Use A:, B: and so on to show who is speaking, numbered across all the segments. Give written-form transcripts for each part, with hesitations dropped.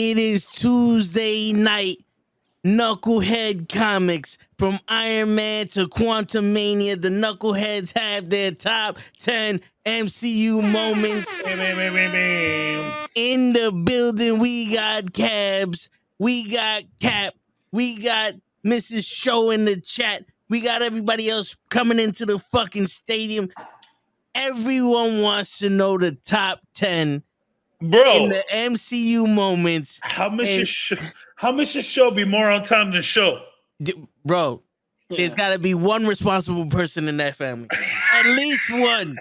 A: It is Tuesday night. Knucklehead Comics. From Iron Man to Quantumania, the Knuckleheads have their top 10 MCU moments. In the building, we got Cabs, we got Cap, we got Mrs. Show in the chat, we got everybody else coming into the fucking stadium. Everyone wants to know the top 10 in the MCU moments.
B: How much your show be more on time than show?
A: Bro, there's got to be one responsible person in that family. At least one.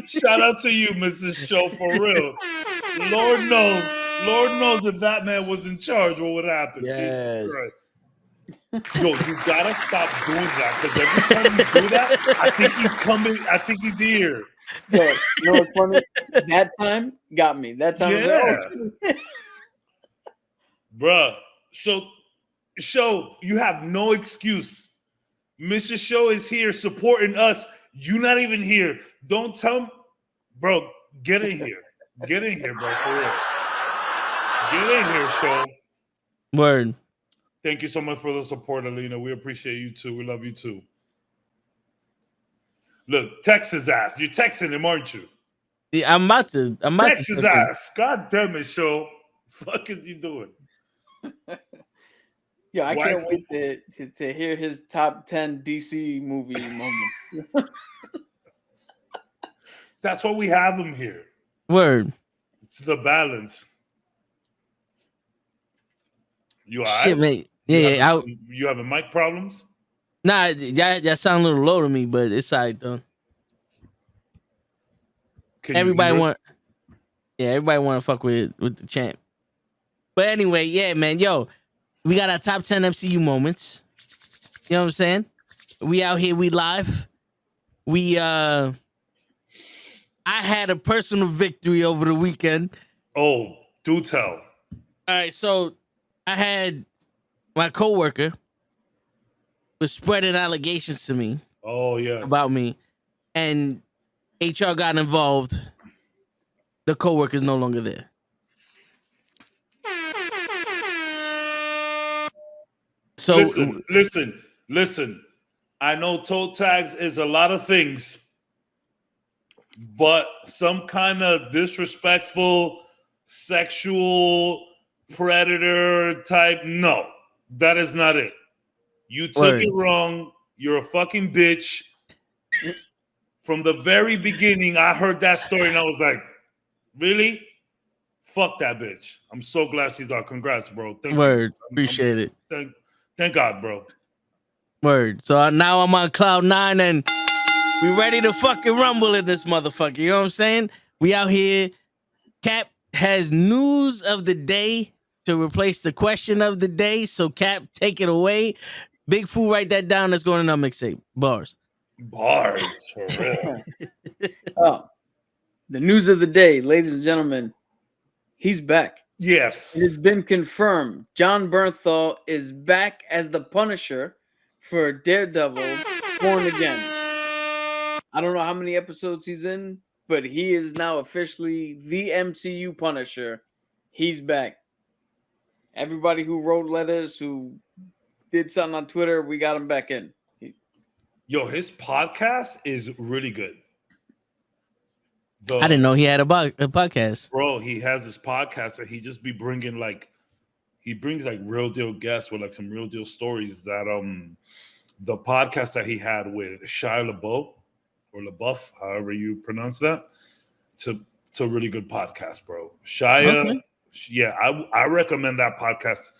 B: Shout out to you, Mrs. Show, for real. Lord knows if that man was in charge, what would happen?
C: Yes.
B: Yo, you gotta stop doing that, because every time you do that, I think he's coming. I think he's here.
D: Yo, you know what's funny? That time got me. That time,
B: Yeah.
D: was like, oh,
B: Bruh. Show, you have no excuse. Mr. Show is here supporting us. You not even here. Don't tell me. Bro, get in here. Get in here, bro, for real. Get in here, Show.
A: Word.
B: Thank you so much for the support, Alina. We appreciate you too. We love you too. Look, text his ass. You're texting him, aren't you?
A: Yeah, I'm about to
B: text his ass. God damn it, Show. Fuck is he doing?
D: Yeah, I can't wait to hear his top 10 DC movie moments.
B: That's why we have him here.
A: Word.
B: It's the balance. You all right?
A: Shit, mate. Yeah,
B: you having mic problems?
A: Nah, that sound a little low to me, but it's all right though. Everybody want to fuck with the champ. But anyway, yeah, man, yo, we got our top 10 MCU moments. You know what I'm saying? We out here, we live. I had a personal victory over the weekend.
B: Oh, do tell.
A: All right, so I had my coworker was spreading allegations to me.
B: Oh, yes.
A: About me. And HR got involved. The coworker's no longer there. So
B: listen. I know toe tags is a lot of things, but some kind of disrespectful, sexual predator type, no, that is not it. You took it wrong. You're a fucking bitch. From the very beginning, I heard that story and I was like, really? Fuck that bitch. I'm so glad she's out. Congrats, bro.
A: Word. Appreciate it.
B: Thank God, bro.
A: Word. So now I'm on cloud 9 and we ready to fucking rumble in this motherfucker. You know what I'm saying? We out here. Cap has news of the day to replace the question of the day. So Cap, take it away. Big Fool, write that down. Let's go on our mixtape. Bars,
B: for real.
D: Oh, the news of the day, ladies and gentlemen. He's back.
B: Yes.
D: It has been confirmed. Jon Bernthal is back as the Punisher for Daredevil Born Again. I don't know how many episodes he's in, but he is now officially the MCU Punisher. He's back. Everybody who wrote letters, who did something on Twitter, we got him back in.
B: Yo, his podcast is really good.
A: I didn't know he had a podcast.
B: Bro, he has this podcast that he just be bringing he brings real deal guests with some real deal stories that the podcast that he had with Shia LaBeouf or LaBeouf, however you pronounce that, it's a really good podcast, bro. Shia, okay. Yeah, I recommend that podcast,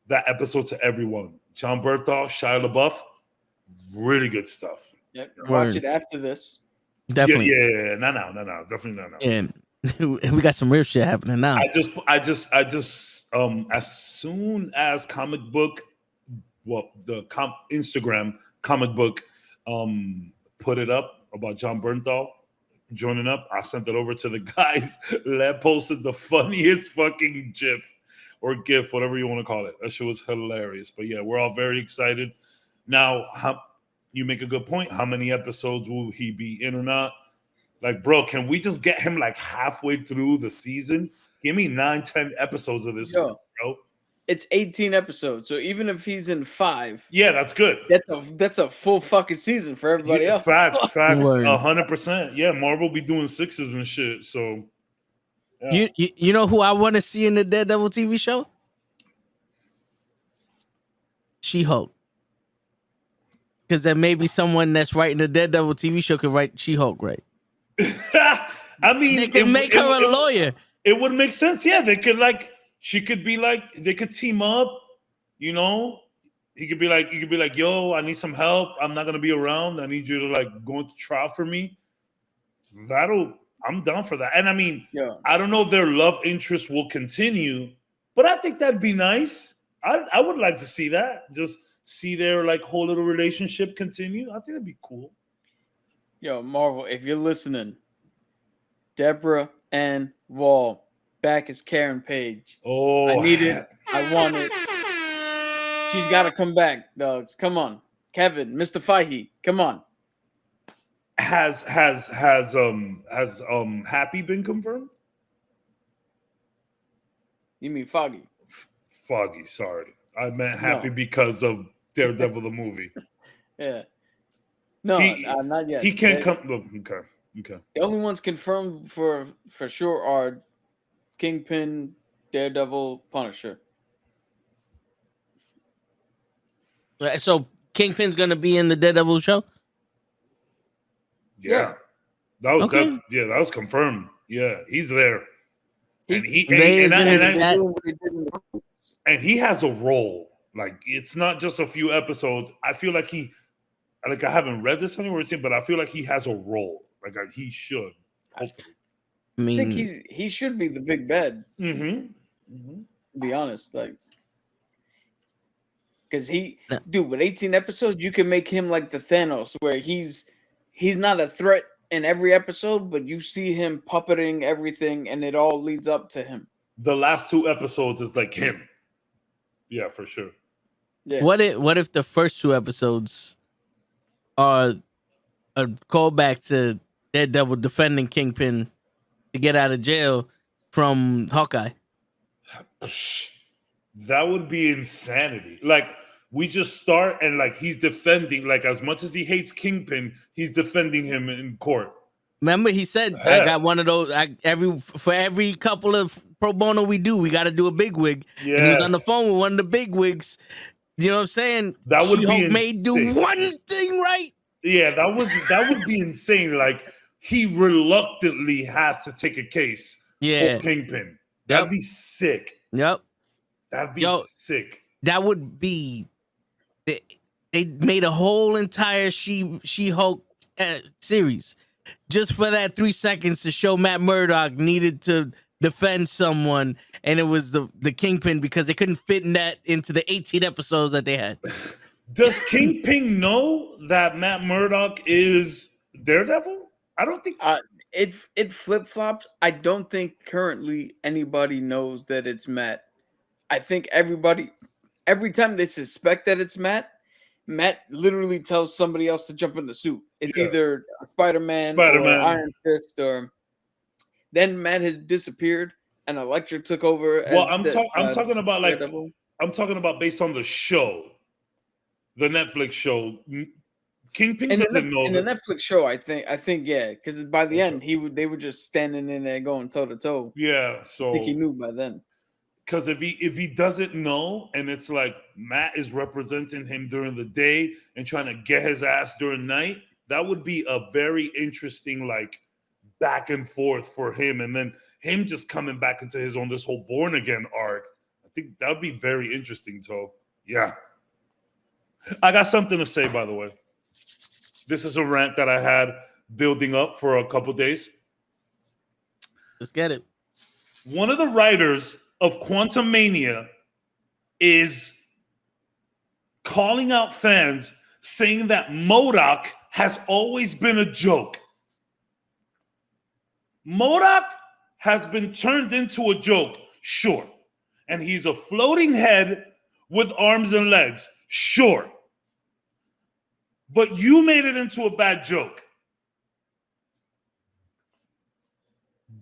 B: that episode to everyone. Jon Bernthal, Shia LaBeouf, really good stuff.
D: Yep, watch it after this.
A: Definitely.
B: Yeah. No. Definitely no.
A: And we got some real shit happening now.
B: I just as soon as Instagram comic book put it up about Jon Bernthal joining up, I sent it over to the guys. That posted the funniest fucking GIF or GIF, whatever you want to call it. That shit was hilarious. But yeah, we're all very excited. Now, you make a good point. How many episodes will he be in or not? Bro, can we just get him halfway through the season? Give me 9-10 episodes of this,
D: Yo,
B: bro.
D: it's 18 episodes, so even if he's in 5,
B: Yeah, that's good.
D: that's a full fucking season for everybody else.
B: Facts,
A: Word.
B: 100%. Yeah, Marvel be doing 6s and shit. So, yeah.
A: You know who I want to see in the Daredevil TV show? She-Hulk. Because there may be someone that's writing the Daredevil TV show could write She-Hulk, right?
B: I mean,
A: They could make her a lawyer.
B: It would make sense. Yeah, they could she could be they could team up. You know, you could be like, yo, I need some help. I'm not gonna be around. I need you to go into trial for me. I'm down for that. And I mean, I don't know if their love interest will continue, but I think that'd be nice. I would like to see that. Just see their whole little relationship continue. I think that'd be cool.
D: Yo, Marvel, if you're listening, Deborah Ann Wall back as Karen Page.
B: Oh,
D: I need it. I want it. She's got to come back, dogs. Come on, Kevin, Mr. Fahey, come on.
B: Has Happy been confirmed?
D: You mean Foggy?
B: Foggy, sorry. I meant Happy because of Daredevil the movie.
D: Yeah. No, not yet.
B: He can't come. Okay.
D: The only ones confirmed for sure are Kingpin, Daredevil, Punisher.
A: So Kingpin's gonna be in the Daredevil show?
B: Yeah. That was confirmed. Yeah, he's there. And he has a role. It's not just a few episodes. I feel like I haven't read this anywhere, but I feel like he has a role. He should. Hopefully.
A: I mean,
D: I think he should be the big bad.
B: Mm-hmm.
D: To be honest, because with 18 episodes, you can make him like the Thanos, where he's not a threat in every episode, but you see him puppeting everything, and it all leads up to him.
B: The last 2 episodes is him. Yeah, for sure.
A: Yeah. What if the first 2 episodes are a callback to Daredevil defending Kingpin to get out of jail from Hawkeye?
B: That would be insanity. We just start and he's defending, as much as he hates Kingpin, he's defending him in court.
A: Remember, he said, I got one of those, for every couple of pro bono we do, we got to do a big wig. Yeah. And he was on the phone with one of the big wigs. You know what I'm saying?
B: That would be
A: may do one thing right.
B: Yeah, that would be insane. He reluctantly has to take a case for Kingpin. That'd be sick.
A: Yep.
B: That'd be sick.
A: That would be. They made a whole entire She-Hulk series just for that 3 seconds to show Matt Murdock needed to defend someone, and it was the Kingpin because they couldn't fit into the 18 episodes that they had.
B: Does Kingpin know that Matt Murdock is Daredevil? I don't think
D: it flip-flops. I don't think currently anybody knows that it's Matt. I think every time they suspect that it's Matt literally tells somebody else to jump in the suit. It's either Spider-Man or Iron Fist, or then Matt has disappeared and Elektra took over.
B: Well, I'm talking about I'm talking about based on the show, the Netflix show. Kingpin doesn't know.
D: In the Netflix show, I think yeah, because by the end they were just standing in there going toe to toe.
B: Yeah, so
D: I think he knew by then.
B: Because if he doesn't know, and it's Matt is representing him during the day and trying to get his ass during night, that would be a very interesting back and forth for him, and then him just coming back into his own this whole born again arc. I think that would be very interesting, Toe. Yeah. I got something to say, by the way. This is a rant that I had building up for a couple days.
A: Let's get it.
B: One of the writers of Quantum Mania is calling out fans, saying that MODOK has always been a joke. MODOK has been turned into a joke, sure. And he's a floating head with arms and legs, sure. But you made it into a bad joke.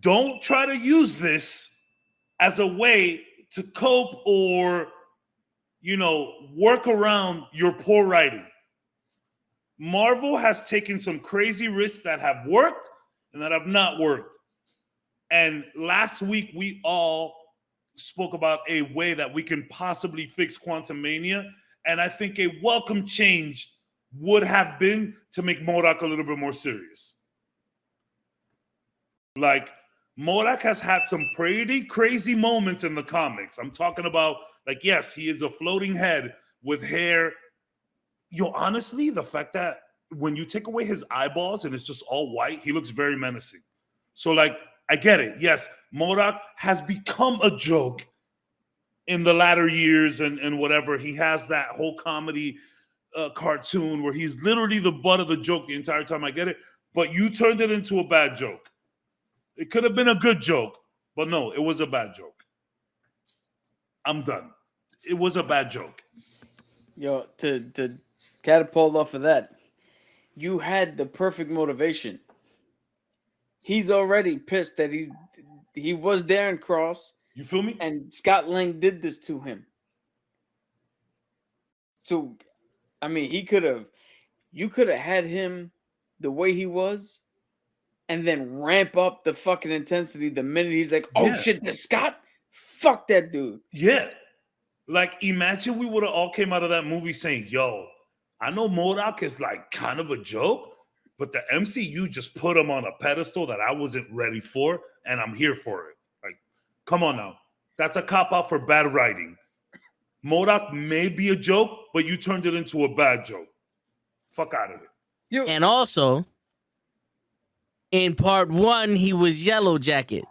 B: Don't try to use this as a way to cope or, work around your poor writing. Marvel has taken some crazy risks that have worked and that have not worked. And last week, we all spoke about a way that we can possibly fix Quantum Mania. And I think a welcome change would have been to make MODOK a little bit more serious. Like, MODOK has had some pretty crazy moments in the comics. I'm talking about, like, yes, he is a floating head with hair. Honestly, the fact that when you take away his eyeballs and it's just all white, he looks very menacing. So, like, I get it. Yes, MODOK has become a joke in the latter years and whatever. He has that whole comedy cartoon where he's literally the butt of the joke the entire time. I get it. But you turned it into a bad joke. It could have been a good joke, but no, it was a bad joke. I'm done. It was a bad joke.
D: Yo, to catapult off of that, you had the perfect motivation. He's already pissed that he was Darren Cross.
B: You feel me?
D: And Scott Lang did this to him. So, I mean, you could have had him the way he was and then ramp up the fucking intensity the minute he's like, oh shit, that's Scott? Fuck that dude.
B: Yeah. Like, imagine we would have all came out of that movie saying, yo, I know MODOK is like kind of a joke, but the MCU just put him on a pedestal that I wasn't ready for, and I'm here for it. Like, come on now. That's a cop-out for bad writing. MODOK may be a joke, but you turned it into a bad joke. Fuck out of it.
A: And also, in part 1, he was Yellow Jacket.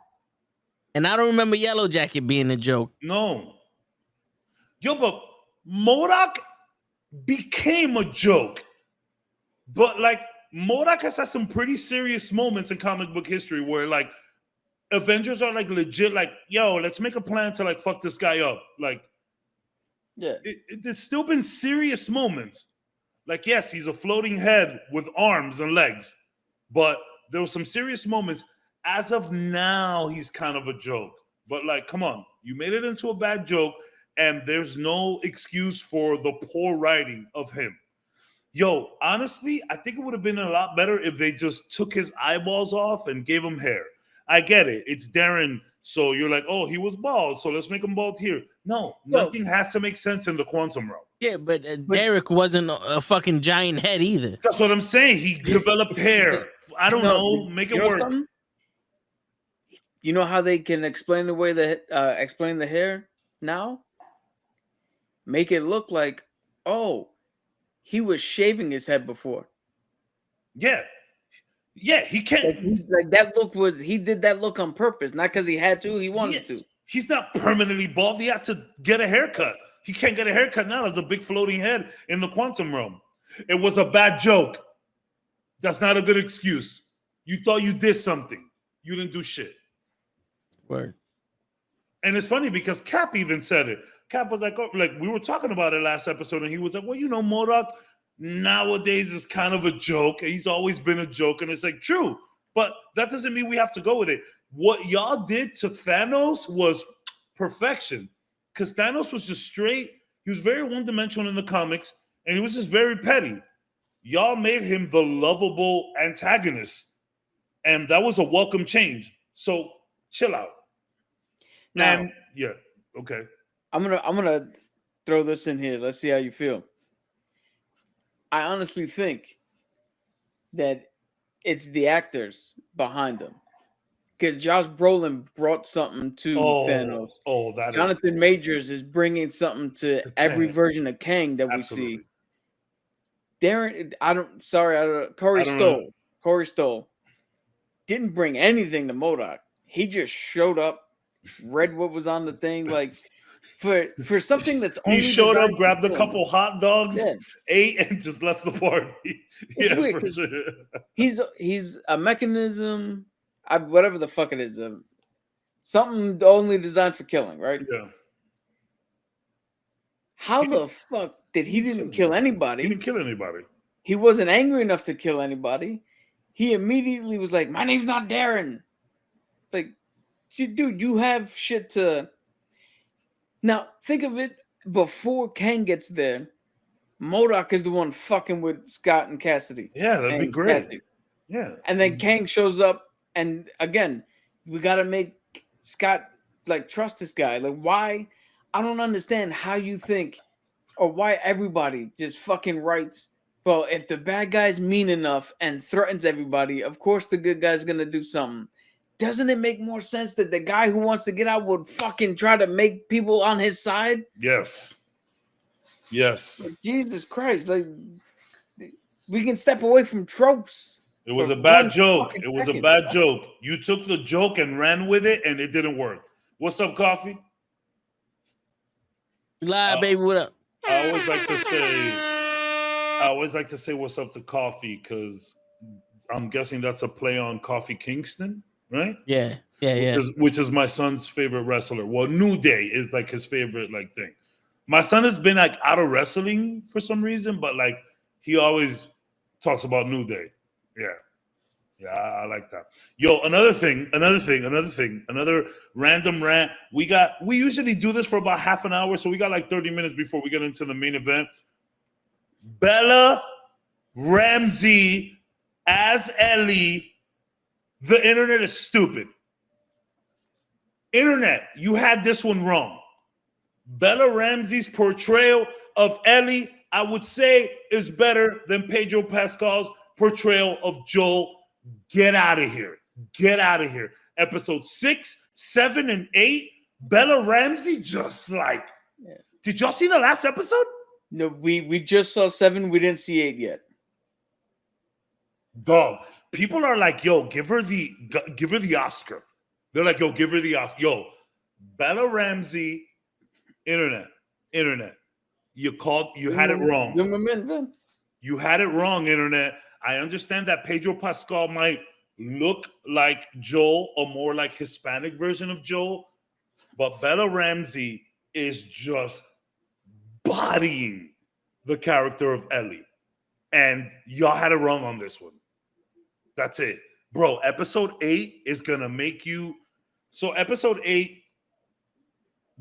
A: And I don't remember Yellow Jacket being a joke.
B: No. Yo, but MODOK became a joke. But, like, MODOK has had some pretty serious moments in comic book history where, like, Avengers are, like, legit, like, yo, let's make a plan to, like, fuck this guy up. Like,
D: yeah,
B: there's still been serious moments. Like, yes, he's a floating head with arms and legs, but there were some serious moments. As of now, he's kind of a joke. But, like, come on, you made it into a bad joke, and there's no excuse for the poor writing of him. Yo, honestly, I think it would have been a lot better if they just took his eyeballs off and gave him hair. I get it. It's Darren. So you're like, oh, he was bald, so let's make him bald here. No, nothing has to make sense in the quantum realm.
A: Yeah, but Derek wasn't a fucking giant head either.
B: That's what I'm saying. He developed hair. I don't know. Make it work.
D: Something? You know how they can explain the hair now? Make it look like, oh, he was shaving his head before.
B: Yeah. Yeah, he can't.
D: Like that look he did that look on purpose, not because he had to, he wanted to.
B: He's not permanently bald. He had to get a haircut. He can't get a haircut now. There's a big floating head in the quantum realm. It was a bad joke. That's not a good excuse. You thought you did something. You didn't do shit.
A: Word.
B: And it's funny because Cap even said it. Cap was like, oh, like we were talking about it last episode, and he was like, well, you know, MODOK nowadays is kind of a joke. He's always been a joke. And it's like, true. But that doesn't mean we have to go with it. What y'all did to Thanos was perfection. Because Thanos was just straight. He was very one-dimensional in the comics. And he was just very petty. Y'all made him the lovable antagonist. And that was a welcome change. So chill out.
D: Now,
B: and yeah, okay.
D: I'm gonna throw this in here. Let's see how you feel. I honestly think that it's the actors behind them. Because Josh Brolin brought something to Thanos.
B: Oh,
D: Jonathan Majors is bringing something to every
B: Kang.
D: Version of Kang that
B: Absolutely.
D: we see. Darren, Corey Stoll didn't bring anything to MODOK. He just showed up, read what was on the thing, like for something that's only
B: he showed up, grabbed a
D: film.
B: couple hot dogs, ate, and just left the party.
D: It's weird,
B: for sure.
D: He's a mechanism, whatever the fuck it is, something only designed for killing, right?
B: Yeah.
D: How the fuck did he didn't kill anybody?
B: He didn't kill anybody.
D: He wasn't angry enough to kill anybody. He immediately was like, "My name's not Darren." Like, dude, you have shit to. Now think of it before Kang gets there. MODOK is the one fucking with Scott and Cassidy.
B: Yeah, that'd be
D: and
B: great.
D: Cassidy.
B: Yeah.
D: And then Kang shows up, and again, we gotta make Scott like trust this guy. Like, why? I don't understand how you think, or why everybody just fucking writes. Well, if the bad guy's mean enough and threatens everybody, of course the good guy's gonna do something. Doesn't it make more sense that the guy who wants to get out would fucking try to make people on his side?
B: Yes. Yes.
D: Like, Jesus Christ! Like, we can step away from tropes.
B: It was
D: for
B: a bad
D: one
B: joke.
D: fucking
B: It was a
D: second.
B: bad joke. You took the joke and ran with it, and it didn't work. What's up, Coffee?
A: You lied, baby. What up?
B: I always like to say what's up to Coffee because I'm guessing that's a play on Coffee Kingston, right?
A: Yeah.
B: Which is my son's favorite wrestler. Well, New Day is like his favorite like thing. My son has been like out of wrestling for some reason, but like he always talks about New Day. Yeah, I like that. Yo, another random rant. We usually do this for about half an hour, so we got like 30 minutes before we get into the main event. Bella Ramsey as Ellie. The internet is stupid. Internet, you had this one wrong. Bella Ramsey's portrayal of Ellie, I would say, is better than Pedro Pascal's portrayal of Joel. Get out of here. Get out of here. Episode 6, 7, and 8, Bella Ramsey just like...
D: Yeah.
B: Did y'all see the last episode?
D: No, we just saw 7. We didn't see 8 yet.
B: Dog. People are like, yo, give her the Oscar. They're like, yo, give her the Oscar. Yo, Bella Ramsey, internet. You had it wrong. You had it wrong, internet. I understand that Pedro Pascal might look like Joel, or more like Hispanic version of Joel, but Bella Ramsey is just bodying the character of Ellie. And y'all had it wrong on this one. That's it. Bro, episode 8 is going to make you... So episode 8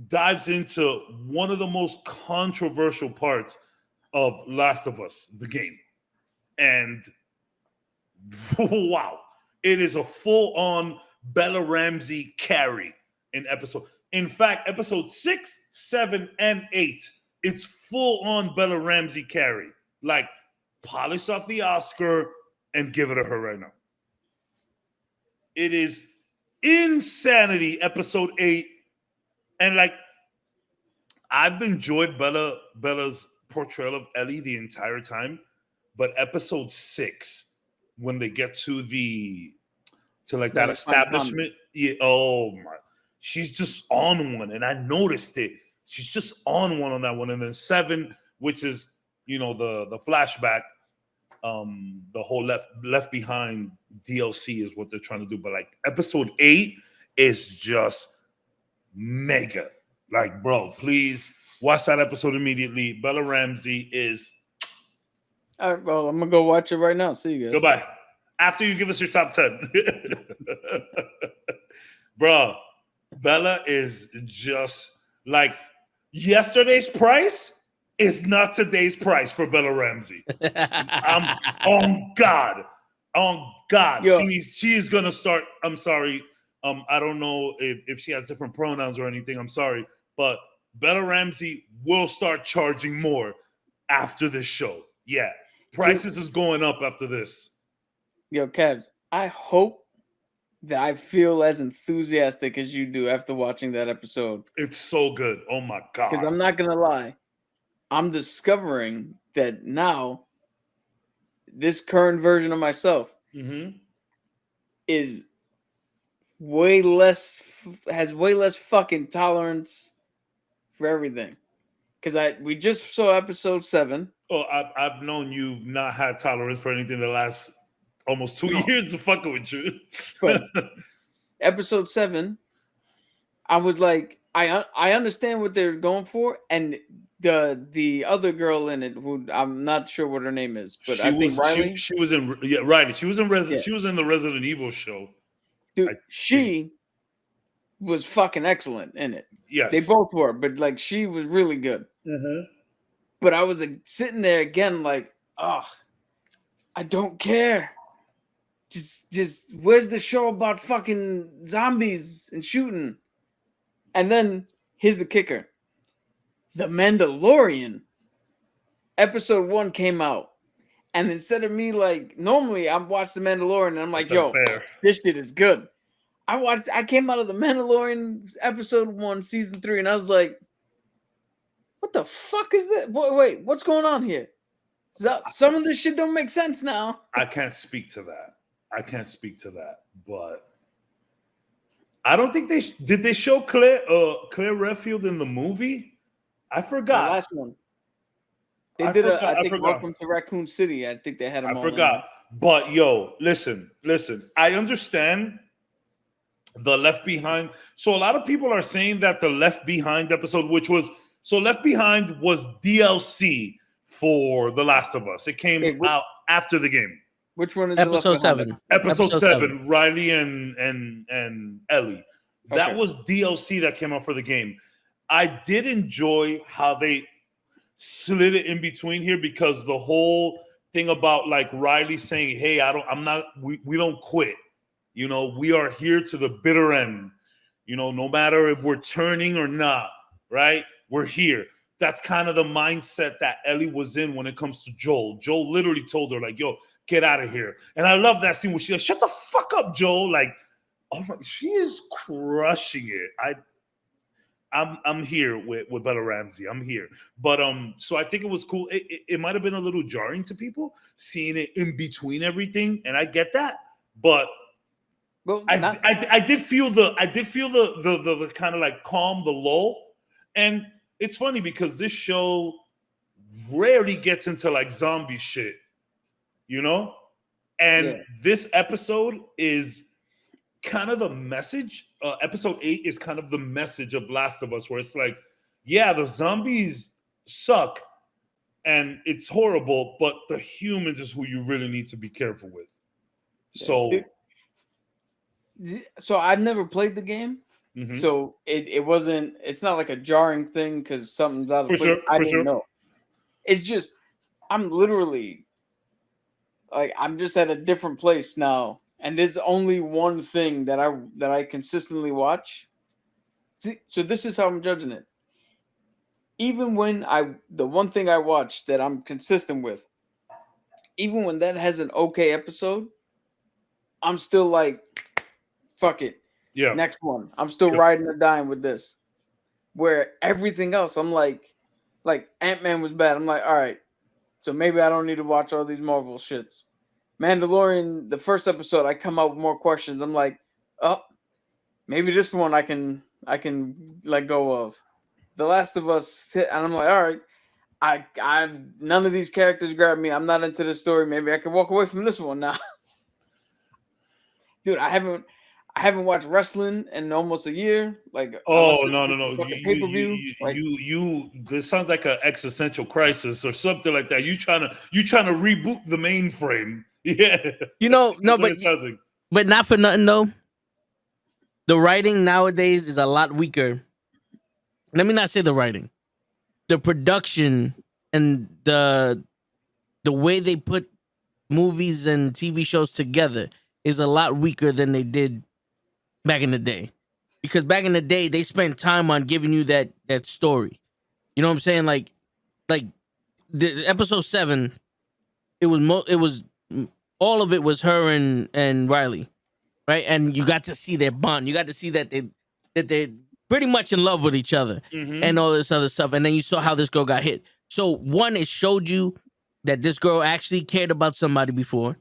B: dives into one of the most controversial parts of Last of Us, the game. And wow, it is a full-on Bella Ramsey carry in episode. In fact, episode 6, 7, and 8, it's full-on Bella Ramsey carry. Like, polish off the Oscar and give it to her right now. It is insanity, episode 8. And like, I've enjoyed Bella's portrayal of Ellie the entire time. But episode 6, when they get to that establishment, yeah, oh my, she's just on one, and I noticed it. She's just on one on that one. And then 7, which is the flashback, the whole left behind DLC is what they're trying to do. But like episode 8 is just mega. Like, bro, please watch that episode immediately. Bella Ramsey is.
D: All right, well, I'm gonna go watch it right now. See you guys.
B: Goodbye. After you give us your top 10. Bro, Bella is just like yesterday's price is not today's price for Bella Ramsey. On God.
D: Yo.
B: She is gonna start. I'm sorry. I don't know if she has different pronouns or anything. I'm sorry. But Bella Ramsey will start charging more after this show. Yeah. Prices is going up after this.
D: Yo, Kevs, I hope that I feel as enthusiastic as you do after watching that episode.
B: It's so good. Oh my God.
D: Because I'm not gonna lie, I'm discovering that now this current version of myself is has way less fucking tolerance for everything. Because we just saw episode 7.
B: Oh, I've known you've not had tolerance for anything the last almost 2 years of fucking with you.
D: But episode 7, I was like, I understand what they're going for, and the other girl in it, who I'm not sure what her name is, but I think Riley.
B: She was in Riley. She was in She was in the Resident Evil show.
D: Dude, she was fucking excellent in it.
B: Yes.
D: They both were, but like she was really good. But I was sitting there again, like, oh, I don't care. Just where's the show about fucking zombies and shooting? And then here's the kicker: The Mandalorian episode 1 came out, and instead of me like normally, I'm watching The Mandalorian, and I'm like,
B: That's unfair.
D: this shit is good. I came out of The Mandalorian episode 1, season 3, and I was like, what the fuck is that? Wait, what's going on here? Some of this shit don't make sense now.
B: I can't speak to that. But I don't think did they show Claire Redfield in the movie? I forgot.
D: The last one.
B: I
D: They did
B: forgot,
D: I think
B: forgot.
D: Welcome to Raccoon City. I think they had them.
B: I forgot. But yo, listen. I understand the Left Behind. So a lot of people are saying that the Left Behind episode, Left Behind was DLC for The Last of Us. It came out after the game.
D: Which one is
A: episode 7?
B: Episode 7, Riley and Ellie. That was DLC that came out for the game. I did enjoy how they slid it in between here, because the whole thing about like Riley saying, hey, we don't quit. You know, we are here to the bitter end. You know, no matter if we're turning or not, right? We're here. That's kind of the mindset that Ellie was in when it comes to Joel. Joel literally told her, like, yo, get out of here. And I love that scene where she's like, shut the fuck up, Joel. Like, oh my, she is crushing it. I'm here with Bella Ramsey. I'm here. But so I think it was cool. It might have been a little jarring to people seeing it in between everything, and I get that. But I did feel the kind of like calm, the lull. And it's funny because this show rarely gets into like zombie shit, you know? And this episode is kind of the message. Episode 8 is kind of the message of Last of Us, where it's like, yeah, the zombies suck and it's horrible, but the humans is who you really need to be careful with.
D: So I've never played the game. Mm-hmm. So it's not like a jarring thing because something's out of place.
B: Sure,
D: I didn't know. It's just, I'm literally like, I'm just at a different place now. And there's only one thing that I consistently watch. So this is how I'm judging it. Even when the one thing I watch that I'm consistent with, even when that has an okay episode, I'm still like, fuck it.
B: Yeah.
D: Next one. I'm still riding or dying with this. Where everything else, I'm like Ant-Man was bad. I'm like, all right, so maybe I don't need to watch all these Marvel shits. Mandalorian, the first episode, I come up with more questions. I'm like, oh, maybe this one I can let go of. The Last of Us, and I'm like, all right, I none of these characters grab me. I'm not into this story. Maybe I can walk away from this one now. Dude, I haven't watched wrestling in almost a year. Like,
B: oh no,
D: pay-per-view.
B: You this sounds like an existential crisis or something like that. You trying to reboot the mainframe. Yeah,
A: you know, no, but not for nothing though. The writing nowadays is a lot weaker. Let me not say the writing, the production and the way they put movies and TV shows together is a lot weaker than they did back in the day. Because back in the day, they spent time on giving you that story. You know what I'm saying? Like the episode 7, it was all of it was her and Riley, right? And you got to see their bond. You got to see that they're pretty much in love with each other and all this other stuff. And then you saw how this girl got hit. So one, it showed you that this girl actually cared about somebody before.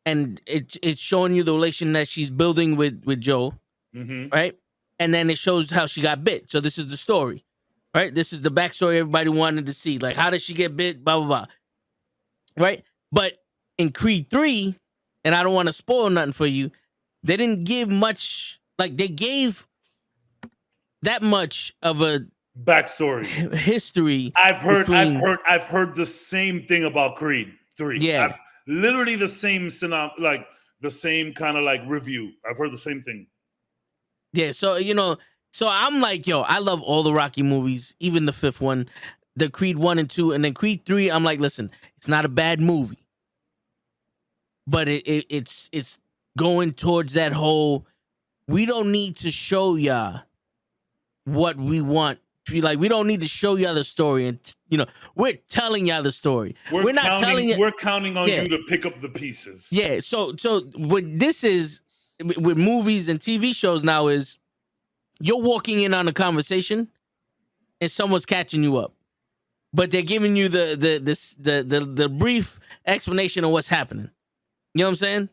A: And it's showing you the relation that she's building with Joe, right? And then it shows how she got bit. So this is the story, right? This is the backstory everybody wanted to see. Like, how did she get bit? Blah, blah, blah. Right? But in Creed 3, and I don't want to spoil nothing for you, they didn't give much. Like, they gave that much of a
B: backstory
A: history.
B: I've heard the same thing about Creed 3.
A: Yeah.
B: Literally the same the same kind of like review. I've heard the same thing.
A: Yeah, so so I'm like, yo, I love all the Rocky movies, even the fifth one, the Creed 1 and 2, and then Creed 3. I'm like, listen, it's not a bad movie, but it's going towards that whole. We don't need to show y'all what we want. Like, we don't need to show y'all the story, and we're telling y'all the story. We're not telling you.
B: We're counting on
A: Yeah.
B: you to pick up the pieces.
A: Yeah. So what this is with movies and TV shows now is you're walking in on a conversation and someone's catching you up, but they're giving you the brief explanation of what's happening. You know what I'm saying?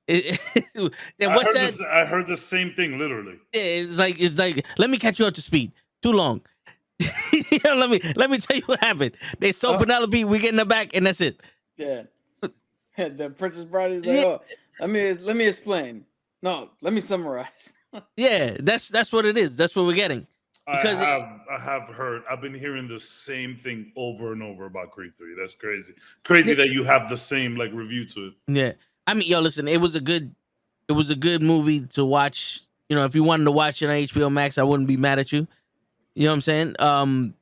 B: I heard the same thing literally.
A: It's like let me catch you up to speed. Too long. Let me tell you what happened. They saw Penelope, we get in the back, and that's it.
D: Yeah. The Princess Bride is like, oh, let me explain. No, let me summarize.
A: Yeah, that's what it is. That's what we're getting.
B: Because I've been hearing the same thing over and over about Creed 3. That's crazy. Crazy that you have the same like review to it.
A: Yeah. I mean, yo, listen, it was a good movie to watch. If you wanted to watch it on HBO Max, I wouldn't be mad at you. You know what I'm saying?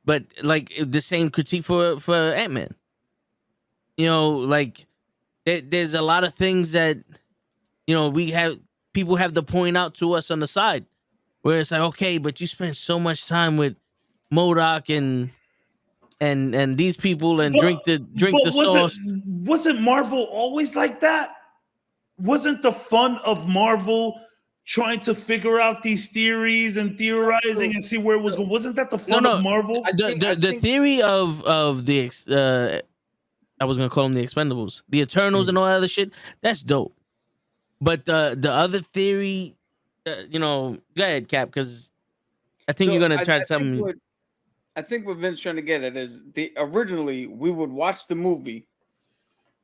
A: But like the same critique for Ant-Man. Like there's a lot of things that people have to point out to us on the side, where it's like, okay, but you spent so much time with MODOK and these people and drink the sauce.
B: Wasn't Marvel always like that? Wasn't the fun of Marvel trying to figure out these theories and theorizing and see where it was going? Wasn't that the fun of Marvel?
A: The theory of the I was gonna call them the Expendables, the Eternals, and all that other shit. That's dope. But the other theory, go ahead, Cap, because I think you're gonna try to tell me.
D: I think what Vince's trying to get at is originally we would watch the movie,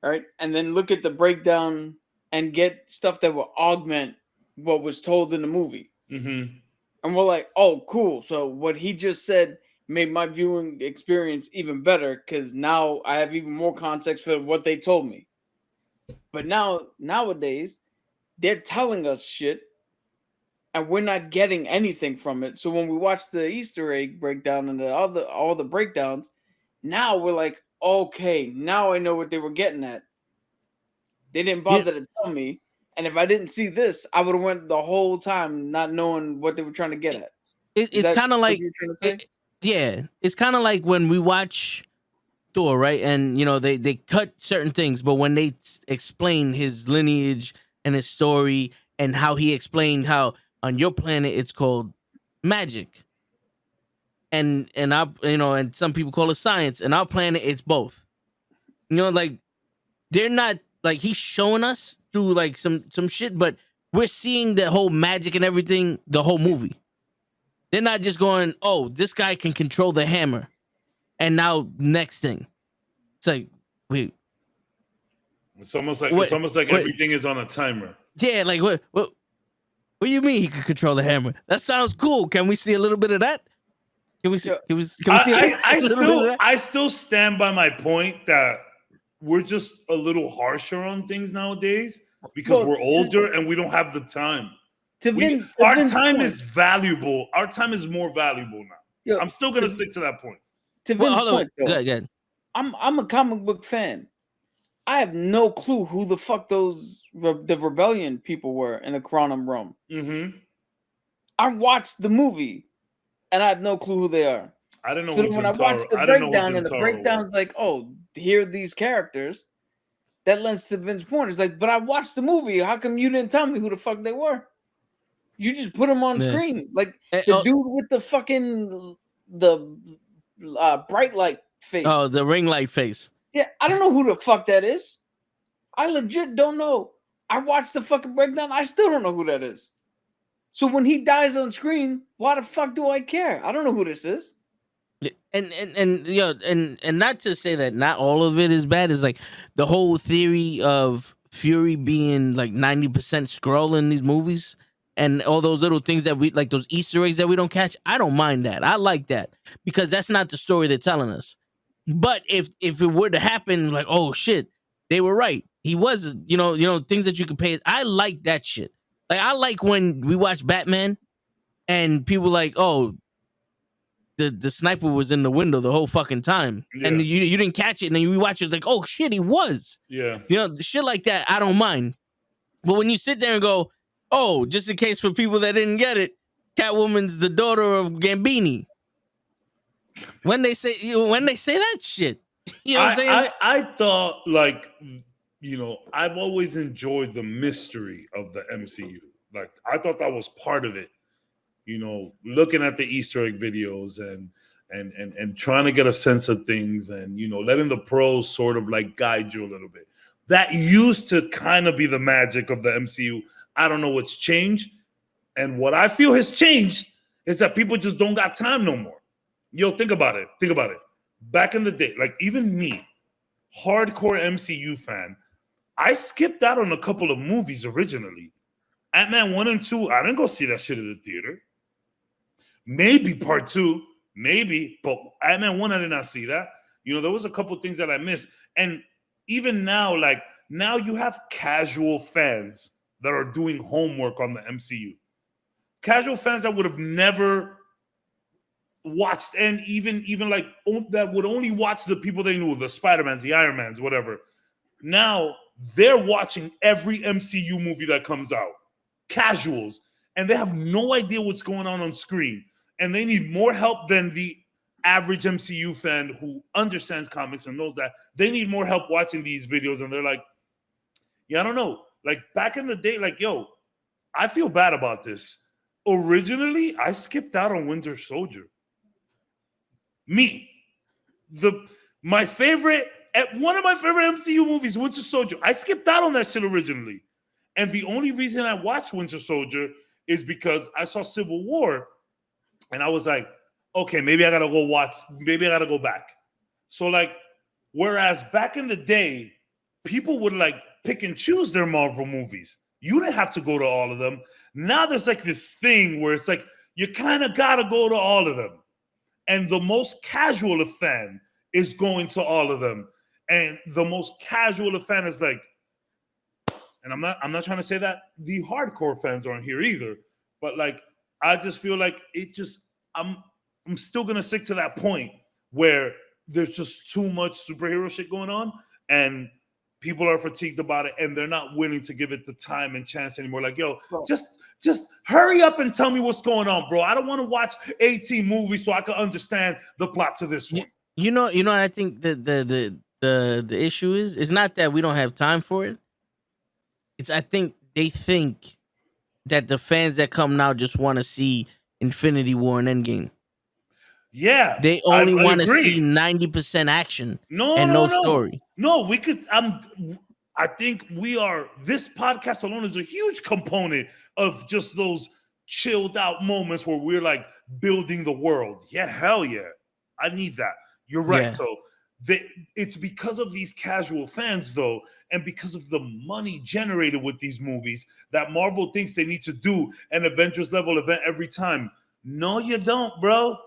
D: right, and then look at the breakdown and get stuff that will augment what was told in the movie.
B: Mm-hmm.
D: And we're like, oh, cool. So what he just said made my viewing experience even better because now I have even more context for what they told me. But nowadays, they're telling us shit and we're not getting anything from it. So when we watch the Easter egg breakdown and all the breakdowns, now we're like, okay, now I know what they were getting at. They didn't bother to tell me. And if I didn't see this, I would have went the whole time not knowing what they were trying to get at.
A: It's kind of like, it's kind of like when we watch Thor, right? And they cut certain things, but when they explain his lineage and his story and how he explained how on your planet it's called magic, and and some people call it science, and our planet it's both. Like they're not like he's showing us through like some shit, but we're seeing the whole magic and everything the whole movie. They're not just going, oh, this guy can control the hammer, and now next thing. It's like, wait.
B: It's almost like everything is on a timer.
A: Yeah, like what do you mean he can control the hammer? That sounds cool. Can we see a little bit of that? Can we see?
B: I still stand by my point that we're just a little harsher on things nowadays because we're older and we don't have the time. Our time is valuable. Our time is more valuable now. Yo, I'm still gonna stick to that point.
D: To Vince's point, though, I'm a comic book fan. I have no clue who the fuck the rebellion people were in the Quantum Realm.
B: Mm-hmm.
D: I watched the movie, and I have no clue who they are.
B: I don't know.
D: So when I watched the breakdown, and the breakdown's like, oh, here are these characters. That lends to Vince's point. It's like, but I watched the movie. How come you didn't tell me who the fuck they were? You just put them on screen, like the dude with the fucking bright light face.
A: Oh, the ring light face.
D: Yeah, I don't know who the fuck that is. I legit don't know. I watched the fucking breakdown. I still don't know who that is. So when he dies on screen, why the fuck do I care? I don't know who this is.
A: And not to say that not all of it is bad. Is like the whole theory of Fury being like 90% Skrull in these movies. And all those little things that we like, those Easter eggs that we don't catch, I don't mind that. I like that because that's not the story they're telling us. But if it were to happen, like, oh shit, they were right. He was, things that you could pay. I like that shit. Like I like when we watch Batman and people like, oh, the sniper was in the window the whole fucking time, and you didn't catch it, and then you watch it, it's like, oh shit, he was.
B: Yeah.
A: You know, the shit like that, I don't mind. But when you sit there and go, oh, just in case for people that didn't get it, Catwoman's the daughter of Gambini. When they say that shit, you know what I'm saying?
B: I thought, like, you know, I've always enjoyed the mystery of the MCU. Like, I thought that was part of it. You know, looking at the Easter egg videos and trying to get a sense of things, and, you know, letting the pros sort of like guide you a little bit. That used to kind of be the magic of the MCU. I don't know what's changed. And what I feel has changed is that people just don't got time no more. Yo, think about it. Think about it. Back in the day, like even me, hardcore MCU fan, I skipped out on a couple of movies originally. Ant-Man 1 and 2, I didn't go see that shit at the theater. Maybe part 2, maybe, but Ant-Man 1, I did not see that. You know, there was a couple things that I missed. And even now, like, now you have casual fans that are doing homework on the MCU. Casual fans that would have never watched, and even like that would only watch the people they knew, the Spider-Mans, the Iron Mans, whatever. Now they're watching every MCU movie that comes out. Casuals. And they have no idea what's going on screen. And they need more help than the average MCU fan who understands comics and knows that. They need more help watching these videos. And they're like, yeah, I don't know. Like back in the day, like, yo, I feel bad about this. Originally, I skipped out on Winter Soldier. Me. One of my favorite MCU movies, Winter Soldier. I skipped out on that shit originally. And the only reason I watched Winter Soldier is because I saw Civil War. And I was like, okay, maybe I gotta go back. So like, whereas back in the day, people would like pick and choose their Marvel movies. You didn't have to go to all of them. Now there's like this thing where it's like, you kind of gotta go to all of them. And the most casual of fan is going to all of them. And the most casual of fan is like, and I'm not trying to say that the hardcore fans aren't here either, but like, I just feel like I'm still going to stick to that point where there's just too much superhero shit going on and people are fatigued about it and they're not willing to give it the time and chance anymore. Like, yo, just hurry up and tell me what's going on, bro. I don't want to watch 18 movies so I can understand the plot to this one.
A: You know, I think the issue is, it's not that we don't have time for it. I think they think that the fans that come now just want to see Infinity War and Endgame.
B: Yeah.
A: They only want to see 90% action and no story.
B: No, we could. I think this podcast alone is a huge component of just those chilled out moments where we're like building the world. Yeah, hell yeah. I need that. You're right. Yeah. So it's because of these casual fans, though, and because of the money generated with these movies that Marvel thinks they need to do an Avengers level event every time. No, you don't, bro.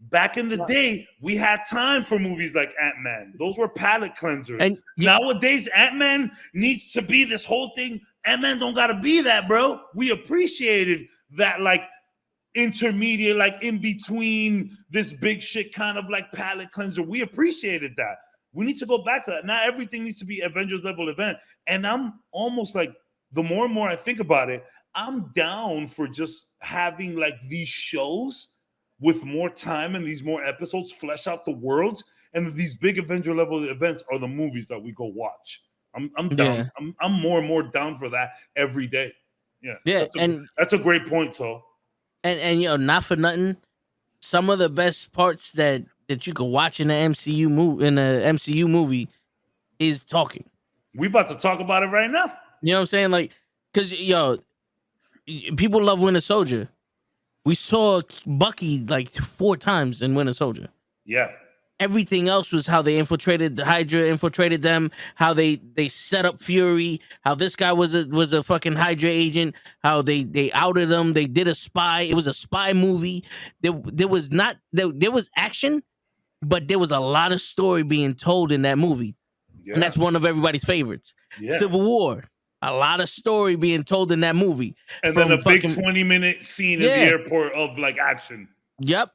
B: Back in the day, we had time for movies like Ant-Man. Those were palate cleansers. And nowadays, Ant-Man needs to be this whole thing. Ant-Man don't got to be that, bro. We appreciated that, like, intermediate, like in between this big shit kind of like palate cleanser. We appreciated that. We need to go back to that. Not everything needs to be Avengers level event. And I'm almost like, the more and more I think about it, I'm down for just having like these shows with more time and these more episodes flesh out the worlds. And these big Avenger level events are the movies that we go watch. I'm down. Yeah. I'm more and more down for that every day. Yeah. That's a great point, so.
A: And you know, not for nothing, some of the best parts that you can watch in the MCU movie is talking.
B: We about to talk about it right now.
A: You know what I'm saying? Like, because people love Winter Soldier. We saw Bucky like 4 times in Winter Soldier.
B: Yeah.
A: Everything else was how they infiltrated the Hydra, infiltrated them, how they set up Fury, how this guy was a fucking Hydra agent, how they outed them, they did a spy. It was a spy movie. There was action, but there was a lot of story being told in that movie. Yeah. And that's one of everybody's favorites. Yeah. Civil War. A lot of story being told in that movie.
B: And then a
A: From
B: big
A: fucking
B: 20-minute scene in the
A: Yeah.
B: airport of like action.
A: Yep.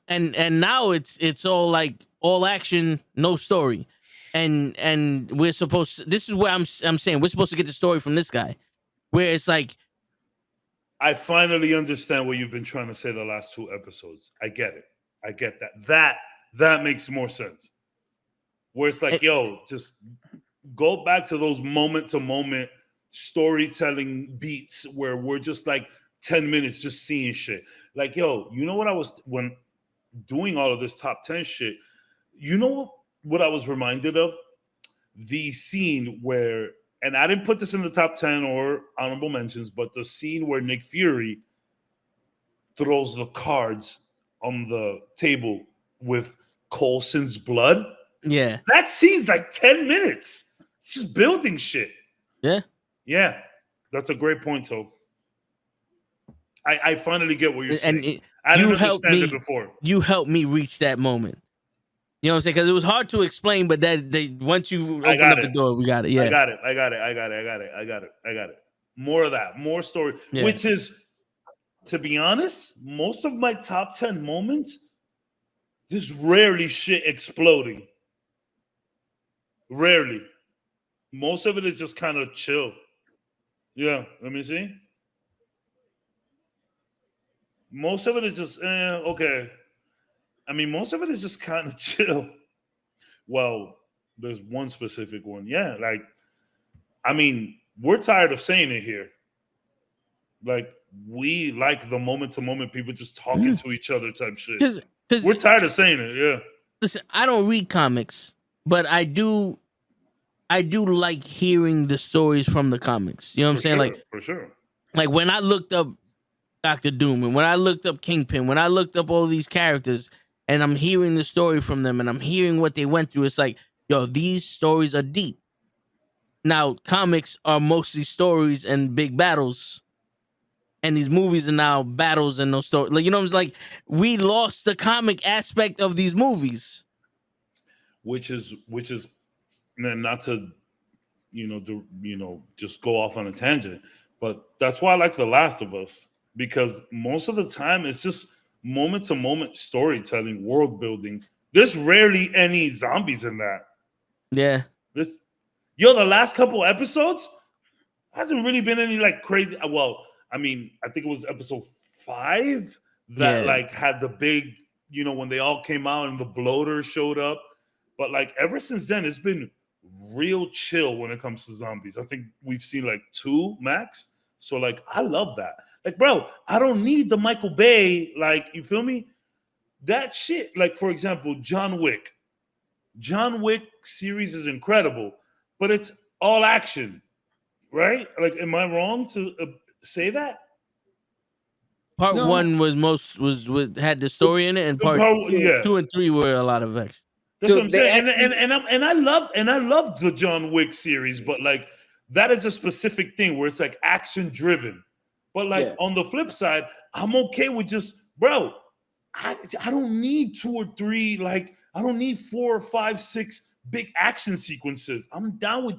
A: And now it's all like all action, no story. And we're supposed to, this is where I'm saying we're supposed to get the story from this guy. Where it's like,
B: I finally understand what you've been trying to say the last 2 episodes. I get it. I get that. That makes more sense. Where it's like, yo, just go back to those moment-to-moment storytelling beats where we're just like 10 minutes just seeing shit. Like, yo, you know what I was, when doing all of this top 10 shit, you know what I was reminded of? The scene where, and I didn't put this in the top 10 or honorable mentions, but the scene where Nick Fury throws the cards on the table with Coulson's blood.
A: yeah.
B: That scene's like 10 minutes. It's just building shit.
A: Yeah.
B: Yeah. That's a great point, Toe. I finally get what you're saying. I didn't understand it before.
A: You helped me reach that moment. You know what I'm saying? Because it was hard to explain, but once you open up the door, we got it. Yeah.
B: I got it. More of that. More story.
A: Yeah.
B: Which is, to be honest, most of my top 10 moments, there's rarely shit exploding. Rarely. Most of it is just kind of chill. Yeah, let me see. Most of it is just, okay. I mean, most of it is just kind of chill. Well, there's one specific one. Yeah, like, I mean, we're tired of saying it here. Like, we like the moment-to-moment people just talking to each other type shit. Cause we're tired of saying it, yeah.
A: Listen, I don't read comics, but I do like hearing the stories from the comics. You know what I'm saying?
B: Sure,
A: like,
B: for sure.
A: Like when I looked up Dr. Doom and when I looked up Kingpin, when I looked up all these characters and I'm hearing the story from them and I'm hearing what they went through, it's like, yo, these stories are deep. Now, comics are mostly stories and big battles. And these movies are now battles and no story. Like, you know, it's like we lost the comic aspect of these movies.
B: Which is not to, just go off on a tangent, but that's why I like The Last of Us, because most of the time it's just moment to moment storytelling, world building. There's rarely any zombies in that.
A: Yeah.
B: The last couple episodes hasn't really been any like crazy. Well, I mean, I think it was episode 5 that like had the big, when they all came out and the bloater showed up. But like ever since then, it's been real chill when it comes to zombies. I think we've seen like 2 max. So like, I love that. Like, bro, I don't need the Michael Bay. Like, you feel me? That shit. Like, for example, John Wick. John Wick series is incredible, but it's all action, right? Like, am I wrong to say that?
A: Part 1 had the story in it, and part 2 and 3 were a lot of action.
B: That's what I'm saying. And I love the John Wick series, but like that is a specific thing where it's like action driven. But like on the flip side, I'm okay with just, bro, I don't need 2 or 3, like I don't need 4 or 5, 6 big action sequences. I'm down with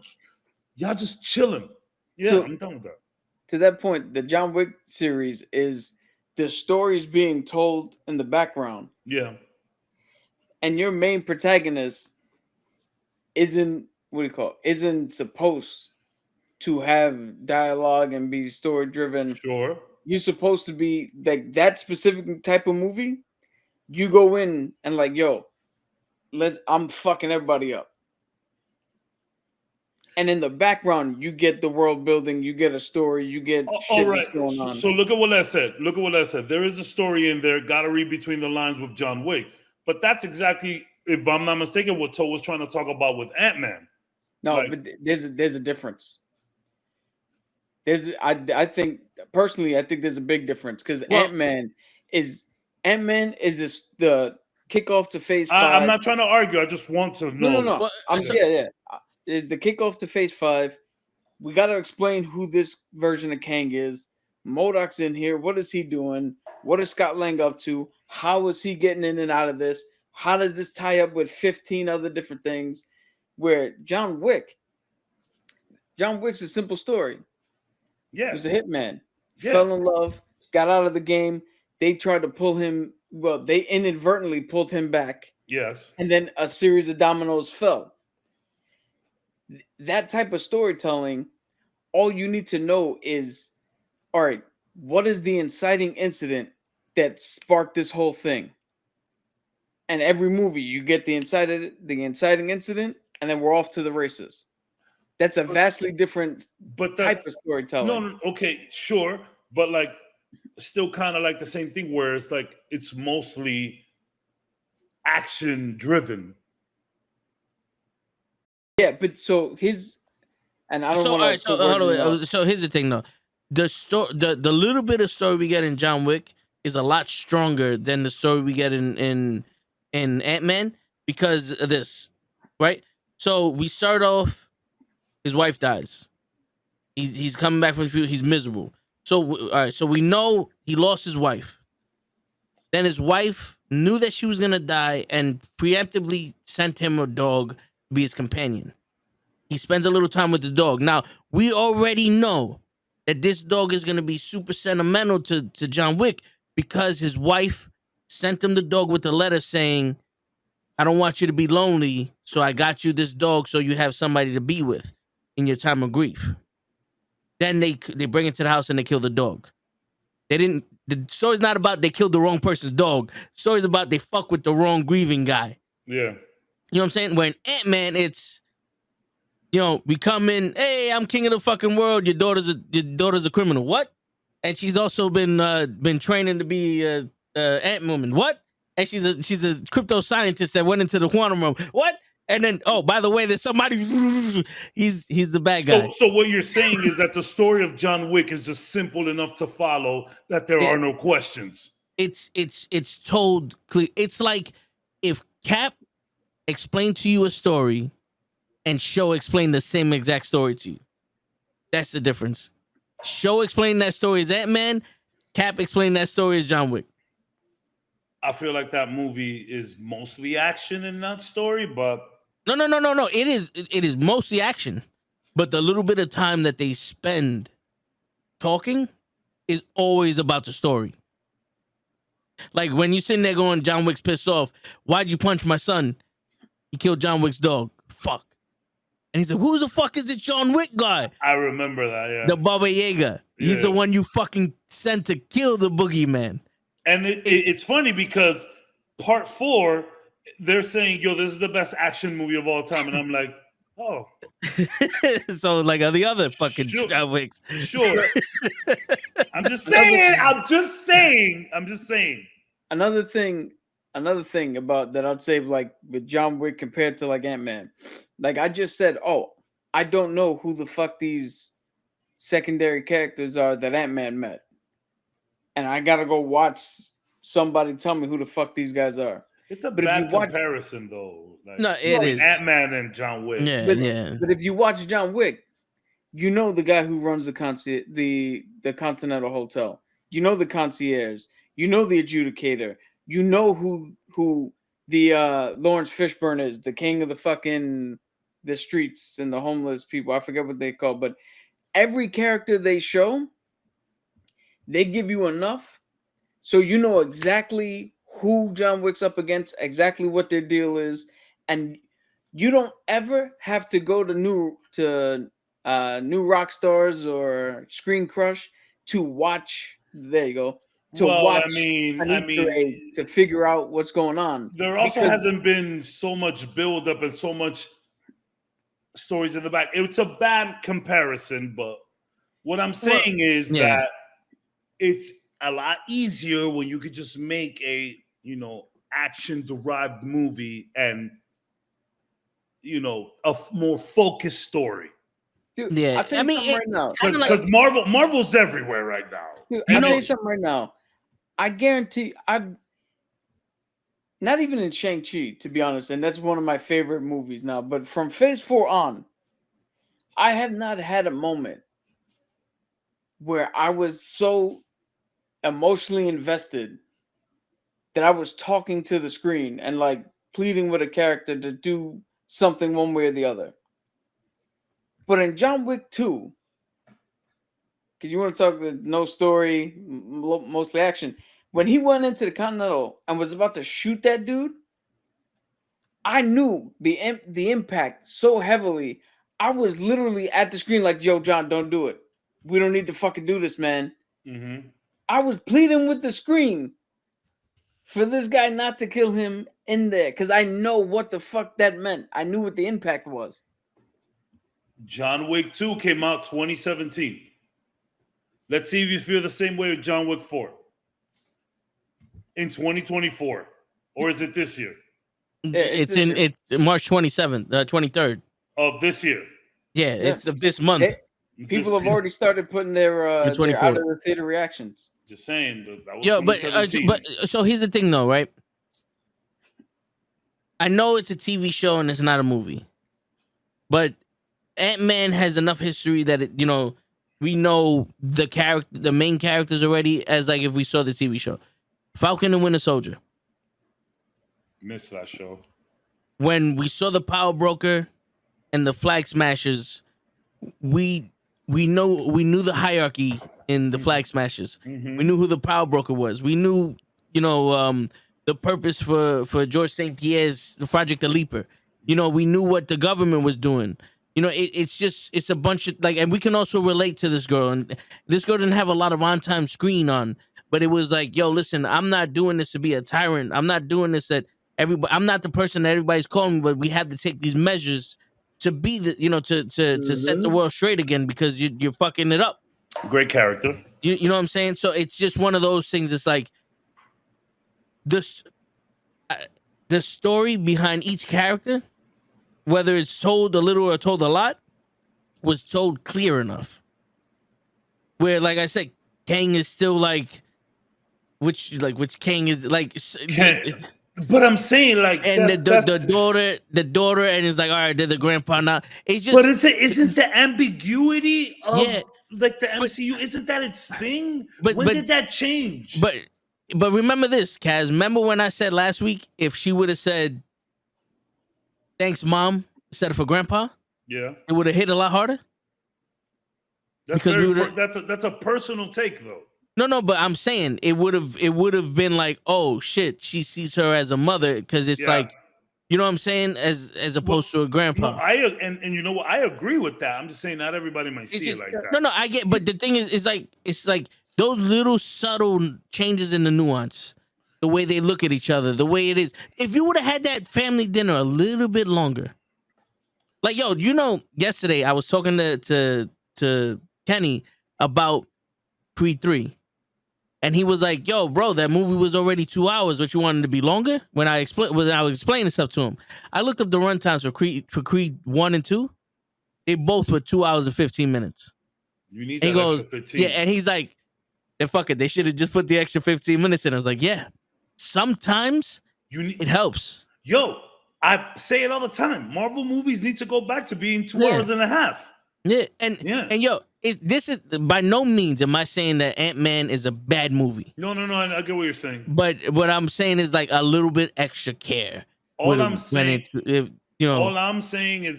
B: y'all just chilling. Yeah, so, I'm done with that.
D: To that point, the John Wick series is the stories being told in the background.
B: Yeah.
D: And your main protagonist isn't supposed to have dialogue and be story driven.
B: Sure.
D: You're supposed to be like that specific type of movie. You go in and like, yo, I'm fucking everybody up. And in the background, you get the world building, you get a story, you get shit that's going on.
B: So look at what I said. There is a story in there. Got to read between the lines with John Wick. But that's exactly, if I'm not mistaken, what Toe was trying to talk about with Ant-Man.
D: No, like, but there's a difference. I think personally, I think there's a big difference because Ant-Man is the kickoff to Phase 5.
B: I'm not trying to argue. I just want to know.
D: No. Well, is the kickoff to Phase 5. We got to explain who this version of Kang is. MODOK's in here. What is he doing? What is Scott Lang up to? How is he getting in and out of this? How does this tie up with 15 other different things? Where John Wick, John Wick's a simple story.
B: Yeah.
D: He was a hitman.
B: Yeah.
D: Fell in love, got out of the game. They tried to pull him. Well, they inadvertently pulled him back,
B: Yes.
D: and then a series of dominoes fell. That type of storytelling, all you need to know is, all right, what is the inciting incident that sparked this whole thing? And every movie, you get the inciting incident, and then we're off to the races. That's a vastly different
B: But
D: type of storytelling.
B: no, okay, sure, but like, still kind of like the same thing where it's like it's mostly action driven.
D: Yeah, but so his, and I don't
A: So, all
D: want
A: right, so hold on. So here's the thing, though. The little bit of story we get in John Wick is a lot stronger than the story we get in Ant-Man because of this, right? So we start off, his wife dies. He's coming back from the future. He's miserable. So all right, so we know he lost his wife. Then his wife knew that she was gonna die and preemptively sent him a dog to be his companion. He spends a little time with the dog. Now, we already know that this dog is going to be super sentimental to John Wick because his wife sent him the dog with a letter saying, I don't want you to be lonely, so I got you this dog so you have somebody to be with in your time of grief. Then they bring it to the house and they kill the dog. The story's not about they killed the wrong person's dog. The story's about they fuck with the wrong grieving guy.
B: Yeah.
A: You know what I'm saying? Where in Ant-Man, it's, you know, we come in, hey, I'm king of the fucking world. Your daughter's a criminal. What? And she's also been training to be Ant-Woman. What? And she's a crypto scientist that went into the quantum realm. What? And then, oh, by the way, there's somebody. He's the bad guy.
B: So what you're saying is that the story of John Wick is just simple enough to follow that there are no questions.
A: It's told clear. It's like if Cap explained to you a story and Show explained the same exact story to you. That's the difference. Show explained that story as Ant-Man. Cap explained that story as John Wick.
B: I feel like that movie is mostly action in that story, but
A: No. It is mostly action, but the little bit of time that they spend talking is always about the story. Like when you're sitting there going, John Wick's pissed off. Why'd you punch my son? He killed John Wick's dog. Fuck. And he said, who the fuck is this John Wick guy?
B: I remember that, yeah.
A: The Baba Yaga. He's the one you fucking sent to kill the boogeyman.
B: And it's funny because part 4, they're saying, yo, this is the best action movie of all time. And I'm like, oh.
A: So like the other fucking John Wicks.
B: Sure. I'm just saying.
D: Another thing about that I'd say, like with John Wick compared to like Ant-Man, like I just said, oh, I don't know who the fuck these secondary characters are that Ant-Man met, and I gotta go watch somebody tell me who the fuck these guys are.
B: It's a bad comparison, though. Like,
A: no, it is
B: Ant-Man and John Wick.
A: Yeah,
D: But if you watch John Wick, you know the guy who runs the Continental Hotel. You know the concierge. You know the adjudicator. You know who the Lawrence Fishburne is, the king of the streets and the homeless people. I forget what they call, but every character they show, they give you enough so you know exactly who John Wick's up against, exactly what their deal is, and you don't ever have to go to New Rock Stars or Screen Crush to watch. There you go. To figure out what's going on.
B: There also hasn't been so much build up and so much stories in the back. It's a bad comparison, but what I'm saying is that it's a lot easier when you could just make a, action derived movie and, a more focused story.
D: Dude, I'll tell you something right now.
B: Because Marvel's everywhere right now.
D: Dude, I'll tell you something right now. I guarantee I'm not even in Shang-Chi, to be honest, and that's one of my favorite movies now. But from Phase 4 on, I have not had a moment where I was so emotionally invested that I was talking to the screen and like pleading with a character to do something one way or the other. But in John Wick 2, because you want to talk the no story, mostly action. When he went into the Continental and was about to shoot that dude, I knew the impact so heavily. I was literally at the screen like, "Yo, John, don't do it. We don't need to fucking do this, man."
B: Mm-hmm.
D: I was pleading with the screen for this guy not to kill him in there because I know what the fuck that meant. I knew what the impact was.
B: John Wick 2 came out 2017. Let's see if you feel the same way with John Wick 4 in 2024. Or is it this year?
A: It's March 27th, 23rd.
B: Of this year.
A: Yeah, it's of this month.
D: People have already started putting their out of the theater reactions.
B: Just saying. That was
A: Yo, but so here's the thing, though, right? I know it's a TV show and it's not a movie, but Ant-Man has enough history that it, we know the main characters already. As like if we saw the TV show, Falcon and Winter Soldier.
B: Missed that show.
A: When we saw the Power Broker and the Flag Smashers, we knew the hierarchy in the Flag Smashers.
B: Mm-hmm.
A: We knew who the Power Broker was. We knew, the purpose for George St. Pierre's the Project the Leaper. We knew what the government was doing. It's a bunch of and we can also relate to this girl. And this girl didn't have a lot of on-time screen on, but it was like, yo, listen, I'm not doing this to be a tyrant. I'm not doing this I'm not the person that everybody's calling me, but we had to take these measures to be to set the world straight again because you're fucking it up.
B: Great character.
A: You know what I'm saying? So it's just one of those things. It's like the story behind each character, whether it's told a little or told a lot, was told clear enough. Where, like I said, Kang is still which Kang is like.
B: But I'm saying
A: and the daughter, and it's like, all right, they're the grandpa now. It's just,
B: but isn't the ambiguity of the MCU? Isn't that its thing? When did that change?
A: But remember this, Kaz. Remember when I said last week, if she would have said, "Thanks, Mom," instead of for Grandpa,
B: it
A: would have hit a lot harder.
B: That's that's a personal take, though.
A: No, but I'm saying it would have been like, oh shit, she sees her as a mother because it's like, you know what I'm saying, as opposed to a grandpa.
B: No, and you know what, I agree with that. I'm just saying not everybody might see it like that.
A: No, I get, but the thing is, it's like those little subtle changes in the nuance, the way they look at each other, the way it is. If you would have had that family dinner a little bit longer, like yesterday I was talking to Kenny about Creed 3. And he was like, "Yo, bro, that movie was already 2 hours. What, you wanted to be longer?" When I was explaining stuff to him, I looked up the runtimes for Creed 1 and 2. They both were 2 hours and 15 minutes.
B: You need that extra 15.
A: Yeah, and he's like, "Then fuck it. They should have just put the extra 15 minutes in." I was like, "Yeah, sometimes it helps."
B: Yo, I say it all the time. Marvel movies need to go back to being 2 hours and a half.
A: Yeah, and yo. This is by no means am I saying that Ant-Man is a bad movie.
B: No, I get what you're saying.
A: But what I'm saying is like a little bit extra care.
B: All I'm saying is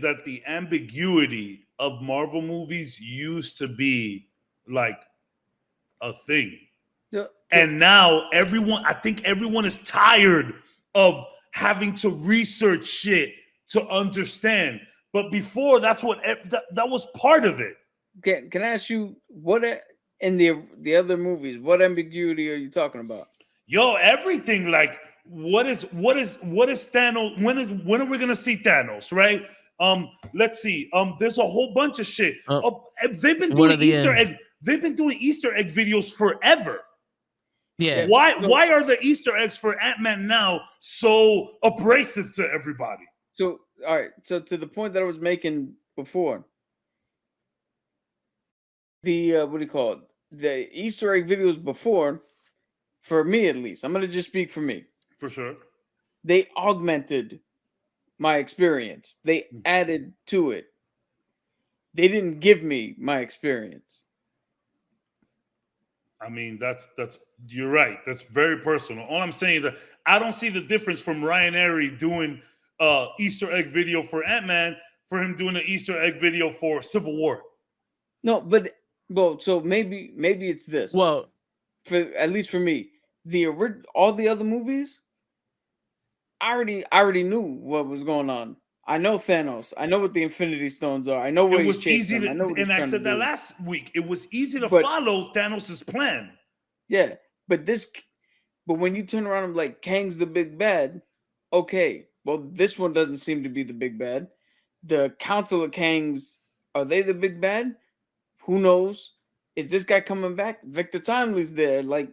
B: that the ambiguity of Marvel movies used to be like a thing. Yeah. And now I think everyone is tired of having to research shit to understand. But before, that was part of it.
D: Can I ask you what in the other movies? What ambiguity are you talking about?
B: Yo, everything. Like, what is Thanos? When are we gonna see Thanos? Right? Let's see. There's a whole bunch of shit. They've been doing Easter egg. They've been doing Easter egg videos forever.
A: Yeah.
B: Why are the Easter eggs for Ant-Man now so abrasive to everybody?
D: So, all right. So to the point that I was making before. The what do you call it? The Easter egg videos before, for me at least, I'm gonna just speak for me.
B: For sure.
D: They augmented my experience. They added to it. They didn't give me my experience.
B: I mean, that's you're right. That's very personal. All I'm saying is that I don't see the difference from Ryan Airy doing Easter egg video for Ant-Man for him doing an Easter egg video for Civil War.
D: No, but so maybe it's this.
A: Well,
D: for at least for me, all the other movies, I already knew what was going on. I know Thanos. I know what the Infinity Stones are. I know where he's chasing.
B: And I said that last week. It was easy to follow Thanos' plan.
D: Yeah, but when you turn around and like Kang's the big bad, okay. Well, this one doesn't seem to be the big bad. The Council of Kangs, are they the big bad? Who knows? Is this guy coming back? Victor Timely's there. Like,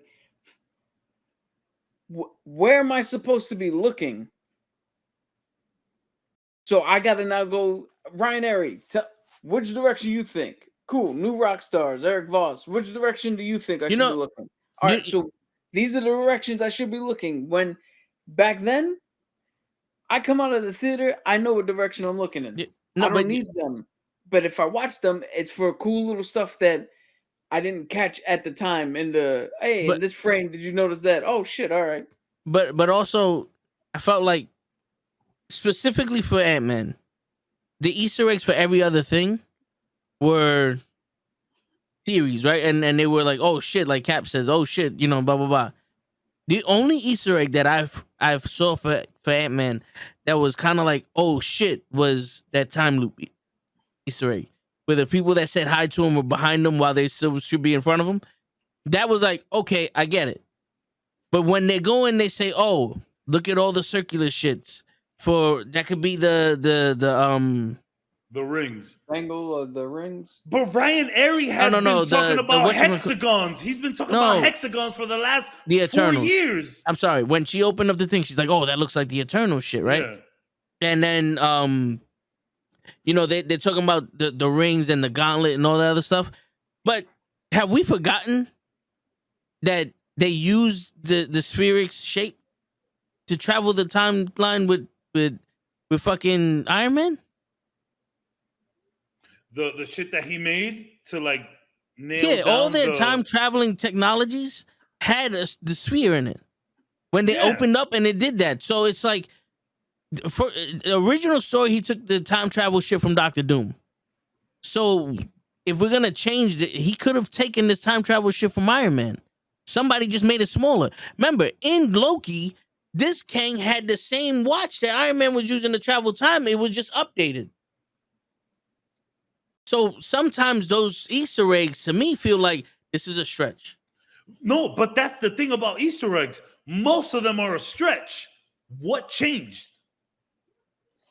D: where am I supposed to be looking? So I got to now go, Ryan Airy, which direction you think? Cool, new rock stars, Eric Voss. Which direction do you think I should be looking? All right, so these are the directions I should be looking. When back then, I come out of the theater, I know what direction I'm looking in. I don't need them. But if I watch them, it's for cool little stuff that I didn't catch at the time. In this frame, did you notice that? Oh shit! All right.
A: But also, I felt like specifically for Ant-Man, the Easter eggs for every other thing were theories, right? And they were like, oh shit, like Cap says, oh shit, blah blah blah. The only Easter egg that I've saw for Ant-Man that was kind of like, oh shit, was that time loop Easter egg, where the people that said hi to him were behind him while they still should be in front of him. That was like, okay, I get it. But when they go in, they say, oh, look at all the circular shits. For that could be the
B: rings.
D: Angle of the rings.
B: But Ryan Airy has been talking about hexagons. He's been talking about hexagons for the last 4 years.
A: I'm sorry. When she opened up the thing, she's like, oh, that looks like the Eternal shit, right? Yeah. And then they're talking about the rings and the gauntlet and all that other stuff. But have we forgotten that they used the spheric's shape to travel the timeline with fucking Iron Man?
B: The shit that he made to like nail down
A: all their time traveling technologies had the sphere in it when they opened up, and it did that. So it's like, for the original story, he took the time travel shit from Doctor Doom. So if we're gonna change it, he could have taken this time travel shit from Iron Man. Somebody just made it smaller. Remember, in Loki, this Kang had the same watch that Iron Man was using to travel time. It was just updated. So sometimes those Easter eggs, to me, feel like this is a stretch.
B: No, but that's the thing about Easter eggs. Most of them are a stretch. What changed?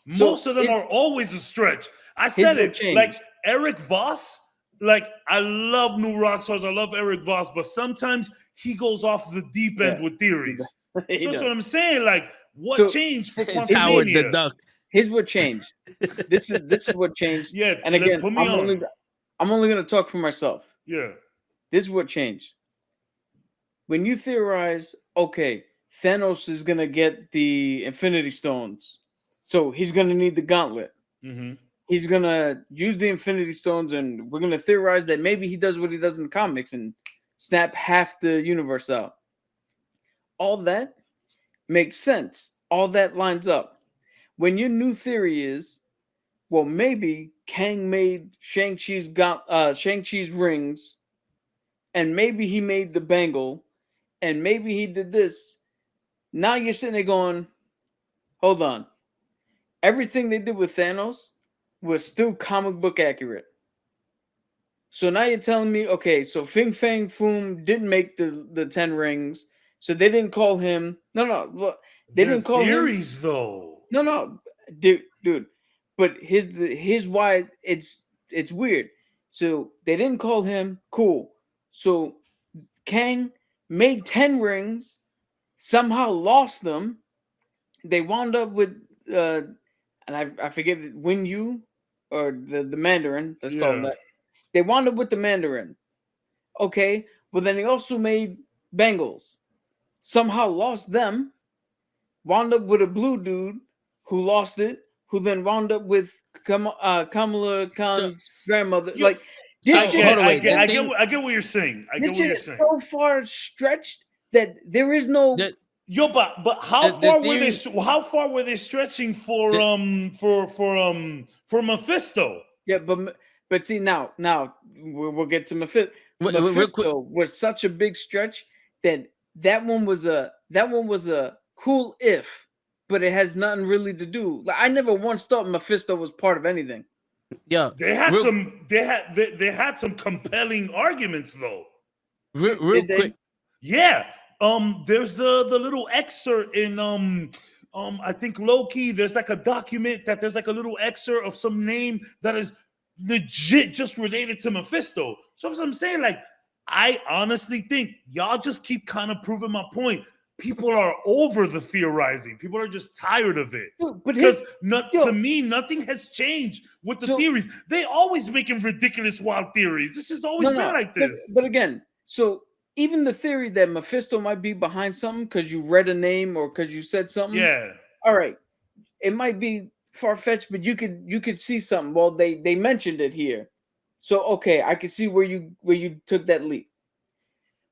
B: Most of them are always a stretch. I said it. Like Eric Voss, like I love new rock stars. I love Eric Voss, but sometimes he goes off the deep end with theories. That's what I'm saying. Like, what changed for Quantumania?
A: Howard the Duck.
D: Here's what changed. This is what changed.
B: Yeah,
D: and again, I'm only going to talk for myself.
B: Yeah.
D: This is what changed. When you theorize, okay, Thanos is going to get the Infinity Stones, so he's going to need the gauntlet.
B: Mm-hmm.
D: He's going to use the Infinity Stones, and we're going to theorize that maybe he does what he does in the comics and snap half the universe out. All that makes sense. All that lines up. When your new theory is, well, maybe Kang made Shang-Chi's rings, and maybe he made the bangle, and maybe he did this. Now you're sitting there going, hold on. Everything they did with Thanos was still comic book accurate. So now you're telling me, okay, so Fin Fang Foom didn't make the 10 rings, so they didn't call him. No, they didn't call
B: theories, though.
D: No, dude. But here's why it's weird. So they didn't call him. Cool. So Kang made 10 rings, somehow lost them. They wound up with and I forget it, Win Yu or the Mandarin. Let's call him that. They wound up with the Mandarin. Okay. Well, then he also made bangles. Somehow lost them. Wound up with a blue dude who lost it, who then wound up with Kamala Khan's grandmother. I
B: get what you're saying. I get what you're saying.
D: So far stretched that there is no
B: Yo, but how
A: The
B: far were
A: theory-
B: they? How far were they stretching for Mephisto?
D: Yeah, but see now we'll get to Mephisto.
A: Real quick.
D: Mephisto was such a big stretch that one was a cool if, but it has nothing really to do. Like I never once thought Mephisto was part of anything.
A: Yeah,
B: They had
A: real-
B: they had some compelling arguments though.
A: real
D: Did they?
A: quick.
B: Yeah. There's the little excerpt in I think Loki. There's like a document that there's like a little excerpt of some name that is legit just related to Mephisto. So I'm saying, like, I honestly think y'all just keep kind of proving my point. People are over the theorizing. People are just tired of it.
D: Dude, but
B: Because
D: yo.
B: to me, nothing has changed with the
D: So-
B: theories. They always making ridiculous wild theories. This has always been like this.
D: But again, so even the theory that Mephisto might be behind something because you read a name or because you said something.
B: Yeah.
D: All right. It might be far-fetched, but you could see something. Well, they mentioned it here. So okay, I can see where you took that leap.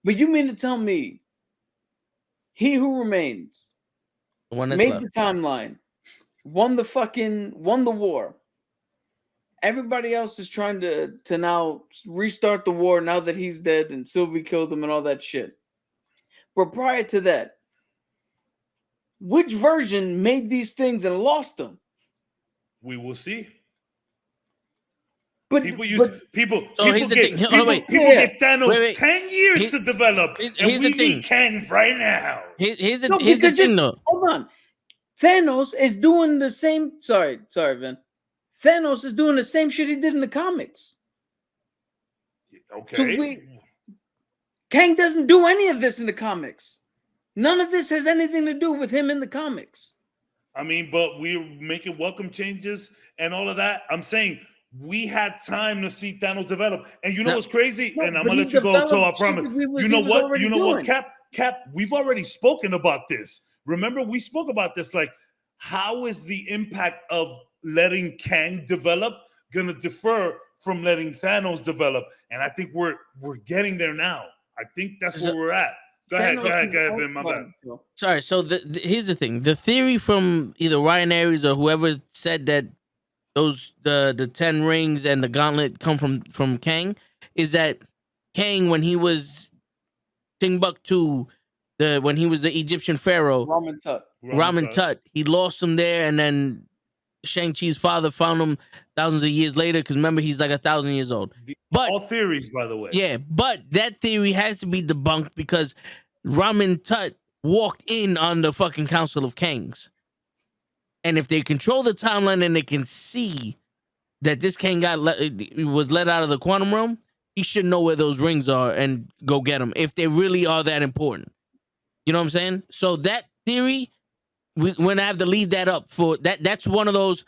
D: But you mean to tell me He Who Remains
A: The one that's
D: made
A: left.
D: the timeline, won the war. Everybody else is trying to now restart the war now that he's dead and Sylvie killed him and all that shit. But prior to that, which version made these things and lost them?
B: We will see.
D: But
B: People
A: So here's the thing. Hold on, wait.
B: People
D: Yeah.
B: give Thanos
A: Wait.
B: 10 years
A: Here's-
B: to develop.
A: here's
B: And
A: the
B: we
A: thing.
B: need Kang right now.
A: Here's the
D: No,
A: here's the
D: because
A: thing though.
D: hold on. Thanos is doing the same. Sorry, Vin. Thanos is doing the same shit he did in the comics.
B: Okay.
D: Kang doesn't do any of this in the comics. None of this has anything to do with him in the comics.
B: I mean, but we're making welcome changes and all of that. I'm saying we had time to see Thanos develop. And you know
A: No.
B: what's crazy?
D: No,
B: and I'm
D: but
B: gonna
D: he
B: let you go until I
D: developed shit
B: promise.
D: that he was
B: You know what?
D: already
B: You know what,
D: doing.
B: Cap, we've already spoken about this. Remember, we spoke about this. Like, how is the impact of letting Kang develop gonna differ from letting Thanos develop? And I think we're getting there now. I think that's where we're at. Go ahead, Vin, my bad.
A: Sorry. So here's the thing. The theory from either Ryan Aries or whoever said that the 10 rings and the gauntlet come from Kang is that Kang, when he was Timbuktu, when he was the Egyptian pharaoh, Ramen Tut, he lost him there, and then Shang-Chi's father found him thousands of years later, because remember, he's like 1,000 years old. But
B: all theories, by the way.
A: yeah, but that theory has to be debunked because Ramen Tut walked in on the fucking Council of Kangs. And if they control the timeline and they can see that this Kang was let out of the quantum realm, he should know where those rings are and go get them if they really are that important. You know what I'm saying? So that theory, we're gonna have to leave that up for that. That's one of those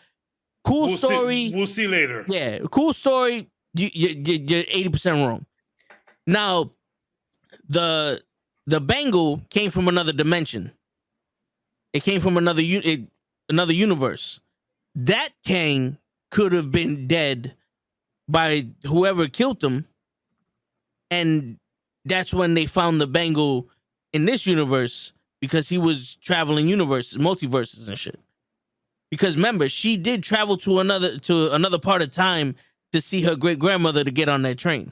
A: cool story.
B: We'll see later.
A: Yeah, cool story. You're 80% wrong. Now, the bangle came from another dimension. It came from another universe. That Kang could have been dead by whoever killed him, and that's when they found the bangle in this universe, because he was traveling universes, multiverses and shit. Because remember, she did travel to another part of time to see her great grandmother to get on that train.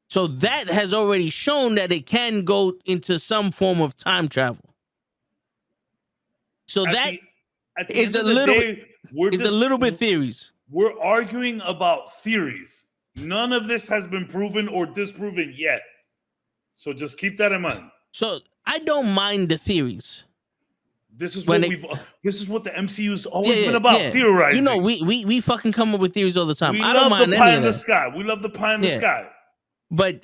A: So that has already shown that it can go into some form of time travel. So
B: At the
A: it's
B: end
A: a
B: of the
A: little
B: day,
A: it's a little bit theories.
B: We're arguing about theories. None of this has been proven or disproven yet. So just keep that in mind.
A: So I don't mind the theories.
B: This is what the MCU's always been about,
A: yeah.
B: theorizing.
A: You know, we fucking come up with theories all the time.
B: We
A: I don't
B: love
A: mind
B: the
A: any
B: pie
A: of
B: in the
A: that.
B: sky. We love the pie in the sky.
A: But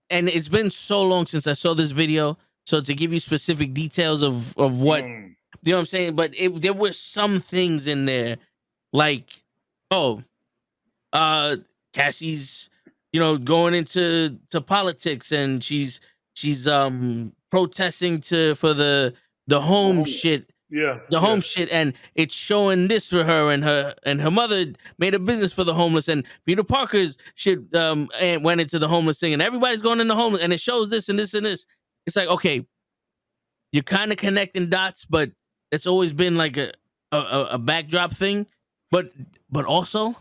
A: and it's been so long since I saw this video. So to give you specific details of what, you know what I'm saying? But there were some things in there, like, Cassie's, going into politics, and she's protesting for the home shit.
B: Yeah.
A: Home shit, and it's showing this for her, and her mother made a business for the homeless, and Peter Parker's shit and went into the homeless thing, and everybody's going into homeless, and it shows this and this and this. It's like, okay, you're kind of connecting dots, but it's always been like a backdrop thing. But also,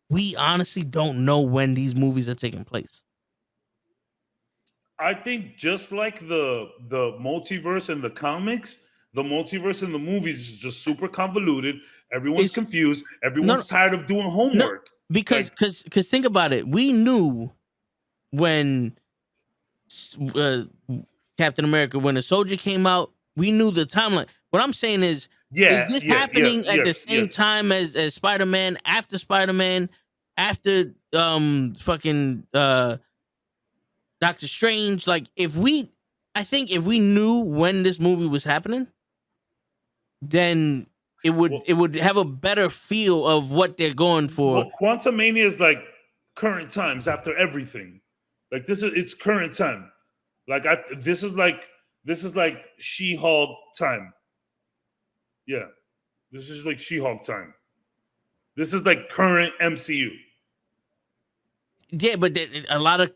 A: we honestly don't know when these movies are taking place.
B: I think just like the multiverse in the comics, the multiverse in the movies is just super convoluted. Everyone's confused. Everyone's tired of doing homework.
A: Because think about it. We knew when Captain America, when a soldier came out, we knew the timeline. What I'm saying is this happening at the same time as Spider-Man, after Spider-Man, after fucking Doctor Strange? Like, I think if we knew when this movie was happening, then it would have a better feel of what they're going for.
B: Well, Quantumania is like current times after everything. Like it's current time. Like this is like She-Hulk time. Yeah, this is like She-Hulk time. This is like current MCU.
A: Yeah, but a lot of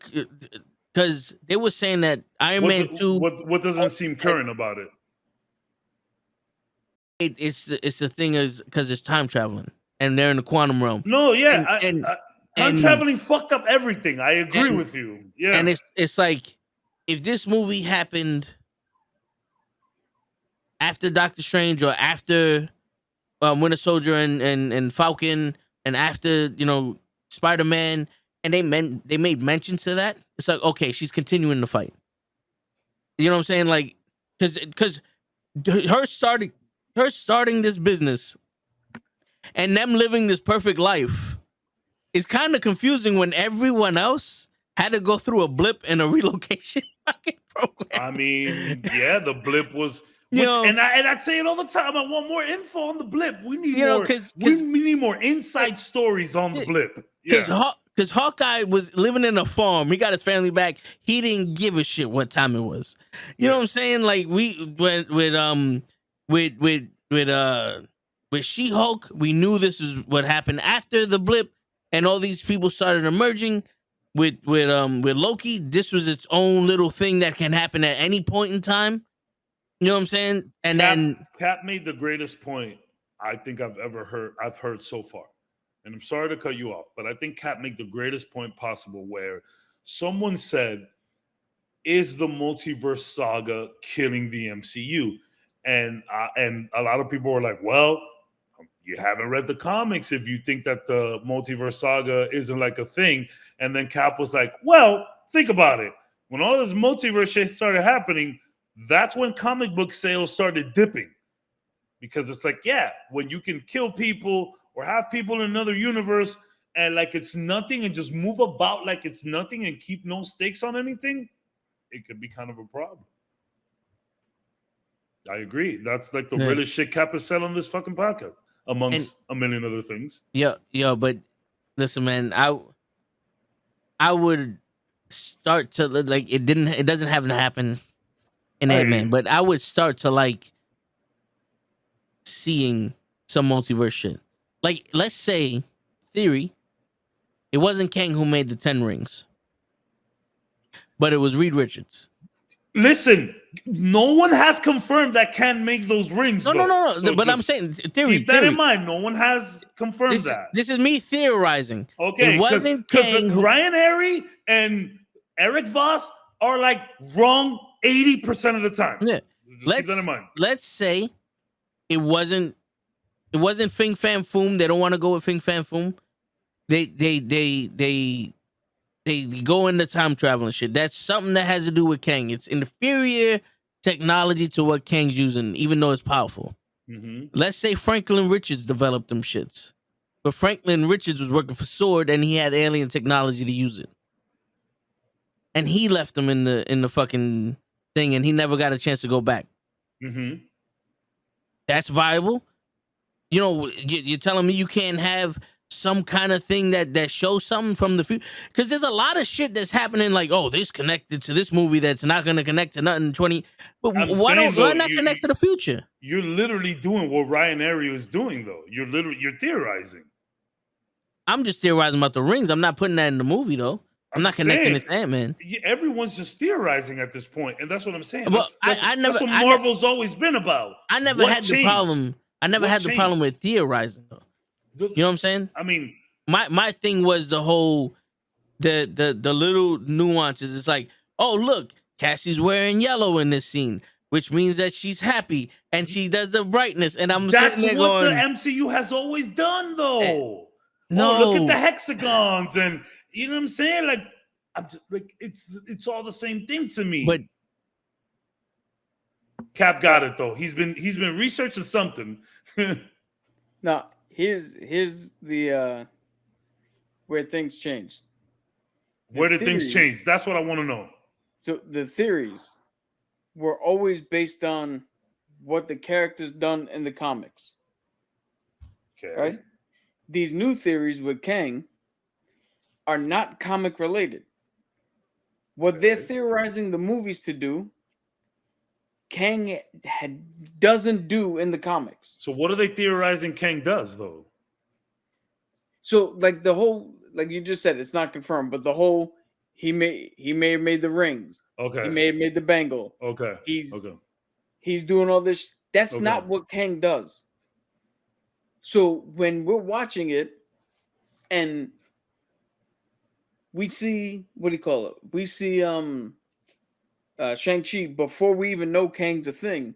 A: because they were saying that Iron Man 2.
B: What doesn't seem current about it?
A: It's the thing is because it's time traveling and they're in the quantum realm.
B: No, yeah, time traveling fucked up everything. I agree with you. Yeah,
A: and it's like if this movie happened after Doctor Strange or after Winter Soldier and Falcon and after Spider-Man, and they made mention to that, it's like, okay, she's continuing the fight. You know what I'm saying? Like, because her starting this business and them living this perfect life is kind of confusing when everyone else had to go through a blip and a relocation fucking program.
B: I mean, yeah, the blip was. And I say it all the time. I want more info on the blip. We need more. We need more inside stories on the blip.
A: Because Hawkeye was living in a farm. He got his family back. He didn't give a shit what time it was. You know what I'm saying? Like with She-Hulk, we knew this is what happened after the blip, and all these people started emerging. With Loki, this was its own little thing that can happen at any point in time. You know what I'm saying? And then
B: Cap made the greatest point I think I've heard so far. And I'm sorry to cut you off, but I think Cap made the greatest point possible where someone said, is the multiverse saga killing the MCU? And a lot of people were like, well, you haven't read the comics if you think that the multiverse saga isn't like a thing. And then Cap was like, well, think about it. When all this multiverse shit started happening, that's when comic book sales started dipping. Because it's like, yeah, when you can kill people or have people in another universe and like it's nothing and just move about like it's nothing and keep no stakes on anything, it could be kind of a problem. I agree. That's like the realest shit Cap has said on this fucking podcast, amongst a million other things.
A: Yeah, but listen, man, I would start to like it doesn't have to happen in Ant-Man, but I would start to like seeing some multiverse shit. Like, let's say, theory, it wasn't Kang who made the 10 rings, but it was Reed Richards.
B: Listen, no one has confirmed that Kang make those rings.
A: No. So but I'm saying theory.
B: Keep that in mind. No one has confirmed that.
A: This is me theorizing.
B: Okay,
A: it wasn't Kang who...
B: Ryan Airy and Eric Voss are like wrong 80% of the time.
A: Yeah,
B: keep that in mind.
A: Let's say it wasn't Fing Fam Foom. They don't want to go with Fing Fam Foom. They go into time travel and shit. That's something that has to do with Kang. It's inferior technology to what Kang's using, even though it's powerful.
B: Mm-hmm.
A: Let's say Franklin Richards developed them shits, but Franklin Richards was working for SWORD and he had alien technology to use it, and he left them in the fucking thing, and he never got a chance to go back.
B: Mm-hmm.
A: That's viable. You know, you're telling me you can't have some kind of thing that shows something from the future? Because there's a lot of shit that's happening, like, oh, this connected to this movie that's not going to connect to nothing 20. But why not connect to the future?
B: You're literally doing what Ryan Airy was doing, though. You're theorizing.
A: I'm just theorizing about the rings. I'm not putting that in the movie, though. I'm not connecting this Ant-Man.
B: Everyone's just theorizing at this point, and that's what I'm saying.
A: Well,
B: That's what Marvel's always been about.
A: I never had the problem. I never had the problem with theorizing though. You know what I'm saying?
B: I mean,
A: my thing was the whole the little nuances. It's like, oh look, Cassie's wearing yellow in this scene, which means that she's happy and she does the brightness. And I'm
B: that's
A: sitting there
B: what
A: going,
B: the MCU has always done, though.
A: No,
B: look at the hexagons, and you know what I'm saying? Like, I'm just like, it's all the same thing to me.
A: But
B: Cap got it though. He's been researching something.
D: Now, here's the where things changed.
B: Where did things change? That's what I want to know.
D: So the theories were always based on what the characters done in the comics.
B: Okay.
D: Right? These new theories with Kang are not comic related. What they're theorizing the movies to do, Kang doesn't do in the comics.
B: So what are they theorizing Kang does though?
D: So like the whole, like you just said, it's not confirmed, but the whole he may have made the rings.
B: Okay.
D: He may have made the bangle.
B: Okay.
D: He's doing all this. That's not what Kang does. So when we're watching it and we see, what do you call it? We see Shang-Chi before we even know Kang's a thing,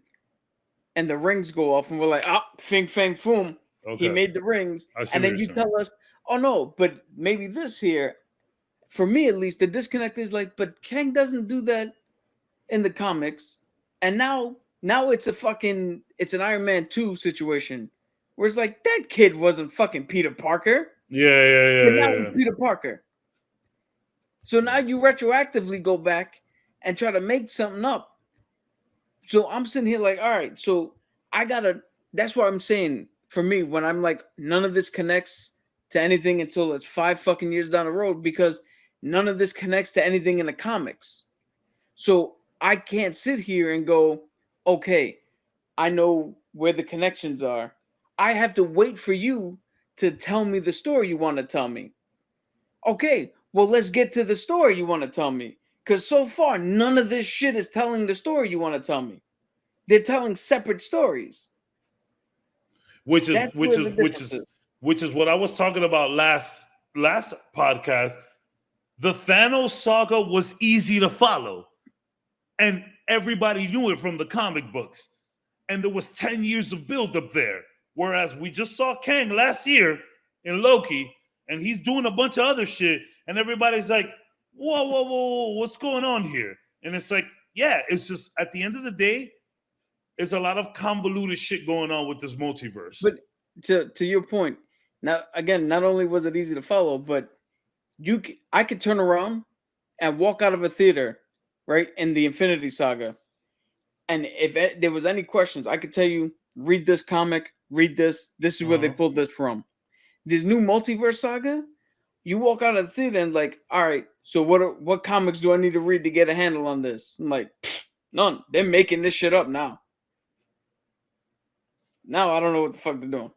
D: and the rings go off and we're like, fing fang foom. Okay. He made the rings. And then you tell us, oh no, but maybe this here, for me at least, the disconnect is like, but Kang doesn't do that in the comics. And now it's it's an Iron Man 2 situation where it's like, that kid wasn't fucking Peter Parker.
B: Yeah.
D: But now he's Peter Parker. So now you retroactively go back and try to make something up. So I'm sitting here like, all right, so that's why I'm saying, for me, when I'm like, none of this connects to anything until it's 5 fucking years down the road, because none of this connects to anything in the comics. So I can't sit here and go, okay, I know where the connections are. I have to wait for you to tell me the story you want to tell me. Okay, well, let's get to the story you want to tell me. Because so far, none of this shit is telling the story you want to tell me. They're telling separate stories.
B: Which is what I was talking about last podcast. The Thanos saga was easy to follow, and everybody knew it from the comic books. And there was 10 years of buildup there. Whereas we just saw Kang last year in Loki, and he's doing a bunch of other shit, and everybody's like, whoa, what's going on here? And it's like, yeah, it's just, at the end of the day, there's a lot of convoluted shit going on with this multiverse.
D: But to your point, now again, not only was it easy to follow, but I could turn around and walk out of a theater, right, in the Infinity Saga, and if there was any questions, I could tell you, read this comic, read this. This is where they pulled this from. This new multiverse saga, you walk out of the theater and like, all right, so what comics do I need to read to get a handle on this? I'm like, none. They're making this shit up now. Now I don't know what the fuck they're doing.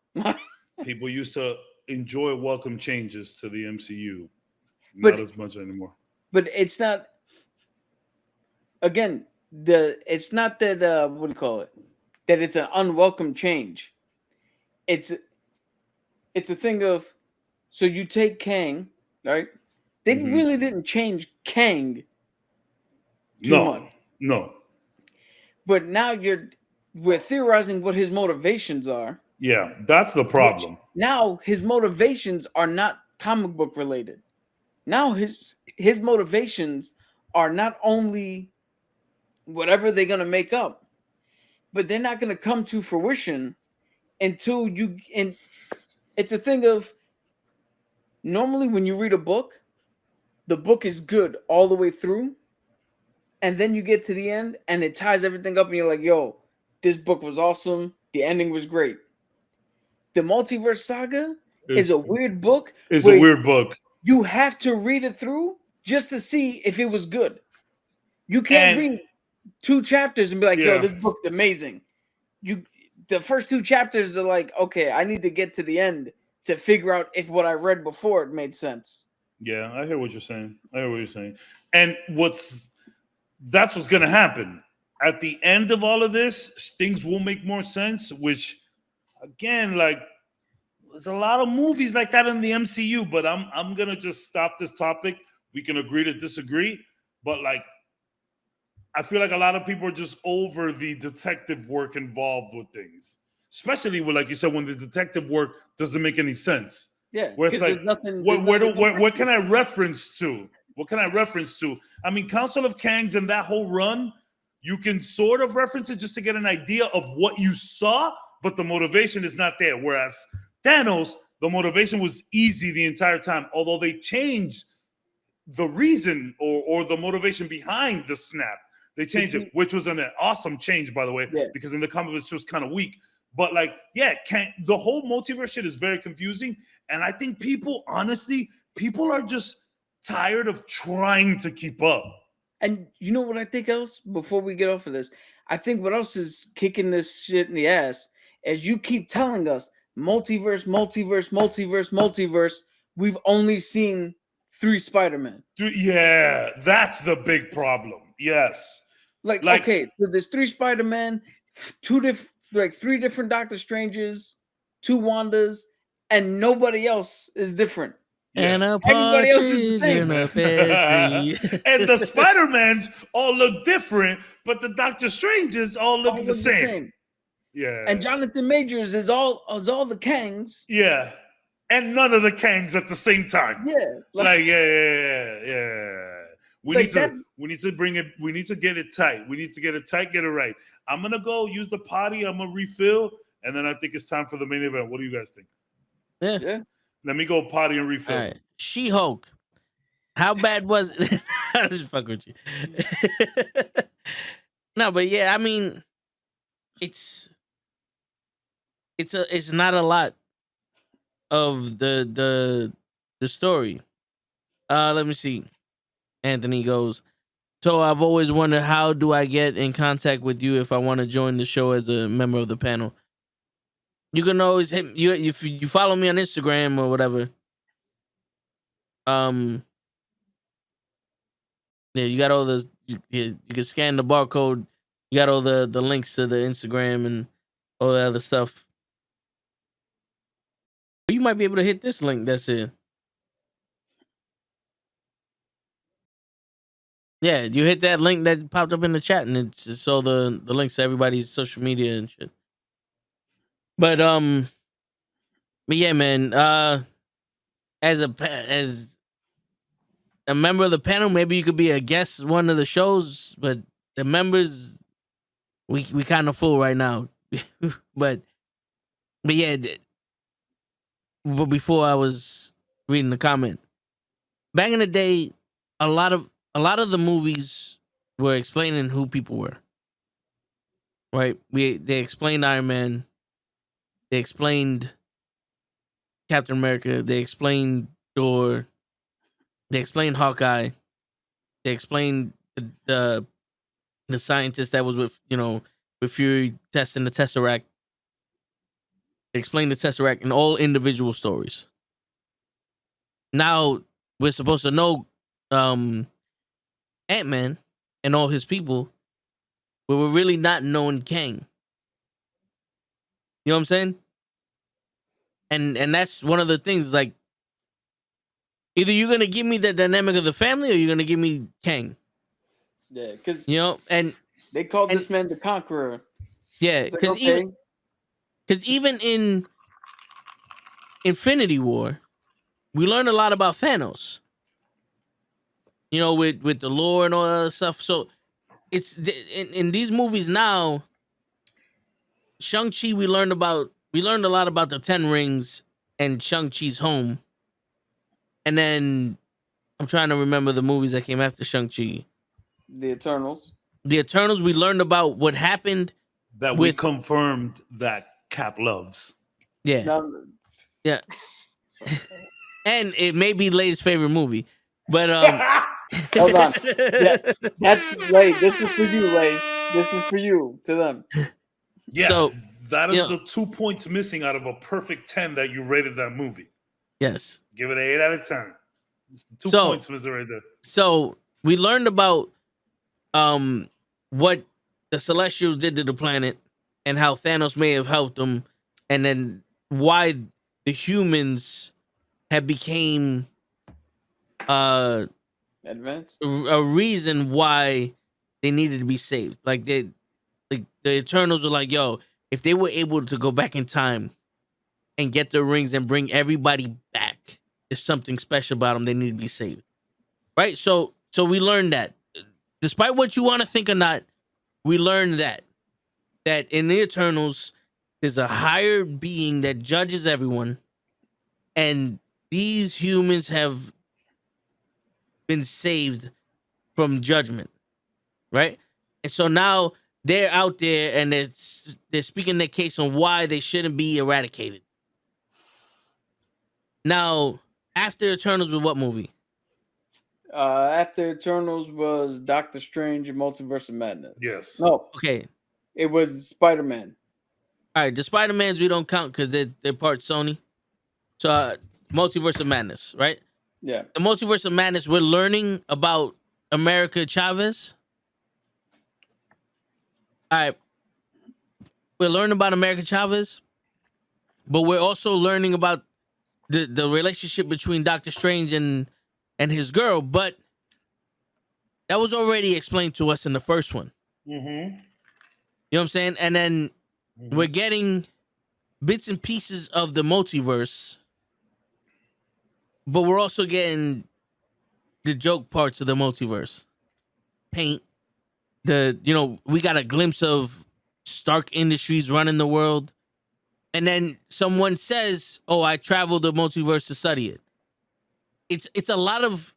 B: People used to enjoy welcome changes to the MCU. Not as much anymore.
D: But it's not, again, it's not that, what do you call it? That it's an unwelcome change. It's a thing of, so you take Kang, right? They really didn't change Kang too much.
B: No.
D: But now we're theorizing what his motivations are.
B: Yeah, that's the problem.
D: Now his motivations are not comic book related. Now his motivations are not only whatever they're gonna make up, but they're not gonna come to fruition until and it's a thing of, normally when you read a book, the book is good all the way through, and then you get to the end and it ties everything up and you're like, yo, this book was awesome, the ending was great. The Multiverse Saga is a weird book.
B: It's a weird book.
D: You have to read it through just to see if it was good. You can't read 2 chapters and be like, yo, this book's amazing. The first 2 chapters are like, okay, I need to get to the end to figure out if what I read before it made sense.
B: Yeah, I hear what you're saying. And that's what's gonna happen. At the end of all of this, things will make more sense, which again, like there's a lot of movies like that in the MCU, but I'm gonna just stop this topic. We can agree to disagree, but like I feel like a lot of people are just over the detective work involved with things, especially when, like you said, when the detective work doesn't make any sense.
D: Yeah,
B: Where it's
D: 'cause
B: like,
D: there's nothing.
B: what can I reference to? What can I reference to? I mean, Council of Kangs and that whole run, you can sort of reference it just to get an idea of what you saw, but the motivation is not there. Whereas Thanos, the motivation was easy the entire time, although they changed the reason or the motivation behind the snap. They changed it, which was an awesome change, by the way,
D: Yeah.
B: because in the comics it was kind of weak. But like, yeah, the whole multiverse shit is very confusing. And I think people, honestly, people are just tired of trying to keep up.
D: And you know what I think else, before we get off of this, I think what else is kicking this shit in the ass is you keep telling us multiverse, we've only seen 3 Spider-Man.
B: Yeah, that's the big problem. Yes.
D: Like okay, so there's 3 Spider-Man, 3 different Doctor Stranges, 2 Wandas, and nobody else is different.
B: Yeah.
A: And a
D: Everybody else is the
A: partridge
D: same.
A: in a pear tree.
B: And the Spider-Mans all look different, but the Doctor Stranges all look the same. Yeah.
D: And Jonathan Majors is all the Kangs.
B: Yeah. And none of the Kangs at the same time.
D: Yeah.
B: Yeah. We
D: Like
B: need to bring it, we need to get it tight. We need to get it tight, get it right. I'm gonna go use the potty, I'm gonna refill, and then I think it's time for the main event. What do you guys think?
D: Yeah.
B: Let me go potty and refill.
A: All right. She-Hulk. How bad was it? I just fuck with you. No, but yeah, I mean, it's not a lot of the story. Let me see. Anthony goes, so I've always wondered, how do I get in contact with you if I want to join the show as a member of the panel? You can always hit you if you follow me on Instagram or whatever. Yeah, you got all the you can scan the barcode. You got all the links to the Instagram and all the other stuff. You might be able to hit this link that's here. Yeah, you hit that link that popped up in the chat, and it's all the links to everybody's social media and shit. But yeah, man. As a member of the panel, maybe you could be a guest one of the shows. But the members, we kind of full right now. but yeah. But before I was reading the comment, back in the day, a lot of the movies were explaining who people were. Right? They explained Iron Man. They explained Captain America. They explained Thor. They explained Hawkeye. They explained the scientist that was with Fury testing the Tesseract. They explained the Tesseract in all individual stories. Now we're supposed to know Ant-Man and all his people, but we're really not knowing Kang. You know what I'm saying? And that's one of the things, like, either you're gonna give me the dynamic of the family or you're gonna give me Kang.
D: Yeah, because
A: and
D: they called this man the Conqueror.
A: Yeah, because even in Infinity War, we learned a lot about Thanos. With the lore and all that other stuff. So it's in these movies now. Shang-Chi, we learned a lot about the 10 rings and Shang-Chi's home. And then I'm trying to remember the movies that came after Shang-Chi.
D: The Eternals.
A: We learned about what happened.
B: That we confirmed that Cap loves.
A: Yeah. Yeah. And it may be Lay's favorite movie. But
D: hold on. Yeah, that's Lay. This is for you, Lay. This is for you to them.
B: Yeah, so that is the 2 points missing out of a perfect 10 that you rated that movie.
A: Yes.
B: Give it an 8 out of 10. 2
A: So-
B: points was right there.
A: So we learned about what the Celestials did to the planet and how Thanos may have helped them, and then why the humans have became
D: Advance.
A: a reason why they needed to be saved. Like the Eternals were like, yo, if they were able to go back in time and get the rings and bring everybody back, there's something special about them. They need to be saved, right? So we learned that, despite what you want to think or not, we learned that in the Eternals there's a higher being that judges everyone, and these humans have been saved from judgment, right? And so now they're out there and they're speaking their case on why they shouldn't be eradicated. Now, after Eternals was what movie?
D: After Eternals was Doctor Strange and Multiverse of Madness.
B: Yes.
D: No,
A: Okay.
D: it was Spider-Man.
A: All right, the Spider-Mans we don't count because they're part Sony. So Multiverse of Madness, right?
D: Yeah.
A: The Multiverse of Madness, we're learning about America Chavez. All right. We're learning about America Chavez, but we're also learning about the relationship between Doctor Strange and his girl, but that was already explained to us in the first one.
B: Mm-hmm.
A: You know what I'm saying? And then we're getting bits and pieces of the multiverse, but we're also getting the joke parts of the multiverse. Paint. We got a glimpse of Stark Industries running the world. And then someone says, "Oh, I traveled the multiverse to study it." It's a lot of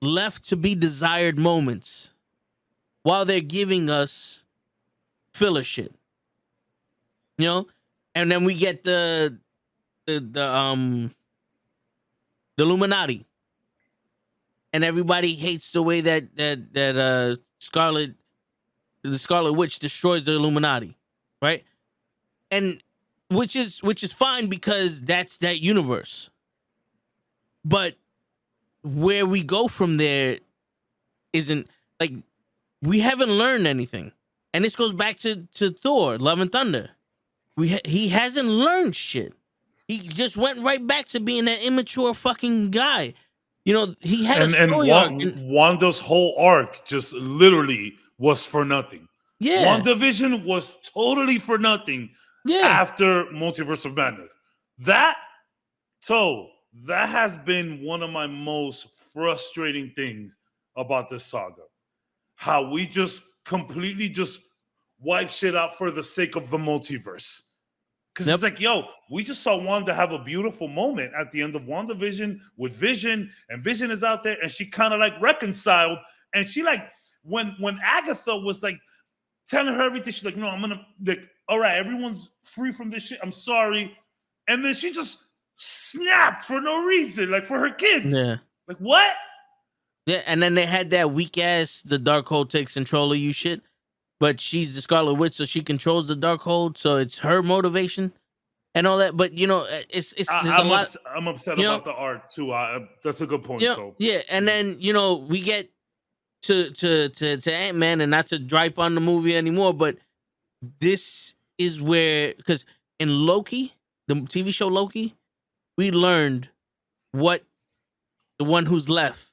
A: left to be desired moments while they're giving us filler shit. You know? And then we get the Illuminati. And everybody hates the way that the Scarlet Witch destroys the Illuminati, right? And which is fine because that's that universe. But where we go from there isn't, like, we haven't learned anything. And this goes back to Thor, Love and Thunder. He hasn't learned shit. He just went right back to being that immature fucking guy. You know, he had a story arc.
B: Wanda's whole arc just literally was for nothing.
A: Yeah.
B: WandaVision was totally for nothing
A: Yeah.
B: after Multiverse of Madness. That has been one of my most frustrating things about this saga. How we just completely just wipe shit out for the sake of the multiverse. Because It's like, yo, we just saw Wanda have a beautiful moment at the end of WandaVision with Vision, and Vision is out there, and she kind of like reconciled, and she like, when Agatha was like telling her everything, she's like, no, I'm gonna, like, all right, everyone's free from this shit, I'm sorry. And then she just snapped for no reason, like for her kids.
A: Yeah.
B: Like, what?
A: Yeah, and then they had that weak ass, the Darkhold takes control of you shit. But she's the Scarlet Witch, so she controls the Darkhold, so it's her motivation and all that. But, you know, there's a lot.
B: I'm upset about the art too. That's a good point, Cole.
A: Yeah, and then, you know, we get to Ant-Man, and not to dripe on the movie anymore, but this is where, because in Loki, the TV show Loki, we learned what the one who's left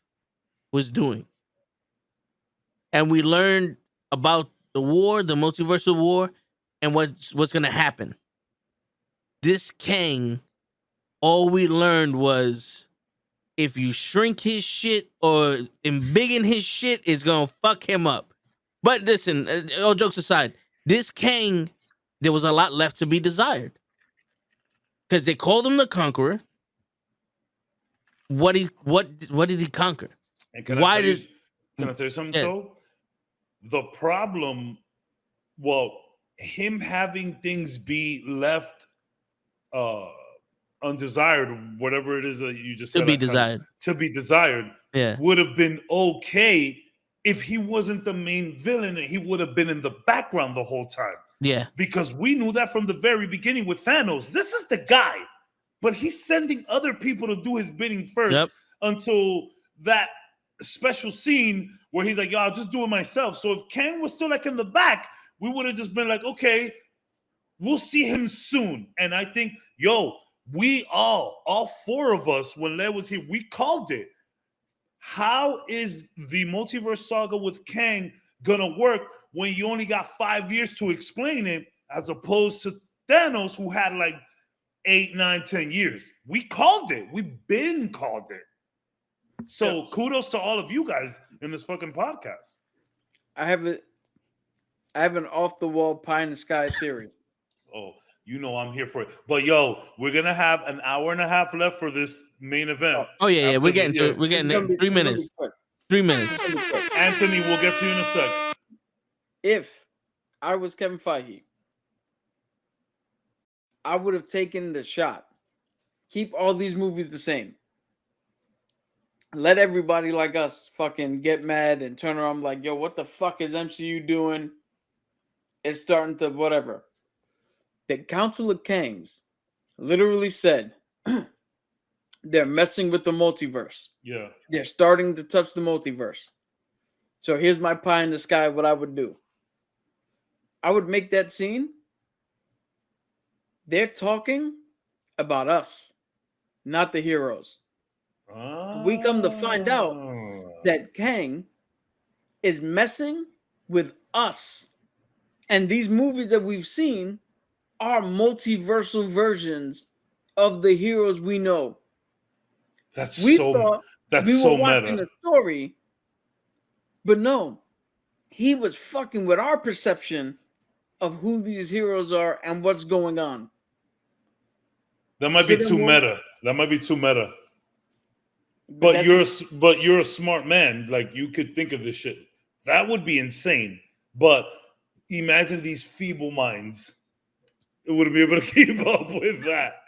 A: was doing. And we learned about the war, the multiversal war, and what's going to happen. This Kang, all we learned was if you shrink his shit or embiggen his shit, it's going to fuck him up. But listen, all jokes aside, this Kang, there was a lot left to be desired. Because they called him the Conqueror. What did he conquer?
B: And can I tell you something, Cole? The problem, him having things be left undesired, whatever it is that you just said, to be desired, would have been okay if he wasn't the main villain and he would have been in the background the whole time.
A: Yeah.
B: Because we knew that from the very beginning with Thanos. This is the guy, but he's sending other people to do his bidding first until that special scene where he's like, yo, I'll just do it myself. So if Kang was still like in the back, we would have just been like, okay, we'll see him soon. And I think, we all four of us, when Led was here, we called it. How is the multiverse saga with Kang gonna work when you only got 5 years to explain it, as opposed to Thanos, who had like 8, 9, 10 years? We called it. We've been called it. So kudos to all of you guys in this fucking podcast.
D: I have an off the wall pie in the sky theory.
B: Oh, I'm here for it. But we're gonna have an hour and a half left for this main event.
A: Oh yeah, we're getting to it. We're getting it. 3 minutes. 3 minutes.
B: Anthony, we'll get to you in a sec.
D: If I was Kevin Feige, I would have taken the shot. Keep all these movies the same. Let everybody like us fucking get mad and turn around like, yo, what the fuck is MCU doing? It's starting to whatever. The Council of Kangs literally said they're messing with the multiverse.
B: Yeah.
D: They're starting to touch the multiverse. So here's my pie in the sky, what I would do. I would make that scene. They're talking about us, not the heroes. We come to find out that Kang is messing with us. And these movies that we've seen are multiversal versions of the heroes we know.
B: That's
D: we
B: so
D: thought
B: that's
D: we
B: so
D: were watching
B: meta.
D: a story, but no, he was fucking with our perception of who these heroes are and what's going on.
B: That might be too meta. That might be too meta. But you're a smart man. Like, you could think of this shit. That would be insane. But imagine these feeble minds. It wouldn't be able to keep up with that.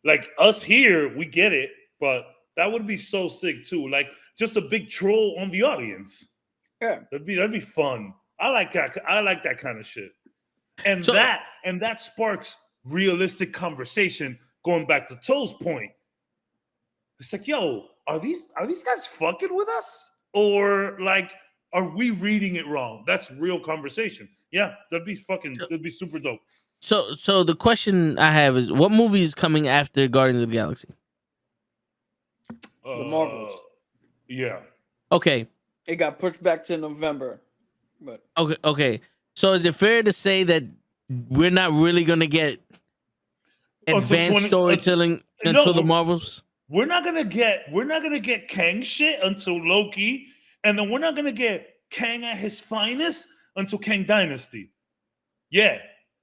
B: Like us here, we get it, but that would be so sick too. Like, just a big troll on the audience.
D: Yeah,
B: that'd be fun. I like that kind of shit. And that sparks realistic conversation. Going back to Toe's point, it's like, yo, are these guys fucking with us, or like, are we reading it wrong? That's real conversation. Yeah, that'd be super dope.
A: So the question I have is, what movie is coming after Guardians of the Galaxy?
D: The Marvels.
B: Yeah.
A: Okay.
D: It got pushed back to November. But
A: okay. So is it fair to say that we're not really gonna get advanced storytelling until the Marvels?
B: We're not gonna get Kang shit until Loki, and then we're not gonna get Kang at his finest until Kang Dynasty. Yeah.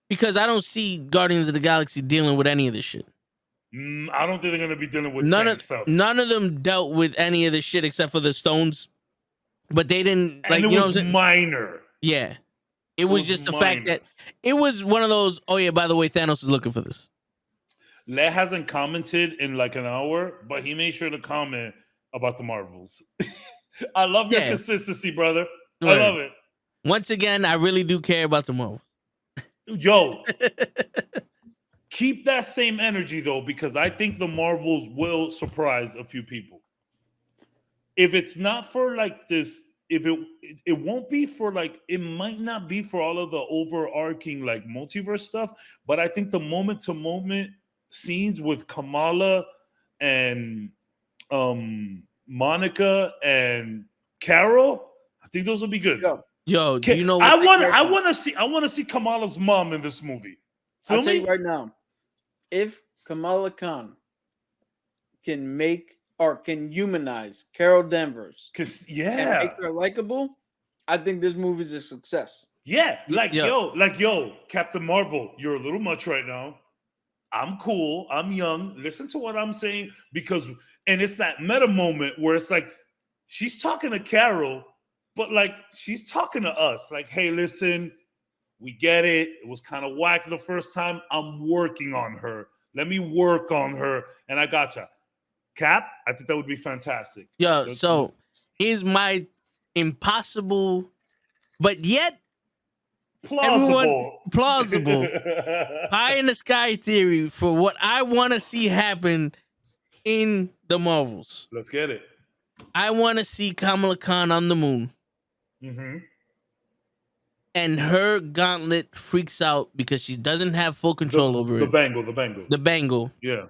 A: Because I don't see Guardians of the Galaxy dealing with any of this shit.
B: I don't think they're gonna be dealing with
A: none
B: Kang
A: of
B: stuff.
A: None of them dealt with any of this shit except for the stones. But they didn't, like,
B: and it
A: you know
B: was
A: what I'm saying?
B: Minor.
A: Yeah. It was just the fact that it was one of those, oh yeah, by the way, Thanos is looking for this.
B: Le hasn't commented in like an hour, but he made sure to comment about the Marvels. I love your consistency, brother. Right. I love it.
A: Once again, I really do care about the Marvels.
B: Yo, keep that same energy though, because I think the Marvels will surprise a few people. If it's not for like this, if it won't be for like, it might not be for all of the overarching like multiverse stuff, but I think the moment to moment scenes with Kamala and Monica and Carol, I think those will be good.
A: Yo, do you know what
B: I want to see Kamala's mom in this movie.
D: I'll tell you right now, if Kamala Khan can make or can humanize Carol Danvers, and make her likable, I think this movie is a success.
B: Yeah, yo, Captain Marvel, you're a little much right now. I'm cool. I'm young. Listen to what I'm saying, and it's that meta moment where it's like she's talking to Carol, but like she's talking to us. Like, hey, listen, we get it. It was kind of whack the first time. I'm working on her. Let me work on her, and I gotcha. Cap, I think that would be fantastic.
A: Yo, so here's my impossible, but yet plausible pie in the sky theory for what I want to see happen in the Marvels.
B: Let's get it.
A: I want to see Kamala Khan on the moon,
B: Mm-hmm.
A: and her gauntlet freaks out because she doesn't have full control over
B: The
A: it.
B: bangle.
A: The bangle
B: Yeah.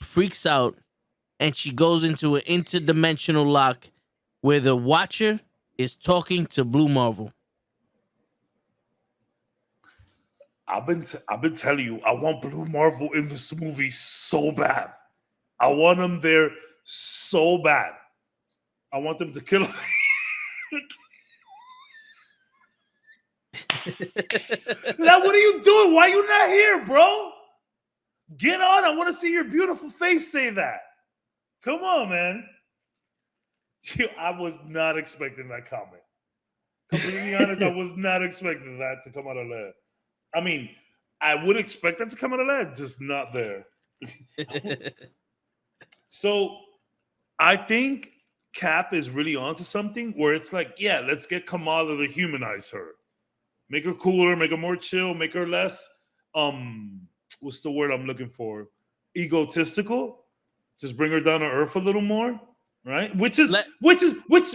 A: freaks out, and she goes into an interdimensional lock where the Watcher is talking to Blue Marvel.
B: I've been telling you, I want Blue Marvel in this movie so bad. I want them there so bad. I want them to kill him. Now, what are you doing? Why are you not here, bro? Get on. I want to see your beautiful face say that. Come on, man. I was not expecting that comment. Completely honest, I was not expecting that to come out of there. I mean, I would expect that to come out of there, just not there. So I think Cap is really onto something where it's like, yeah, let's get Kamala to humanize her. Make her cooler, make her more chill, make her less what's the word I'm looking for? Egotistical. Just bring her down to earth a little more, right? Which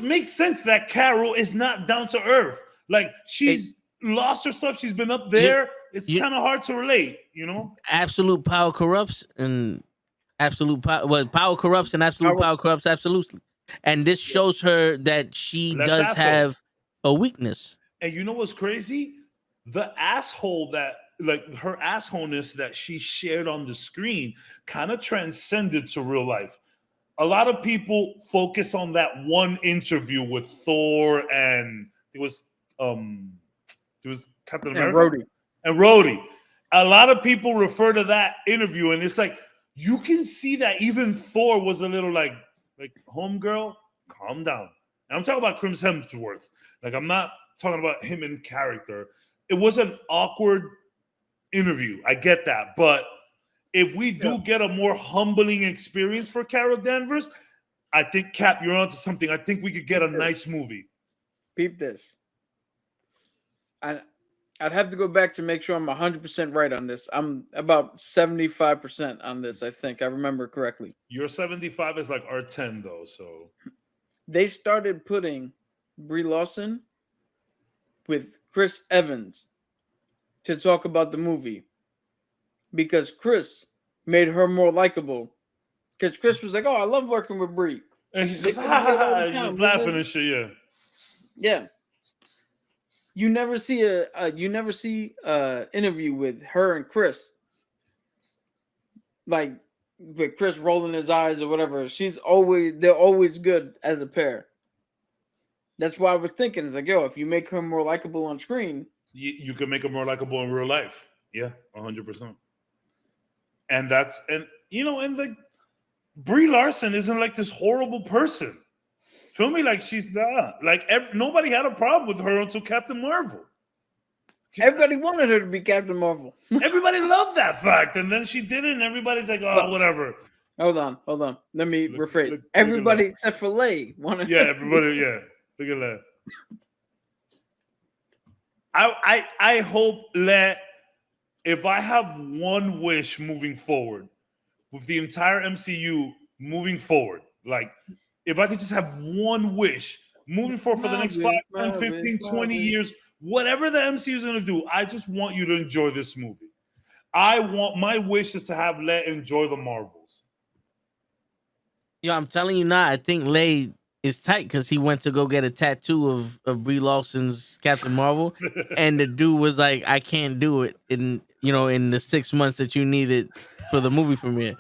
B: makes sense that Carol is not down to earth. Like she's lost her stuff, she's been up there. It's kind of hard to relate, you know?
A: Absolute power corrupts and absolute power. Well, power corrupts and absolute power corrupts absolutely. And this shows her that she does have a weakness.
B: And you know what's crazy? The asshole that, like her assholeness that she shared on the screen kind of transcended to real life. A lot of people focus on that one interview with Thor and it was Captain America and Rhodey. A lot of people refer to that interview and it's like, you can see that even Thor was a little like homegirl, calm down. And I'm talking about Chris Hemsworth. Like I'm not talking about him in character. It was an awkward interview. I get that. But if we do get a more humbling experience for Carol Danvers, I think, Cap, you're onto something. I think we could get a nice movie.
D: Peep this. I'd have to go back to make sure I'm 100% right on this. I'm about 75% on this, I think. I remember correctly.
B: Your 75 is like our 10, though, so...
D: They started putting Brie Larson with Chris Evans to talk about the movie because Chris made her more likable. Because Chris was like, "Oh, I love working with Brie,"
B: and he's just, he's just laughing and shit. Yeah,
D: yeah. You never see a interview with her and Chris, like with Chris rolling his eyes or whatever. They're always good as a pair. That's why I was thinking, it's like, yo, if you make her more likable on screen,
B: you can make her more likable in real life. Yeah, 100%. And like Brie Larson isn't like this horrible person. Feel me? Like she's not. Like nobody had a problem with her until Captain Marvel.
D: Everybody wanted her to be Captain Marvel.
B: Everybody loved that fact, and then she did it, and everybody's like, "Oh, whatever."
D: Hold on. Let me rephrase. Everybody except for Leigh wanted.
B: Yeah, everybody. Yeah, look at that. I hope that if I have one wish moving forward with the entire MCU moving forward, like if I could just have one wish moving forward for the next 5, 10, 15, 20 years, whatever the MCU is going to do, I just want you to enjoy this movie. My wish is to have Leigh enjoy the Marvels.
A: Yo, I'm telling you now, I think Leigh is tight because he went to go get a tattoo of Brie Larson's Captain Marvel, and the dude was like, "I can't do it in the 6 months that you needed for the movie premiere,"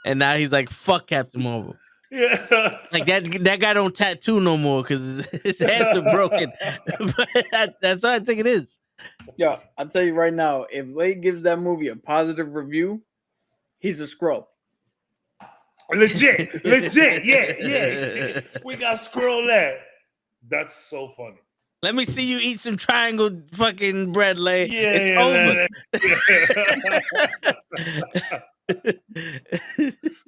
A: and now he's like, "Fuck Captain Marvel."
B: Yeah,
A: like that guy don't tattoo no more because his hands are broken. But that's what I think it is.
D: Yeah, I'll tell you right now, if Leigh gives that movie a positive review, he's a Skrull.
B: Legit, yeah. We got Skrull there. That's so funny.
A: Let me see you eat some triangle fucking bread, Leigh.
B: Yeah,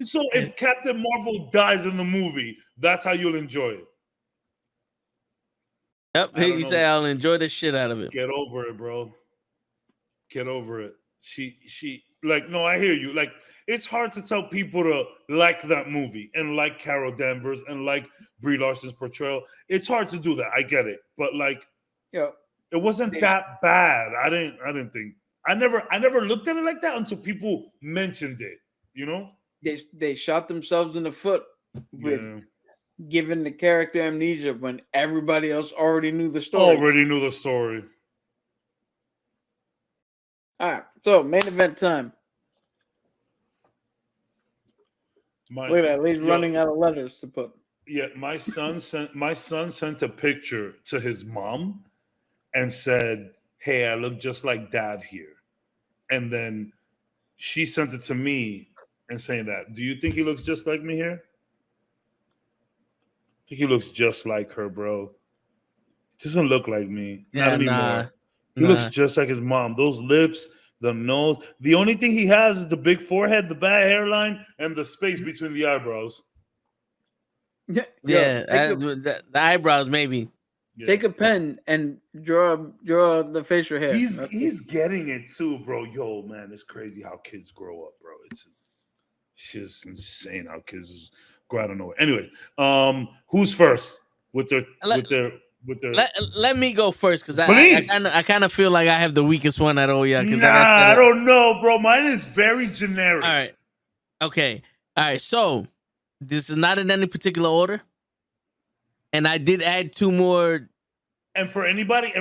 B: So if Captain Marvel dies in the movie, that's how you'll enjoy it.
A: Yep, he said I'll enjoy the shit out of it.
B: Get over it, bro. Get over it. She Like, no, I hear you. Like, it's hard to tell people to like that movie and like Carol Danvers and like Brie Larson's portrayal. It's hard to do that. I get it, but like,
D: Yo,
B: it wasn't that bad. I didn't think. I never looked at it like that until people mentioned it. You know?
D: they shot themselves in the foot with giving the character amnesia when everybody else already knew the story.
B: Already knew the story.
D: All right, so main event time. Look at that, he's running out of letters to put.
B: Yeah, my son sent a picture to his mom and said, "Hey, I look just like Dad here." And then she sent it to me and saying that, "Do you think he looks just like me here?" I think he looks just like her, bro. He doesn't look like me.
A: Yeah,
B: Not anymore. He looks just like his mom. Those lips, the nose. The only thing he has is the big forehead, the bad hairline, and the space between the eyebrows.
D: Yeah,
A: the eyebrows maybe.
B: Yeah.
D: Take a pen and draw the facial hair.
B: He's getting it too, bro. Yo, man, it's crazy how kids grow up, bro. It's just insane how kids go out of nowhere. Anyways, who's first with their?
A: Let me go first because I kind of feel like I have the weakest one at all. Yeah,
B: I don't know, bro. Mine is very generic.
A: All right, okay, all right. So this is not in any particular order, and I did add two more.
B: And for anybody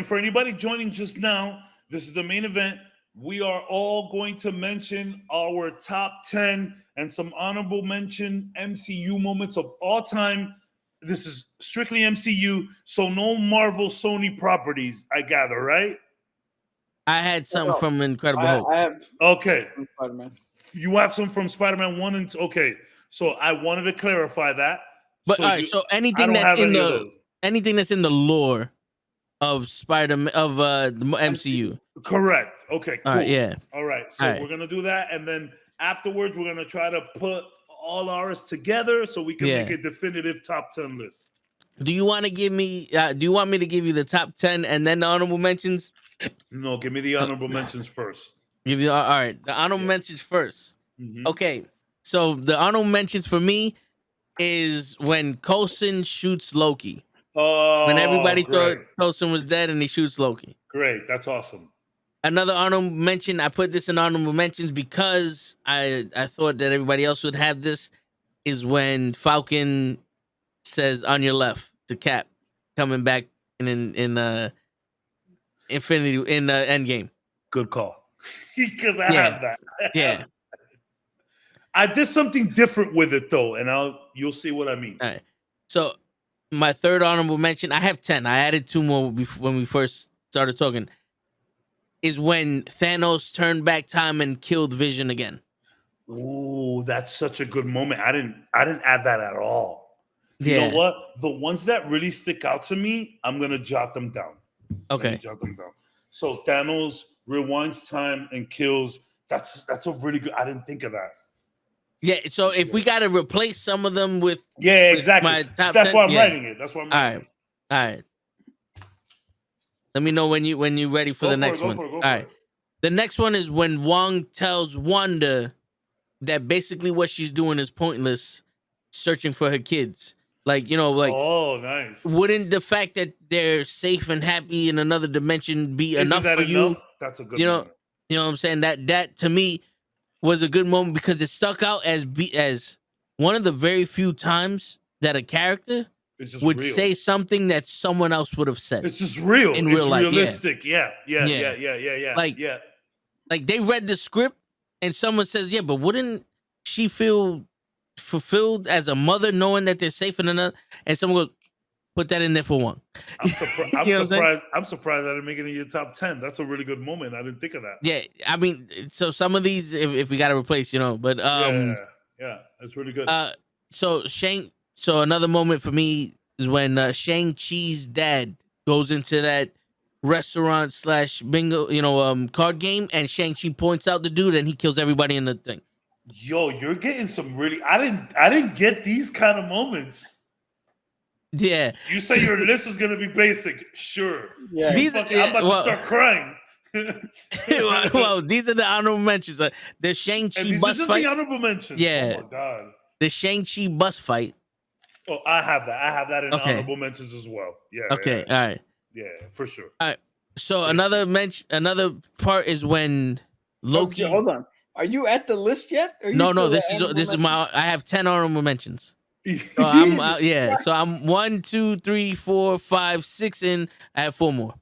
B: joining just now, this is the main event. We are all going to mention our top 10 and some honorable mention MCU moments of all time. This is strictly MCU, so no Marvel, Sony properties, I gather, right?
A: I had something from Incredible Hulk.
D: I have
B: Spider-Man. You have some from Spider-Man 1 and 2. Okay, so I wanted to clarify that.
A: But all right, so anything that's in the lore of Spider-Man of the MCU.
B: Correct. Okay, cool.
A: All right, yeah.
B: All right, so we're gonna do that, and then afterwards we're gonna try to put all ours together so we can make a definitive top 10 list.
A: Do you want to give me? Do you want me to give you the top 10 and then the honorable mentions?
B: No, give me the honorable mentions first.
A: Give you all right. The honorable mentions first.
B: Mm-hmm.
A: Okay, so the honorable mentions for me is when Coulson shoots Loki.
B: Oh,
A: when everybody thought Coulson was dead and he shoots Loki.
B: Great, that's awesome.
A: Another honorable mention, I put this in honorable mentions because I thought that everybody else would have this, is when Falcon says "on your left" to Cap, coming back in Endgame.
B: Good call. Because I have that.
A: Yeah.
B: I did something different with it though, and you'll see what I mean.
A: All right. So my third honorable mention, I have 10. I added 2 more when we first started talking. Is when Thanos turned back time and killed Vision again.
B: Ooh, that's such a good moment. I didn't add that at all. You know what? The ones that really stick out to me, I'm gonna jot them down.
A: Okay.
B: Jot them down. So Thanos rewinds time and kills. That's a really good. I didn't think of that.
A: Yeah. So if we gotta replace some of them with
B: exactly.
A: my top
B: That's
A: 10,
B: why I'm writing it. That's why I'm writing it.
A: All right. Let me know when you're ready for the next one. All right. The next one is when Wong tells Wanda that basically what she's doing is pointless, searching for her kids. Like,
B: oh, nice.
A: Wouldn't the fact that they're safe and happy in another dimension be enough for you?
B: That's a good
A: moment. You know what I'm saying? That to me was a good moment because it stuck out as one of the very few times that a character would say something that someone else would have said.
B: It's just real.
A: In real life.
B: Realistic. Yeah.
A: Like they read the script and someone says, yeah, but wouldn't she feel fulfilled as a mother knowing that they're safe in another? And someone goes, put that in there for one.
B: I'm surprised. I'm surprised I didn't make it in your top 10. That's a really good moment. I didn't think of that.
A: Yeah, I mean, so some of these, if we got to replace, but
B: yeah, that's really good.
A: So another moment for me is when Shang-Chi's dad goes into that restaurant / bingo, card game, and Shang-Chi points out the dude, and he kills everybody in the thing.
B: Yo, you're getting some really. I didn't get these kind of moments.
A: Yeah.
B: You say your list is gonna be basic, sure.
D: Yeah.
B: I'm about to start crying.
A: Well, these are the honorable mentions. The Shang-Chi
B: And these are
A: bus
B: just
A: fight.
B: the honorable mentions.
A: Yeah.
B: Oh my god.
A: The Shang-Chi bus fight.
B: Oh, I have that. I have that in
A: Okay.
B: honorable mentions as well. Yeah.
A: Okay.
B: Yeah,
A: All right.
B: yeah, for sure.
A: All right. So
B: Thank
A: another part is when Loki.
D: Hold on. Are you at the list yet? Or are you
A: No,
D: still
A: this
D: at
A: is
D: honorable
A: my. I have 10 honorable mentions.
B: you.
A: So I'm yeah. So I'm 1, 2, 3, 4, 5, 6 in. I have 4 more.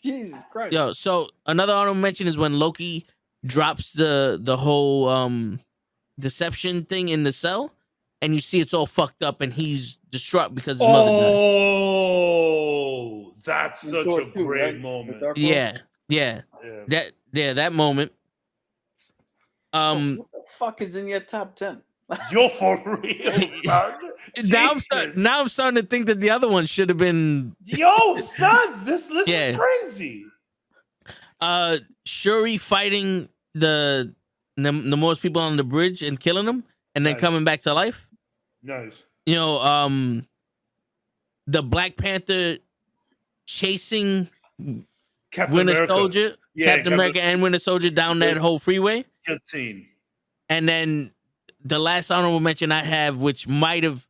D: Jesus Christ.
A: Yo, so another honorable mention is when Loki drops the whole deception thing in the cell, and you see it's all fucked up, and he's distraught because his mother died.
B: Oh, that's
D: And
B: such
D: Thor
B: a
D: 2,
B: great
D: right?
B: moment.
D: With Dark World?
A: Yeah.
B: Yeah.
A: That moment.
D: What the fuck is in your top 10?
B: You're for real, son.
A: Now I'm starting to think that the other one should have been
B: Yo, son, this list is crazy.
A: Shuri fighting the most people on the bridge and killing them, and then coming back to life.
B: Nice.
A: You know, the Black Panther chasing Winter Soldier, Captain America, and Winter Soldier down that whole freeway.
B: Good scene.
A: And then the last honorable mention I have, which might have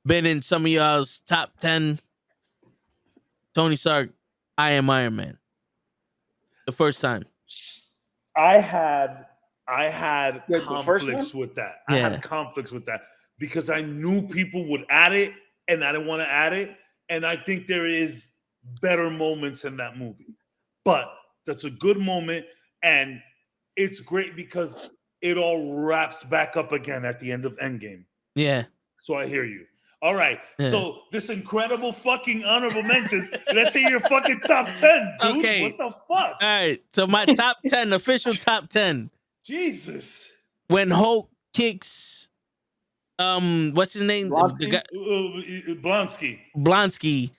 A: been in some of y'all's top 10, Tony Stark, I Am Iron Man. The first time.
B: I had
D: Wait,
B: conflicts with that. I had conflicts with that because I knew people would add it and I didn't want to add it. And I think there is better moments in that movie. But that's a good moment. And it's great because it all wraps back up again at the end of Endgame.
A: Yeah.
B: So I hear you. All right.
A: Yeah.
B: So this incredible fucking honorable mentions. Let's hear your fucking top 10, dude.
A: Okay.
B: What the fuck?
A: All right. So my top 10, official top 10.
B: Jesus.
A: When Hulk kicks what's his name? The guy, Blonsky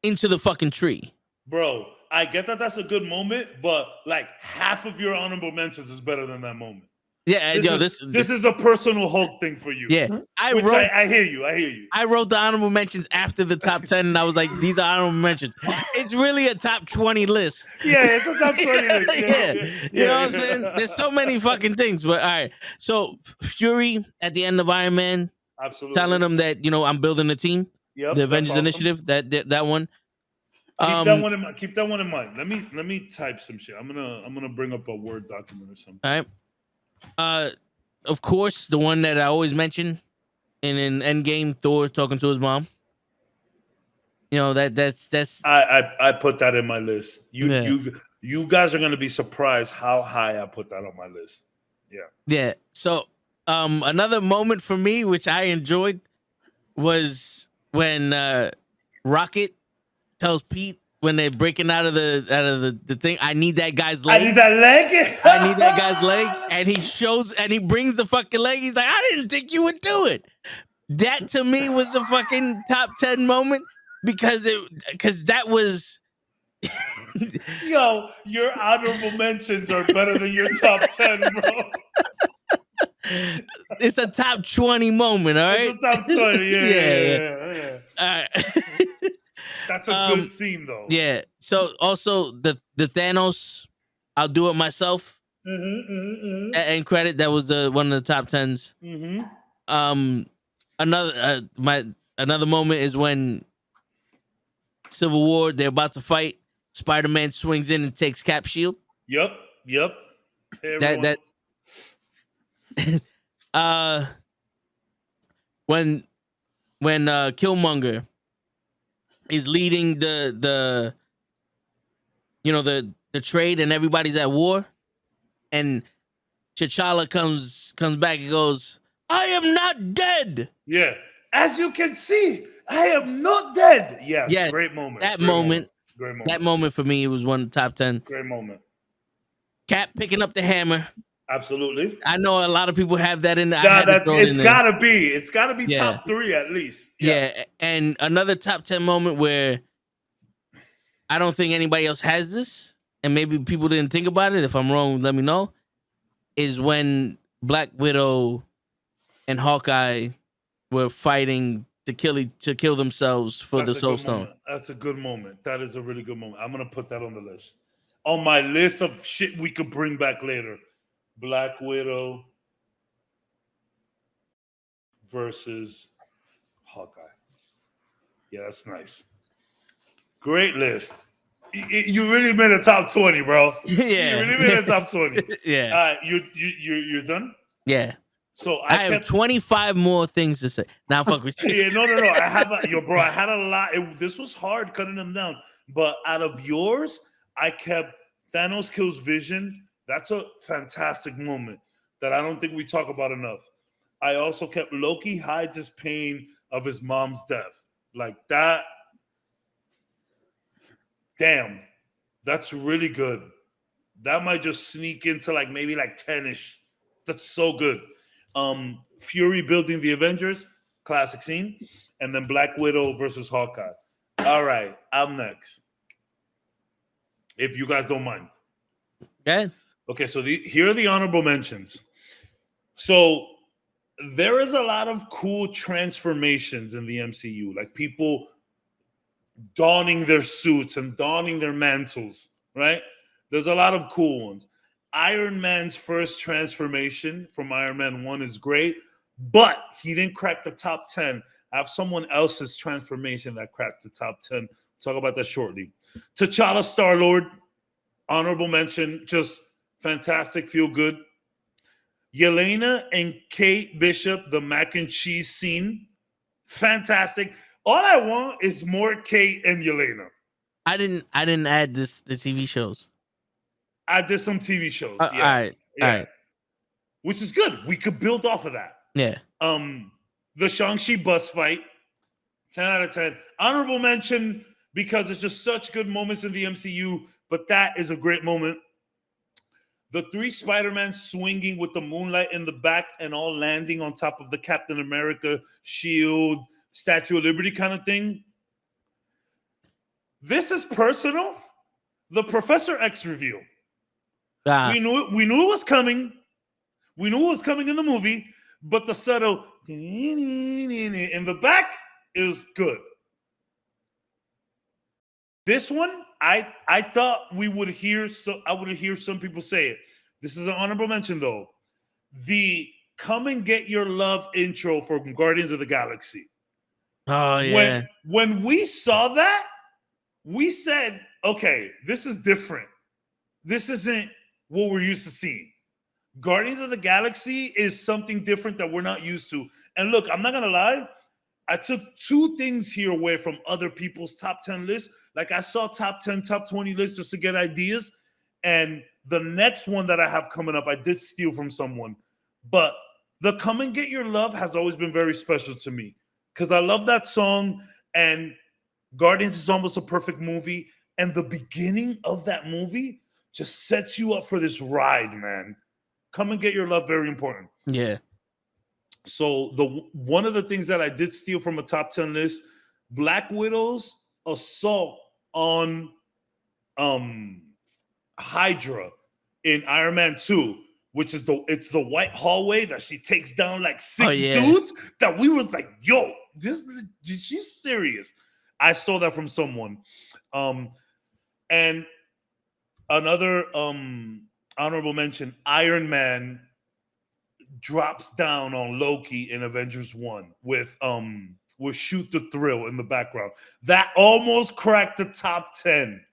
A: into the fucking tree.
B: Bro, I get that that's a good moment, but like half of your honorable mentions is better than that moment.
A: Yeah,
B: this is a personal Hulk thing for you.
A: Yeah, I
B: hear you.
A: I wrote the honorable mentions after the top 10, and I was like, these are honorable mentions. It's really a top 20 list.
B: Yeah, it's a top 20 list.
A: Yeah. You know what I'm saying? There's so many fucking things. But all right. So Fury at the end of Iron Man,
B: absolutely,
A: telling them that, you know, I'm building a team.
B: Yep,
A: the Avengers Initiative. That one.
B: Keep that one in mind. Keep that one in mind. Let me type some shit. I'm gonna bring up a Word document or something.
A: All right. Of course, the one that I always mention in Endgame, Thor talking to his mom. You know, that's
B: I put that in my list. You guys are gonna be surprised how high I put that on my list. Yeah.
A: So another moment for me which I enjoyed was when Rocket tells Pete when they're breaking out of the thing, I need that guy's leg.
B: I need that leg.
A: I need that guy's leg. And he brings the fucking leg. He's like, I didn't think you would do it. That to me was a fucking top 10 moment because that was
B: Yo, your honorable mentions are better than your top 10, bro.
A: It's a top 20 moment, all right?
B: It's a top 20, yeah.
A: All right.
B: That's a good scene, though.
A: Yeah. So also the Thanos, I'll do it myself. And credit, that was one of the top 10s. Another moment is when Civil War, they're about to fight. Spider-Man swings in and takes Cap's shield.
B: Yep. Hey,
A: when Killmonger is leading the trade and everybody's at war, and T'Challa comes back and goes, I am not dead.
B: Yeah. As you can see, I am not dead. Yes. Yeah. Great moment.
A: That moment for me, it was one of the top 10.
B: Great moment.
A: Cap picking up the hammer.
B: Absolutely.
A: I know a lot of people have that in the.
B: It's gotta be. It's gotta be top 3 at least.
A: Yeah. And another top 10 moment where I don't think anybody else has this, and maybe people didn't think about it. If I'm wrong, let me know. Is when Black Widow and Hawkeye were fighting to kill themselves for the Soul Stone.
B: That's a good moment. That is a really good moment. I'm gonna put that on the list. on my list of shit we could bring back later. Black Widow versus Hawkeye. Yeah, that's nice. Great list. You really made a top 20, bro.
A: Yeah.
B: You really made a top 20.
A: Yeah.
B: You're done?
A: Yeah.
B: So
A: I have 25 more things to say. Now fuck with you.
B: Yeah, no. I have bro. I had a lot. This was hard cutting them down. But out of yours, I kept Thanos kills Vision. That's a fantastic moment that I don't think we talk about enough. I also kept Loki hides his pain of his mom's death. Like that. Damn, that's really good. That might just sneak into like maybe like 10-ish. That's so good. Fury building the Avengers, classic scene. And then Black Widow versus Hawkeye. All right, I'm next. If you guys don't mind.
A: Okay.
B: Okay, so here are the honorable mentions. So there is a lot of cool transformations in the MCU. Like people donning their suits and donning their mantles, right? There's a lot of cool ones. Iron Man's first transformation from Iron Man 1 is great, but he didn't crack the top 10. I have someone else's transformation that cracked the top 10. Talk about that shortly. T'Challa Star-Lord, honorable mention, just fantastic, feel good. Yelena and Kate Bishop, the mac and cheese scene, fantastic. All I want is more Kate and Yelena.
A: I didn't add the TV shows.
B: I did some TV shows.
A: All right.
B: Which is good. We could build off of that.
A: Yeah.
B: The Shang-Chi bus fight, 10 out of 10. Honorable mention because it's just such good moments in the MCU, but that is a great moment. The 3 Spider-Man swinging with the moonlight in the back and all landing on top of the Captain America shield, Statue of Liberty kind of thing. This is personal. The Professor X reveal. We knew it was coming. We knew it was coming in the movie, but the subtle in the back is good. This one, I thought we would hear. So I would hear some people say it. This is an honorable mention, though. The "Come and Get Your Love" intro from Guardians of the Galaxy.
A: Oh yeah.
B: When we saw that, we said, "Okay, this is different. This isn't what we're used to seeing." Guardians of the Galaxy is something different that we're not used to. And look, I'm not gonna lie. I took 2 things here away from other people's top 10 lists. Like I saw top 10, top 20 lists just to get ideas. And the next one that I have coming up, I did steal from someone. But the "Come and Get Your Love" has always been very special to me because I love that song. And Guardians is almost a perfect movie. And the beginning of that movie just sets you up for this ride, man. "Come and Get Your Love," very important.
A: Yeah.
B: So one of the things that I did steal from a top 10 list, Black Widow's assault on Hydra in Iron Man 2, which is the white hallway that she takes down like 6 dudes that we was like, yo, she's serious. I stole that from someone. And another honorable mention, Iron Man drops down on Loki in Avengers 1 with Shoot the Thrill in the background. That almost cracked the top 10.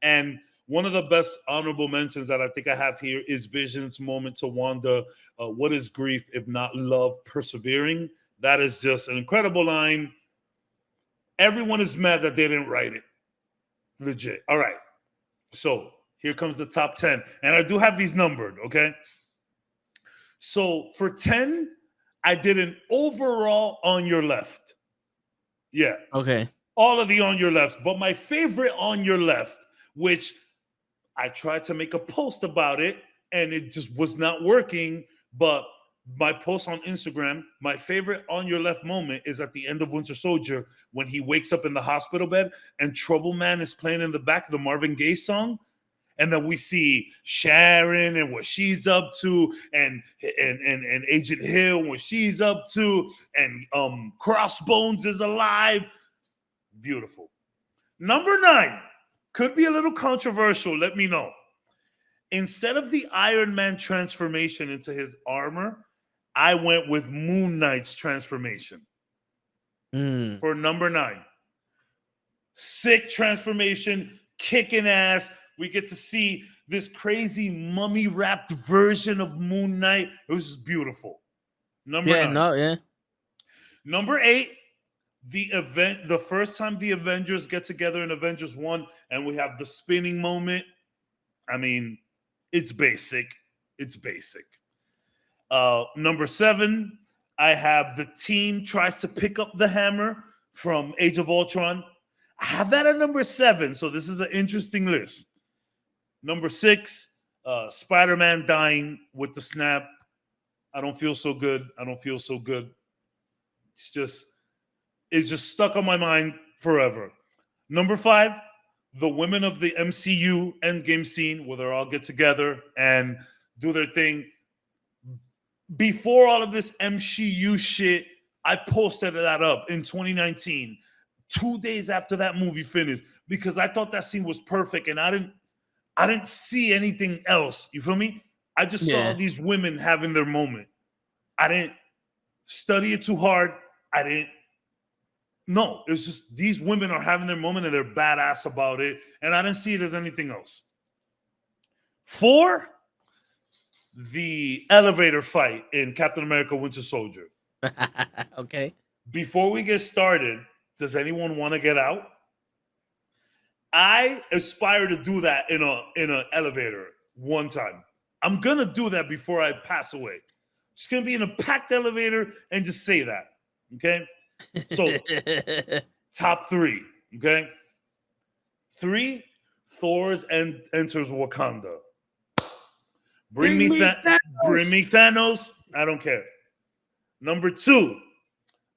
B: And one of the best honorable mentions that I think I have here is Vision's moment to Wanda. What is grief if not love persevering? That is just an incredible line. Everyone is mad that they didn't write it. Legit. All right. So here comes the top 10. And I do have these numbered, okay? So for 10, I did an overall on your left. Yeah.
A: Okay.
B: All of the on your left. But my favorite on your left, which I tried to make a post about it, and it just was not working. But my post on Instagram, my favorite on your left moment is at the end of Winter Soldier when he wakes up in the hospital bed and Trouble Man is playing in the back, the Marvin Gaye song. And then we see Sharon and what she's up to, and Agent Hill what she's up to, and Crossbones is alive. Beautiful. Number 9. Could be a little controversial. Let me know. Instead of the Iron Man transformation into his armor, I went with Moon Knight's transformation for number 9. Sick transformation, kicking ass. We get to see this crazy mummy wrapped version of Moon Knight. It was just beautiful. Number 9. Number 8, the first time the Avengers get together in Avengers 1 and we have the spinning moment. I mean, it's basic. It's basic. Number 7, I have the team tries to pick up the hammer from Age of Ultron. I have that at number 7, so this is an interesting list. Number 6, Spider-Man dying with the snap. I don't feel so good. It's just stuck on my mind forever. Number 5, the women of the MCU Endgame scene where they all get together and do their thing. Before all of this MCU shit, I posted that up in 2019, 2 days after that movie finished, because I thought that scene was perfect and I didn't see anything else. You feel me? I just saw these women having their moment. I didn't study it too hard. No, it's just these women are having their moment and they're badass about it. And I didn't see it as anything else. 4, the elevator fight in Captain America Winter Soldier.
A: Okay.
B: Before we get started, does anyone want to get out? I aspire to do that in an elevator one time. I'm going to do that before I pass away. Just going to be in a packed elevator and just say that. Okay? So, top 3. Okay? 3, Thor's enters Wakanda. Bring me Thanos. I don't care. Number 2,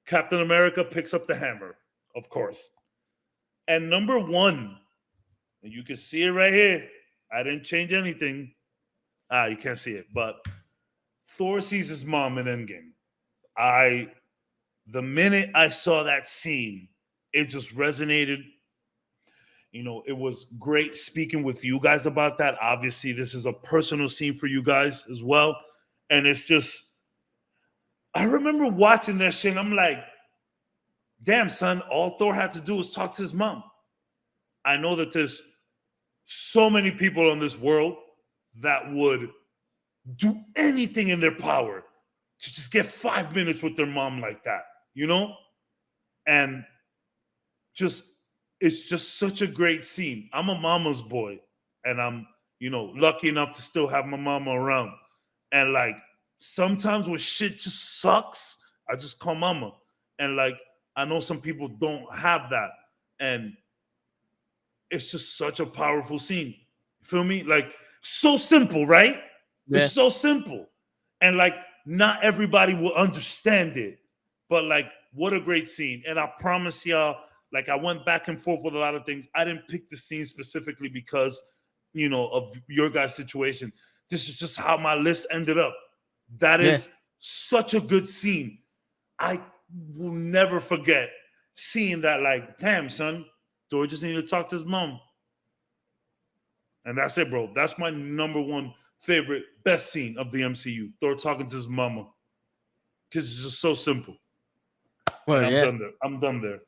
B: Captain America picks up the hammer, of course. And number 1, and you can see it right here. I didn't change anything. You can't see it, but Thor sees his mom in Endgame. The minute I saw that scene, it just resonated. You know, it was great speaking with you guys about that. Obviously, this is a personal scene for you guys as well. And it's just, I remember watching that shit and I'm like, damn, son, all Thor had to do was talk to his mom. I know that there's so many people in this world that would do anything in their power to just get 5 minutes with their mom like that, you know? And it's just such a great scene. I'm a mama's boy, and I'm, lucky enough to still have my mama around. And like, sometimes when shit just sucks, I just call mama. And like, I know some people don't have that. And it's just such a powerful scene. You feel me? Like, so simple, right? Yeah. It's so simple. And like, not everybody will understand it. But like, what a great scene. And I promise y'all, like, I went back and forth with a lot of things. I didn't pick the scene specifically because, of your guys' situation. This is just how my list ended up. That is such a good scene. I will never forget seeing that, like, damn, son, Thor just needed to talk to his mom. And that's it, bro. That's my number 1 favorite, best scene of the MCU. Thor talking to his mama. Because it's just so simple. Well, I'm done there.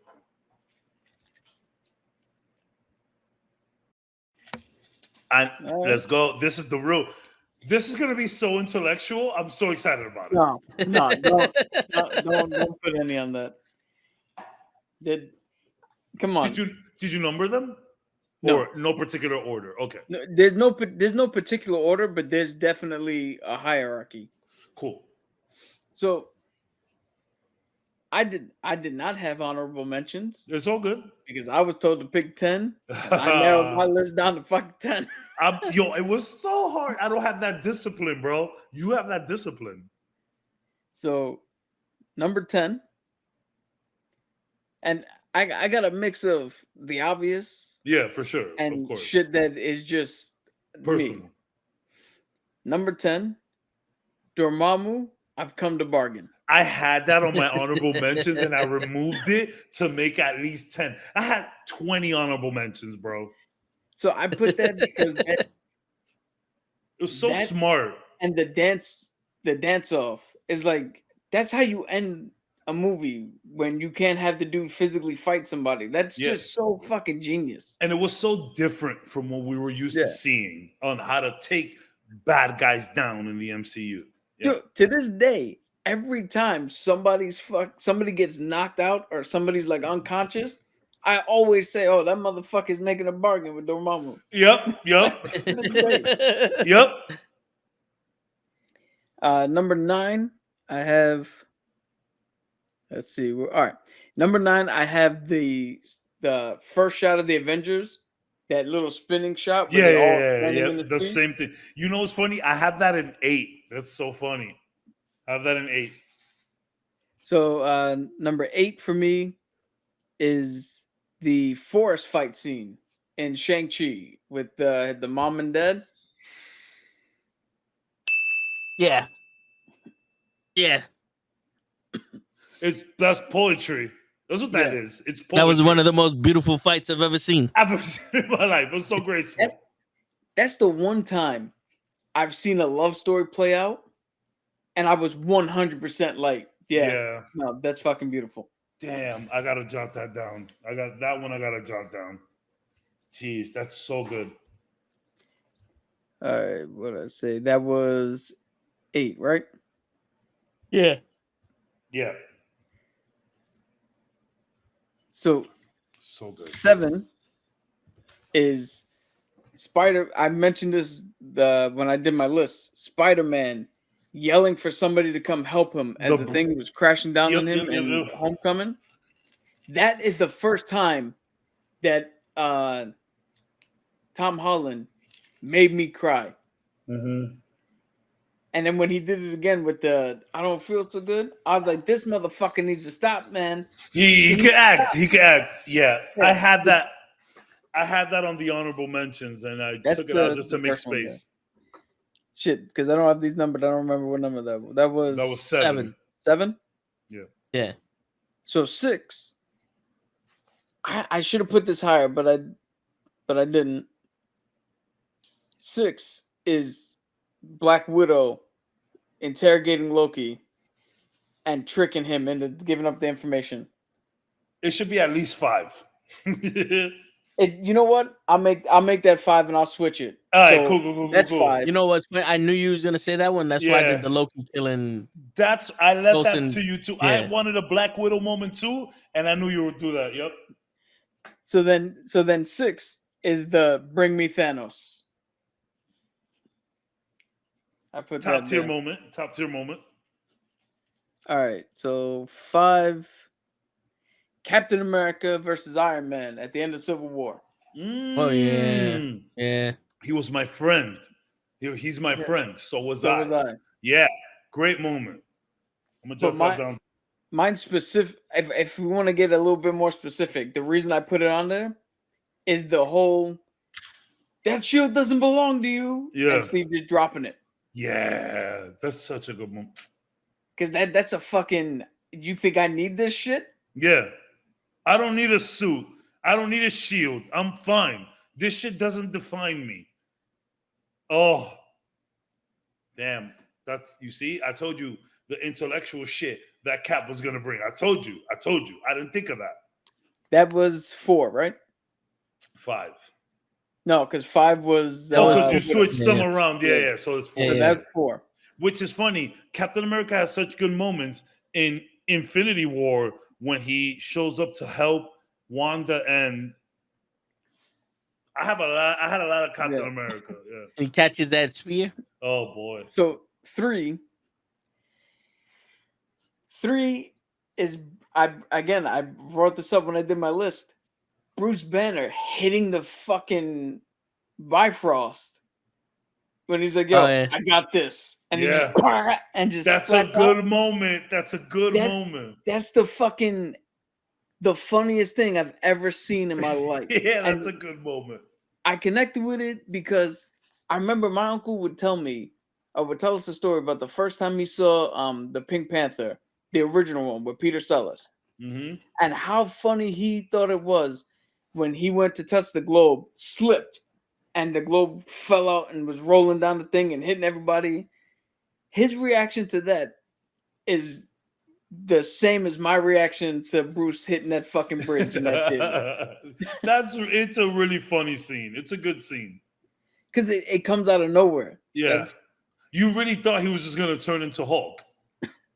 B: Let's go. This is the real. This is going to be so intellectual. I'm so excited about it.
D: No, don't put any on that. Come on.
B: Did you number them?
D: No.
B: Or no particular order? Okay.
D: No, there's no particular order, but there's definitely a hierarchy.
B: Cool.
D: So I did not have honorable mentions.
B: It's all good.
D: Because I was told to pick 10. I narrowed my list down to fucking 10.
B: It was so hard. I don't have that discipline, bro. You have that discipline.
D: So, number 10. And I got a mix of the obvious.
B: Yeah, for sure.
D: And
B: of course.
D: Shit that is just personal. Me. Number 10, Dormammu, I've come to bargain.
B: I had that on my honorable mentions and I removed it to make at least 10. I had 20 honorable mentions, bro.
D: So I put that because
B: It was so
D: That-
B: smart.
D: and the dance off is like that's how you end a movie when you can't have the dude physically fight somebody. That's
B: Yeah.
D: just so fucking genius.
B: And it was so different from what we were used to
D: Yeah.
B: seeing on how to take bad guys down in the MCU. Yeah.
D: Yo, to this day, every time somebody gets knocked out or somebody's like unconscious, I always say, "Oh, that motherfucker's making a bargain with Dormammu."
B: Yep. Yep.
D: Number 9, I have. Let's see. All right, number 9, I have the first shot of the Avengers, that little spinning shot where they all standing in
B: The
D: tree.
B: same thing. You know what's funny? I have that in 8. That's so funny. I have that in 8.
D: So number 8 for me is the forest fight scene in Shang-Chi with the mom and dad.
A: Yeah. Yeah.
B: That's poetry. That's what that
D: Yeah.
B: is. It's poetry.
A: That was one of the most beautiful fights I've ever seen.
B: I've ever seen in my life. It was so graceful.
D: That's the one time I've seen a love story play out, and I was 100% like, yeah, no, that's fucking beautiful.
B: Damn, I gotta jot that down. I got that one. I gotta jot down. Jeez, that's so good.
D: All right, what did I say? That was 8, right?
A: Yeah.
B: Yeah,
D: So
B: so good.
D: 7 is Spider. I mentioned this when I did my list. Spider-Man yelling for somebody to come help him as the thing was crashing down on him in Homecoming. That is the first time that Tom Holland made me cry.
B: Mm-hmm.
D: And then when he did it again with the "I don't feel so good," I was like, "This motherfucker needs to stop, man."
B: He could act. He could act. Yeah, I had that. I had that on the honorable mentions, and I took it out just to make space.
D: Shit, because I don't have these numbers. I don't remember what number that was. That was
B: 7.
D: 7?
B: Yeah.
A: Yeah.
D: So 6. I should have put this higher, but I didn't. 6 is Black Widow interrogating Loki and tricking him into giving up the information.
B: It should be at least 5.
D: You know what? I'll make that 5 and I'll switch it.
B: All right,
D: So
B: cool.
D: that's 5.
A: You know what's funny? I knew you was gonna say that one. That's why I did the Loki killing.
B: I left
A: Coulson,
B: that to you too.
A: yeah.
B: I wanted a Black Widow moment too, and I knew you would do that. Yep.
D: So then 6 is the bring me Thanos. I put
B: Top
D: that
B: tier
D: there.
B: moment. Top tier moment.
D: All right. So 5, Captain America versus Iron Man at the end of Civil War.
A: Oh yeah. Yeah.
B: He was my friend. He's my friend. So was I. Yeah. Great moment. I'm gonna jump that down.
D: Mine's specific. If we want to get a little bit more specific, the reason I put it on there is the whole that shield doesn't belong to you.
B: Yeah.
D: And Steve just dropping it.
B: Yeah, that's such a good moment.
D: Because that's a fucking. You think I need this shit?
B: Yeah. I don't need a suit. I don't need a shield. I'm fine. This shit doesn't define me. Oh. Damn. You see, I told you the intellectual shit that Cap was gonna bring. I told you. I didn't think of that.
D: That was 4, right?
B: 5.
D: No, because 5 was.
B: Because you switched them around. Yeah. So it's 4.
D: So that's 4.
B: Which is funny. Captain America has such good moments in Infinity War when he shows up to help Wanda, and I had a lot of Captain America. Yeah.
A: He catches that spear.
B: Oh boy.
D: So 3 is I brought this up when I did my list. Bruce Banner hitting the fucking Bifrost when he's like, "Yo, I got this," and he just
B: that's a good moment. That's a good moment.
D: That's the funniest thing I've ever seen in my life.
B: Yeah, that's a good moment.
D: I connected with it because I remember my uncle would tell us a story about the first time he saw the Pink Panther, the original one with Peter Sellers, and how funny he thought it was when he went to touch the globe, slipped, and the globe fell out and was rolling down the thing and hitting everybody. His reaction to that is the same as my reaction to Bruce hitting that fucking bridge in that theater.
B: It's a really funny scene. It's a good scene.
D: Because it comes out of nowhere.
B: Yeah. You really thought he was just going to turn into Hulk.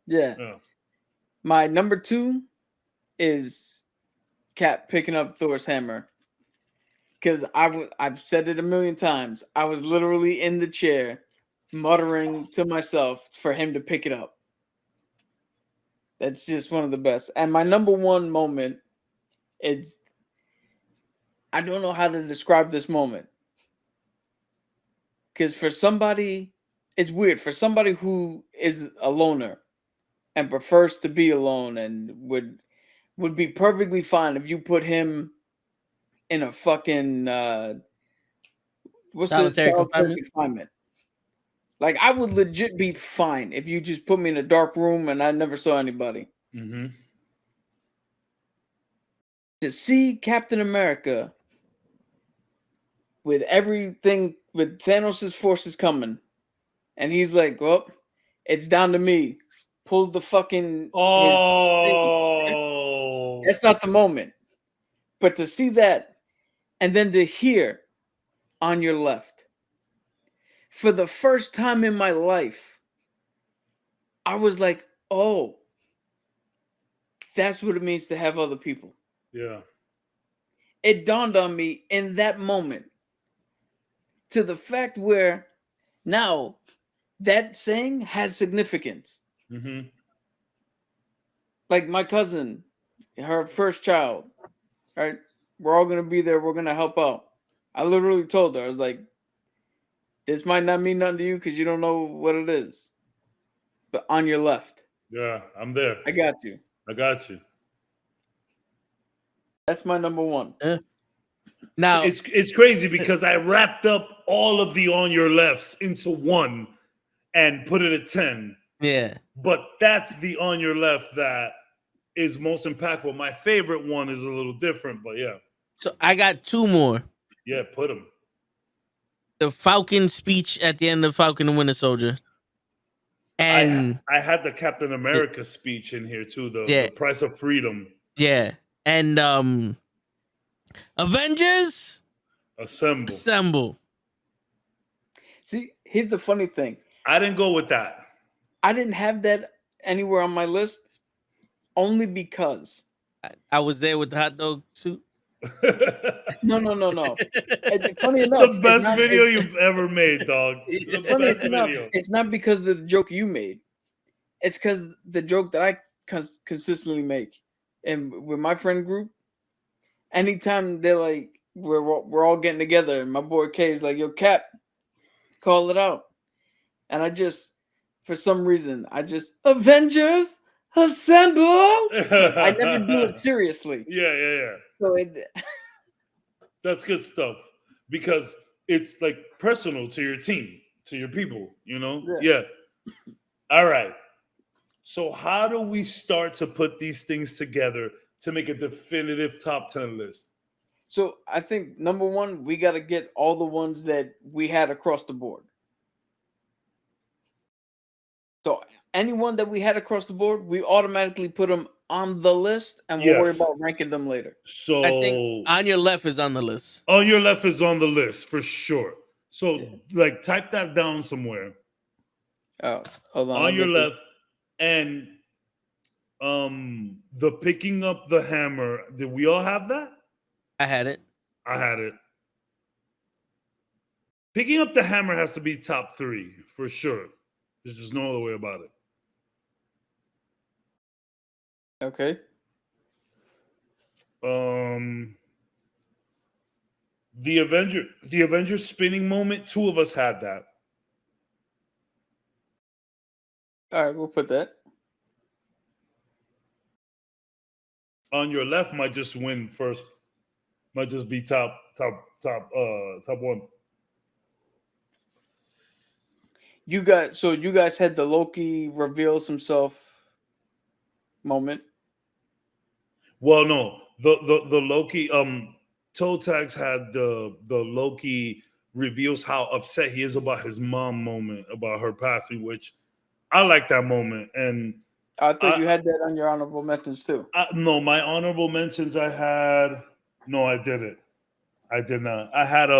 D: Yeah. My number 2 is Cap picking up Thor's hammer. Because I've said it a million times. I was literally in the chair muttering to myself for him to pick it up. That's just one of the best. And my number 1 moment is, I don't know how to describe this moment. Because for somebody, it's weird. For somebody who is a loner and prefers to be alone and would be perfectly fine if you put him in a fucking
A: Solitary
D: confinement. Like, I would legit be fine if you just put me in a dark room and I never saw anybody.
B: Mm-hmm.
D: To see Captain America with everything, with Thanos' forces coming, and he's like, well, it's down to me. Pulls the fucking...
B: Oh!
D: That's not the moment. But to see that, and then to hear on your left, for the first time in my life, I was like, oh, that's what it means to have other people.
B: Yeah.
D: It dawned on me in that moment, to the fact where now that saying has significance.
B: Mm-hmm.
D: Like my cousin, her first child, right? We're all going to be there. We're going to help out. I literally told her, I was like, this might not mean nothing to you because you don't know what it is. But on your left.
B: Yeah, I'm there.
D: I got you. That's my number 1.
A: Now
B: it's crazy because I wrapped up all of the on your lefts into one and put it at 10.
A: Yeah.
B: But that's the on your left that is most impactful. My favorite one is a little different, but yeah.
A: So I got 2 more.
B: Yeah, put them.
A: The Falcon speech at the end of Falcon and Winter Soldier. And
B: I had the Captain America speech in here too, the price of freedom.
A: Yeah. And Avengers Assemble.
D: See, here's the funny thing.
B: I didn't go with that.
D: I didn't have that anywhere on my list only because
A: I was there with the hot dog suit.
D: No. Funny enough,
B: the best video you've ever made, dog. The best video.
D: It's not because of the joke you made. It's because the joke that I consistently make, and with my friend group, anytime they're like, we're all getting together, and my boy K is like, "Yo, Cap, call it out," and I just, for some reason, Avengers Assemble. I never do it seriously.
B: Yeah.
D: So
B: that's good stuff because it's like personal to your team, to your people, you know? Yeah. All right. So how do we start to put these things together to make a definitive top 10 list?
D: So I think number 1, we got to get all the ones that we had across the board. So anyone that we had across the board, we automatically put them on the list, and we'll worry about ranking them later.
B: So
A: I think on your left is on the list.
B: On your left is on the list for sure. So like type that down somewhere.
D: Oh, hold on.
B: On your left, and the picking up the hammer. Did we all have that?
A: I had it.
B: Picking up the hammer has to be top 3 for sure. There's just no other way about it.
D: Okay.
B: The Avenger spinning moment, 2 of us had that.
D: All right, we'll put that.
B: On your left might just win first. Might just be top 1.
D: You guys had the Loki reveals himself moment.
B: Well, no, the Loki. Toe Tags had the Loki reveals how upset he is about his mom moment, about her passing, which I like that moment. And
D: I thought you had that on your honorable mentions too.
B: no, my honorable mentions I had. No, I didn't. I did not. I had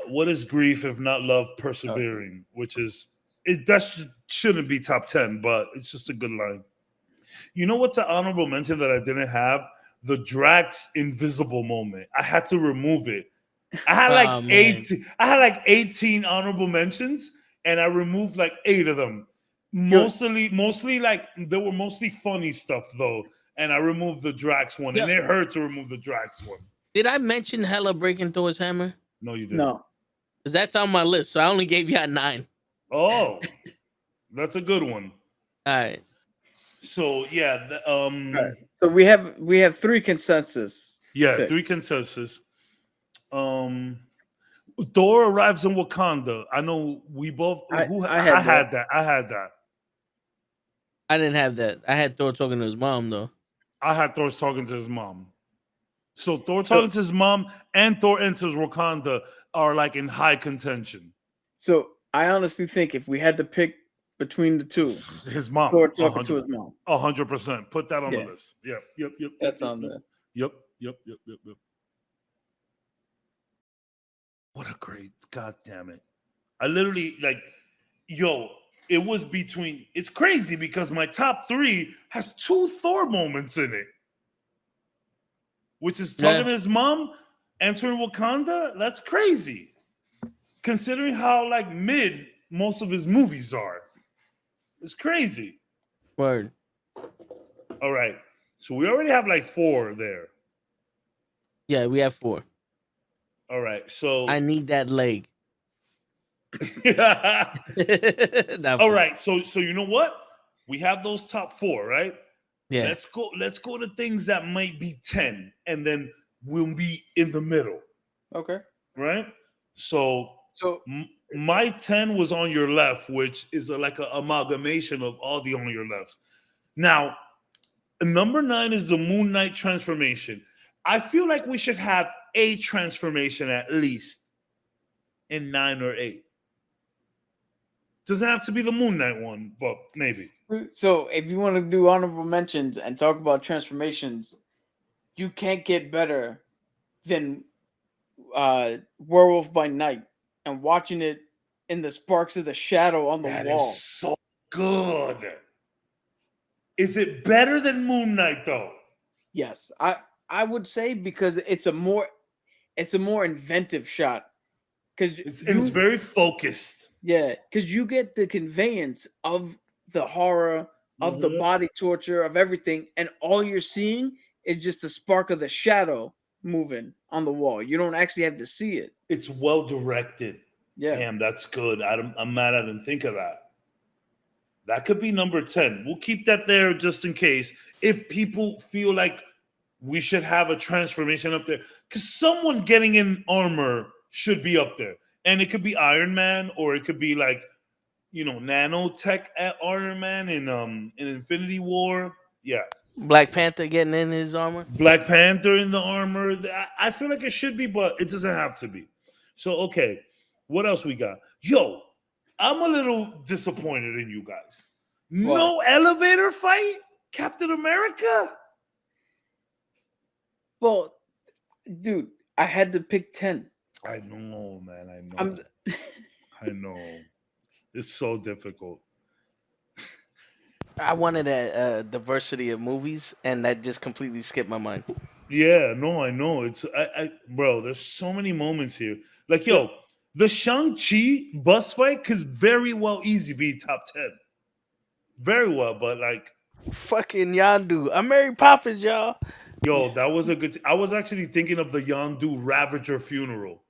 B: what is grief if not love persevering, which is shouldn't be top 10, but it's just a good line. You know what's an honorable mention that I didn't have? The Drax invisible moment. I had to remove it. I had like 18. I had like 18 honorable mentions, and I removed like 8 of them. Mostly like they were mostly funny stuff though, and I removed the Drax one, and it hurt to remove the Drax one.
A: Did I mention Hella breaking Thor's hammer?
B: No, you didn't.
D: No,
A: because that's on my list. So I only gave you a 9.
B: Oh, that's a good one.
A: All right.
B: So yeah,
D: all right. So we have 3 consensus.
B: Yeah,
D: picks.
B: 3 consensus. Thor arrives in Wakanda. I know we both. I had that.
A: I didn't have that. I had Thor talking to his mom though.
B: I had Thor talking to his mom. So Thor talking to his mom and Thor enters Wakanda are like in high contention.
D: So I honestly think if we had to pick between the two,
B: his mom,
D: Thor talking to his mom,
B: 100%. Put that on the list. Yep.
D: That's on there.
B: Yep. What a great, god damn it. I literally it was between, it's crazy because my top 3 has 2 Thor moments in it. Which is talking to his mom, entering Wakanda. That's crazy. Considering how like mid most of his movies are. It's crazy.
A: Word.
B: All right. So we already have like 4 there.
A: Yeah, we have 4.
B: All right, so
A: I need that leg.
B: All right, so you know what? We have those top 4, right?
A: Yeah.
B: Let's go to things that might be 10, and then we'll be in the middle.
D: Okay.
B: Right? So my 10 was on your left, which is like an amalgamation of all the on your lefts. Now, number 9 is the Moon Knight transformation. I feel like we should have a transformation at least in 9 or 8. Doesn't have to be the Moon Knight one, but maybe.
D: So if you want to do honorable mentions and talk about transformations, you can't get better than Werewolf by Night and watching it in the sparks of the shadow on the wall.
B: That is so good. Is it better than Moon Knight though?
D: Yes, I would say because it's a more inventive shot. Because
B: it's very focused.
D: Yeah, because you get the conveyance of the horror, of the body torture, of everything, and all you're seeing is just the spark of the shadow moving on the wall. You don't actually have to see it.
B: It's well directed.
D: Yeah.
B: Damn, that's good. I'm mad I didn't think of that. That could be number 10. We'll keep that there just in case. If people feel like we should have a transformation up there. Because someone getting in armor should be up there. And it could be Iron Man, or it could be like, nanotech at Iron Man in Infinity War. Yeah.
A: Black Panther getting in his armor.
B: Black Panther in the armor. I feel like it should be, but it doesn't have to be. So, okay. What else we got? Yo, I'm a little disappointed in you guys. What? No elevator fight? Captain America?
D: Well, dude, I had to pick 10.
B: I know, man. I know. I know. It's so difficult.
A: I wanted a diversity of movies, and that just completely skipped my mind.
B: Yeah, no, I know. Bro, there's so many moments here. Like, yo, the Shang-Chi bus fight could very well easy be top 10. Very well, but like...
A: Fucking Yondu. I'm Mary Poppins, y'all.
B: Yo, that was a good... I was actually thinking of the Yondu Ravager funeral.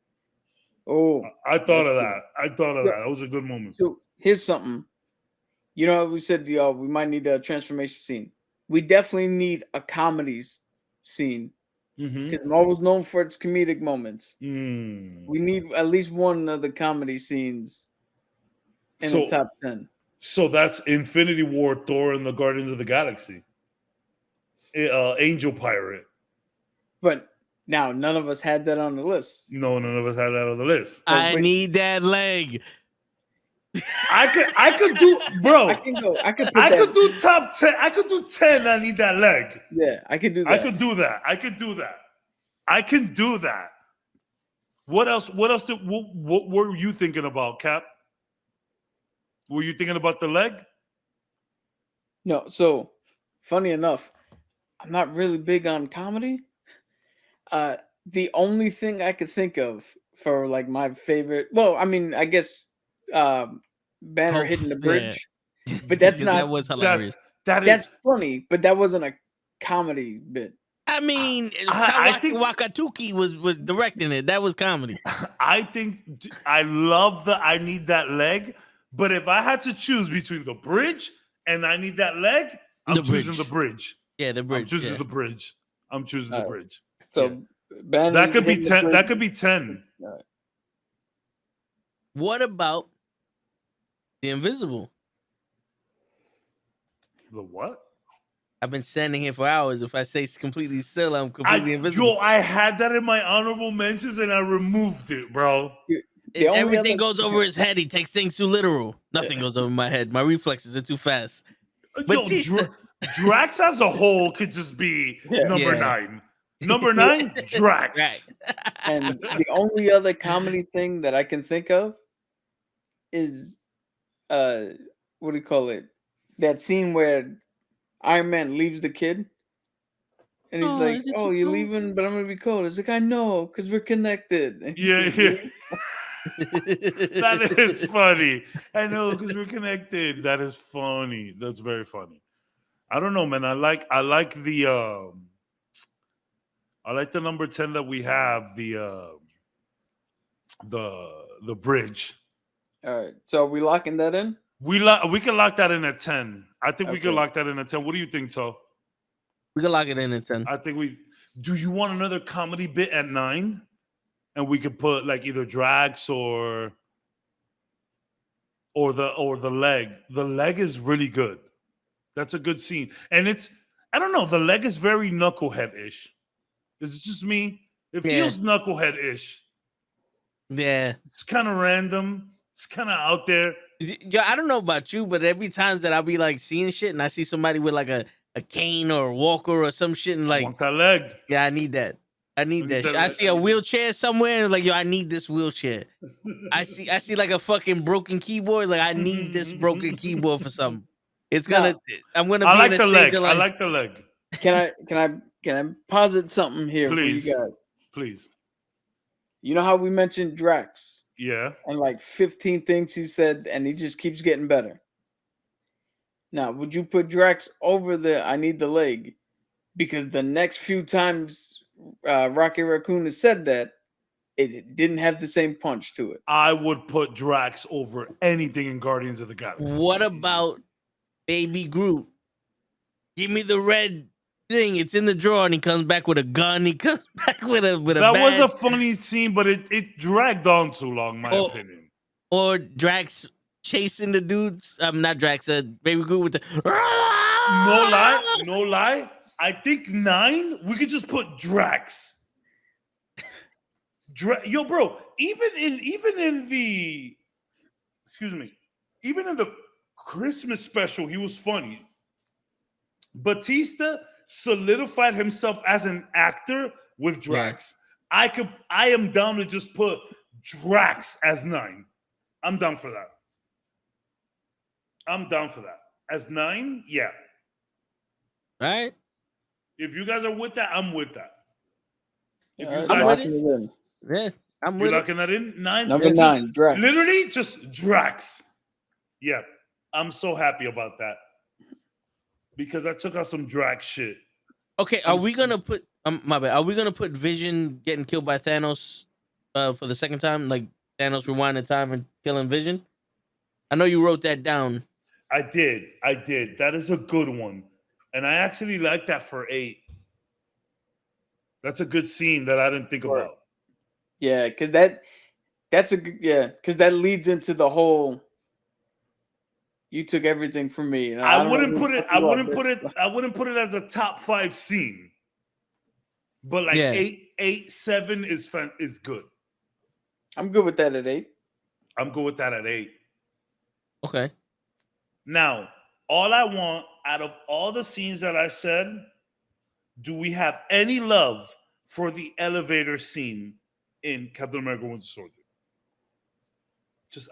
D: Oh.
B: I thought of that. That was a good moment.
D: So here's something. You know, we said we might need a transformation scene. We definitely need a comedy scene. Because Marvel's known for its comedic moments. We need at least one of the comedy scenes in the top 10.
B: So that's Infinity War, Thor, and the Guardians of the Galaxy. Angel Pirate.
D: But Now, none of us had that on the list.
B: No, none of us had that on the list.
A: I need that leg.
B: I could do, bro.
D: I can go. I could
B: do top 10. I could do 10. I need that leg.
D: Yeah, I could do that.
B: I could do that. I can do that. What else? What were you thinking about, Cap? Were you thinking about the leg?
D: No, so funny enough, I'm not really big on comedy. The only thing I could think of for like my favorite, well, I mean, I guess Banner hitting the bridge, but that's not.
A: That was hilarious.
D: That's funny, but that wasn't a comedy bit.
A: I mean,
B: I think
A: Wakatuki was directing it. That was comedy.
B: I think I love I need that leg, but if I had to choose between the bridge and I need that leg, I'm choosing the bridge.
A: Yeah, the bridge.
B: I'm choosing the bridge. I'm choosing the bridge.
D: So
B: that could be 10. That could be 10.
D: Right.
A: What about the invisible?
B: The what?
A: I've been standing here for hours. If I say completely still, I'm completely invisible.
B: I had that in my honorable mentions and I removed it, bro.
A: Everything goes over his head. He takes things too literal. Nothing goes over my head. My reflexes are too fast. But
B: Drax as a whole could just be number 9. Number 9, Drax.
A: Right.
D: And the only other comedy thing that I can think of is what do you call it? That scene where Iron Man leaves the kid. And he's like, "Oh, you're leaving, but I'm gonna be cold." It's like, "I know, because we're connected."
B: Yeah. That is funny. I know, because we're connected. That is funny. That's very funny. I don't know, man. I like the number 10 that we have, the bridge.
D: All right. So are we locking that in?
B: We can lock that in at 10. I think we can lock that in at 10. What do you think, Toe?
A: We can lock it in at 10.
B: I think do you want another comedy bit at 9? And we could put like either Drax or the leg. The leg is really good. That's a good scene. And I don't know, the leg is very knucklehead-ish. Is it just me? It feels knucklehead-ish.
A: Yeah.
B: It's kind of random. It's kind of out there.
A: Yeah, I don't know about you, but every time that I'll be like seeing shit and I see somebody with like a cane or a walker or some shit and like,
B: I want that leg.
A: Yeah, I need that. I need that shit. I see a wheelchair somewhere and like, yo, I need this wheelchair. I see like a fucking broken keyboard. Like, I need this broken keyboard for something. It's gonna. I'm gonna.
B: I like the leg. I like the leg.
D: Can I posit something here for you guys?
B: Please.
D: You know how we mentioned Drax?
B: Yeah.
D: And like 15 things he said, and he just keeps getting better. Now, would you put Drax over the I need the leg? Because the next few times Rocky Raccoon has said that, it didn't have the same punch to it.
B: I would put Drax over anything in Guardians of the Galaxy.
A: What about Baby Groot? Give me the red thing. It's in the drawer, and he comes back with a gun. He comes back with a
B: That
A: badge.
B: was a funny scene, but it dragged on too long, my opinion.
A: Or Drax chasing the dudes. Not Drax. Baby Groot with the.
B: No lie. I think 9. We could just put Drax. Yo, bro. Even in the Christmas special, he was funny. Batista solidified himself as an actor with Drax. Yeah. I am down to just put Drax as 9. I'm down for that. As 9, yeah.
A: All right.
B: If you guys are with that, I'm with that.
A: I'm with it. Yeah, I'm with it.
B: You're locking that in? 9?
D: Number 9, Drax.
B: Literally just Drax. Yeah. I'm so happy about that. Because I took out some Drax shit.
A: Okay, are we gonna put my bad? Are we gonna put Vision getting killed by Thanos for the second time? Like Thanos rewinding time and killing Vision? I know you wrote that down.
B: I did. That is a good one. And I actually like that for 8. That's a good scene that I didn't think about.
D: Yeah, because because that leads into the whole. You took everything from me.
B: I wouldn't put it as a top 5 scene. But like 8 8, 7 is good.
D: I'm good with that at 8.
B: I'm good with that at 8.
A: Okay.
B: Now, all I want out of all the scenes that I said, do we have any love for the elevator scene in Captain America: Winter Soldier?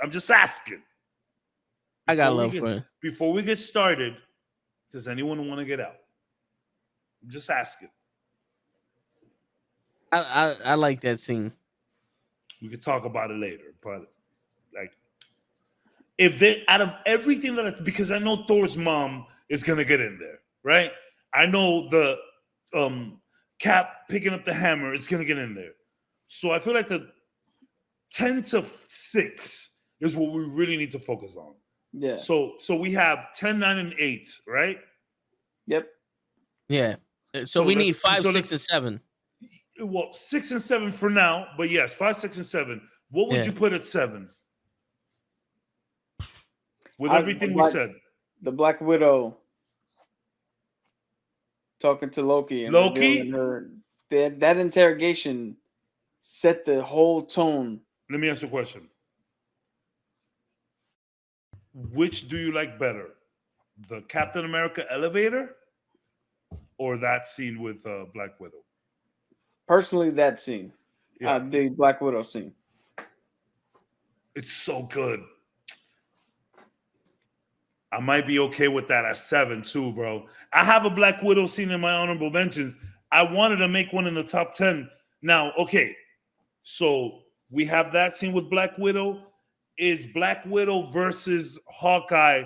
B: I'm just asking.
A: I got love for it.
B: Before we get started, does anyone want to get out? I'm just asking.
A: I like that scene.
B: We could talk about it later, but like, if they out of everything because I know Thor's mom is gonna get in there, right? I know the Cap picking up the hammer is gonna get in there. So I feel like the 10 to 6 is what we really need to focus on.
D: Yeah.
B: So we have 10, 9, and 8, right?
D: Yep.
A: Yeah. So we need 5, 6, and 7.
B: Well, 6 and 7 for now, but yes, 5, 6, and 7. What would you put at 7? With everything we said.
D: The Black Widow talking to Loki and
B: Loki?
D: Her. That interrogation set the whole tone.
B: Let me ask you a question. Which do you like better? The Captain America elevator or that scene with Black Widow?
D: Personally, that scene. The Black Widow scene.
B: It's so good. I might be okay with that at 7 too, bro. I have a Black Widow scene in my honorable mentions. I wanted to make one in the top 10. Now, okay, so we have that scene with Black Widow. Is Black Widow versus Hawkeye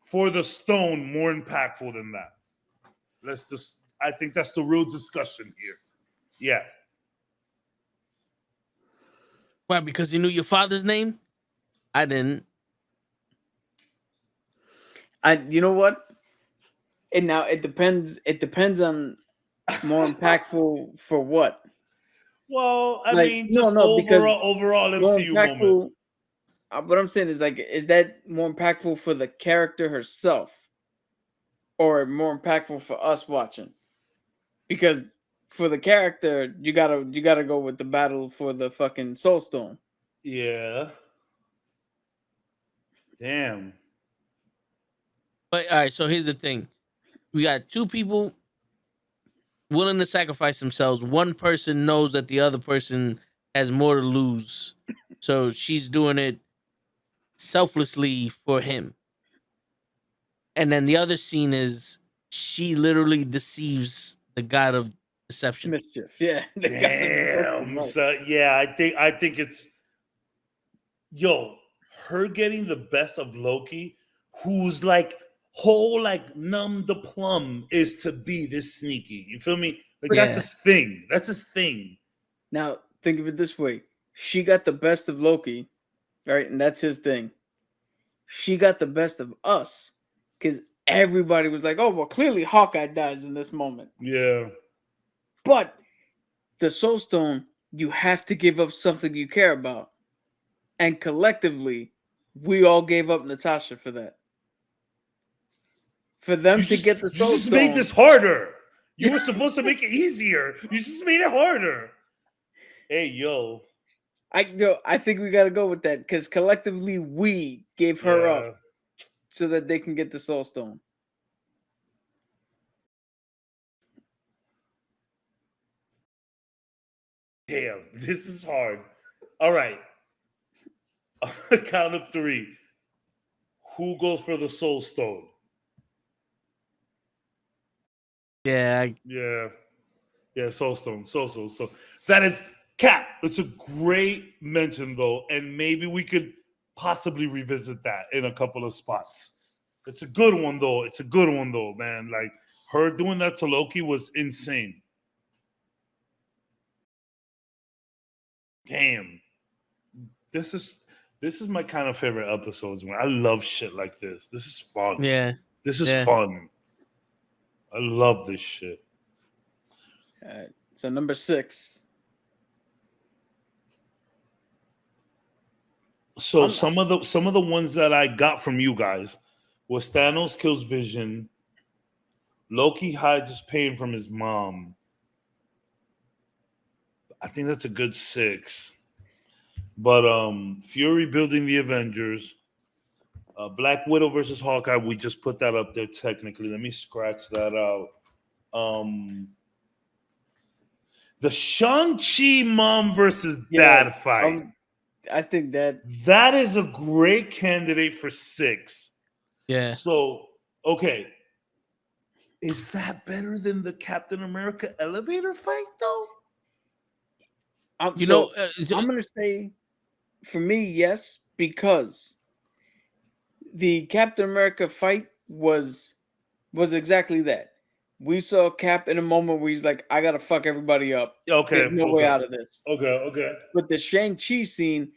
B: for the stone more impactful than that? I think that's the real discussion here. Yeah.
A: Why? Because you knew your father's name? I didn't.
D: You know what? And now it depends. It depends on more impactful for what.
B: Well, I mean, just overall MCU moment.
D: What I'm saying is is that more impactful for the character herself, or more impactful for us watching? Because for the character, you gotta go with the battle for the fucking Soul Stone.
B: Yeah. Damn.
A: But all right, so here's the thing: we got 2 people willing to sacrifice themselves. One person knows that the other person has more to lose, so she's doing it selflessly for him. And then the other scene is she literally deceives the god of deception.
D: Mischief, yeah.
B: Damn. So yeah, I think it's her getting the best of Loki, who's like whole numb the plum is to be this sneaky. You feel me? Like that's his thing. That's his thing.
D: Now think of it this way: she got the best of Loki, right? And that's his thing. She got the best of us because everybody was like, "Oh, well, clearly Hawkeye dies in this moment."
B: Yeah.
D: But the Soul Stone, you have to give up something you care about. And collectively, we all gave up Natasha for that. For them to get the Soul Stone. You
B: just made this harder. You were supposed to make it easier. You just made it harder. Hey, yo.
D: I think we got to go with that because collectively we gave her up so that they can get the Soul Stone.
B: Damn, this is hard. All right. On the count of 3, who goes for the Soul Stone?
A: Yeah,
B: Soul Stone. So that is Cap. It's a great mention though, and maybe we could possibly revisit that in a couple of spots. It's a good one though. Man. Like her doing that to Loki was insane. Damn. This is my kind of favorite episodes, man. I love shit like this. This is fun.
A: Yeah.
B: This is fun. I love this shit.
D: All right. So number 6.
B: So some of the ones that I got from you guys was Thanos kills Vision, Loki hides his pain from his mom, I think that's a good 6. But Fury building the Avengers, Black Widow versus Hawkeye. We just put that up there technically. Let me scratch that out. The Shang-Chi mom versus dad fight.
D: I think that
B: is a great candidate for 6.
A: Yeah.
B: So, okay. Is that better than the Captain America elevator fight, though?
D: I'm going to say, for me, yes, because the Captain America fight was exactly that. We saw Cap in a moment where he's like, I got to fuck everybody up.
B: Okay.
D: There's no way out of this.
B: Okay.
D: But the Shang-Chi scene,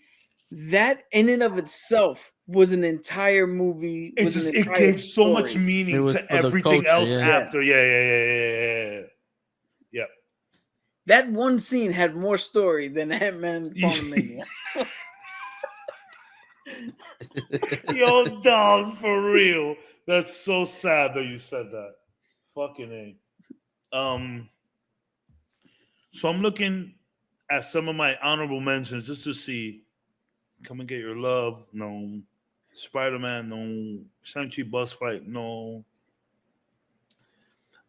D: that in and of itself was an entire movie.
B: It gave so much meaning to everything else after. Yeah.
D: That one scene had more story than Ant-Man Quantumania.
B: Yo, dog, for real. That's so sad that you said that. Fucking A. So I'm looking at some of my honorable mentions just to see. Come and Get Your Love, no. Spider-Man, no. Shang-Chi bus fight, no.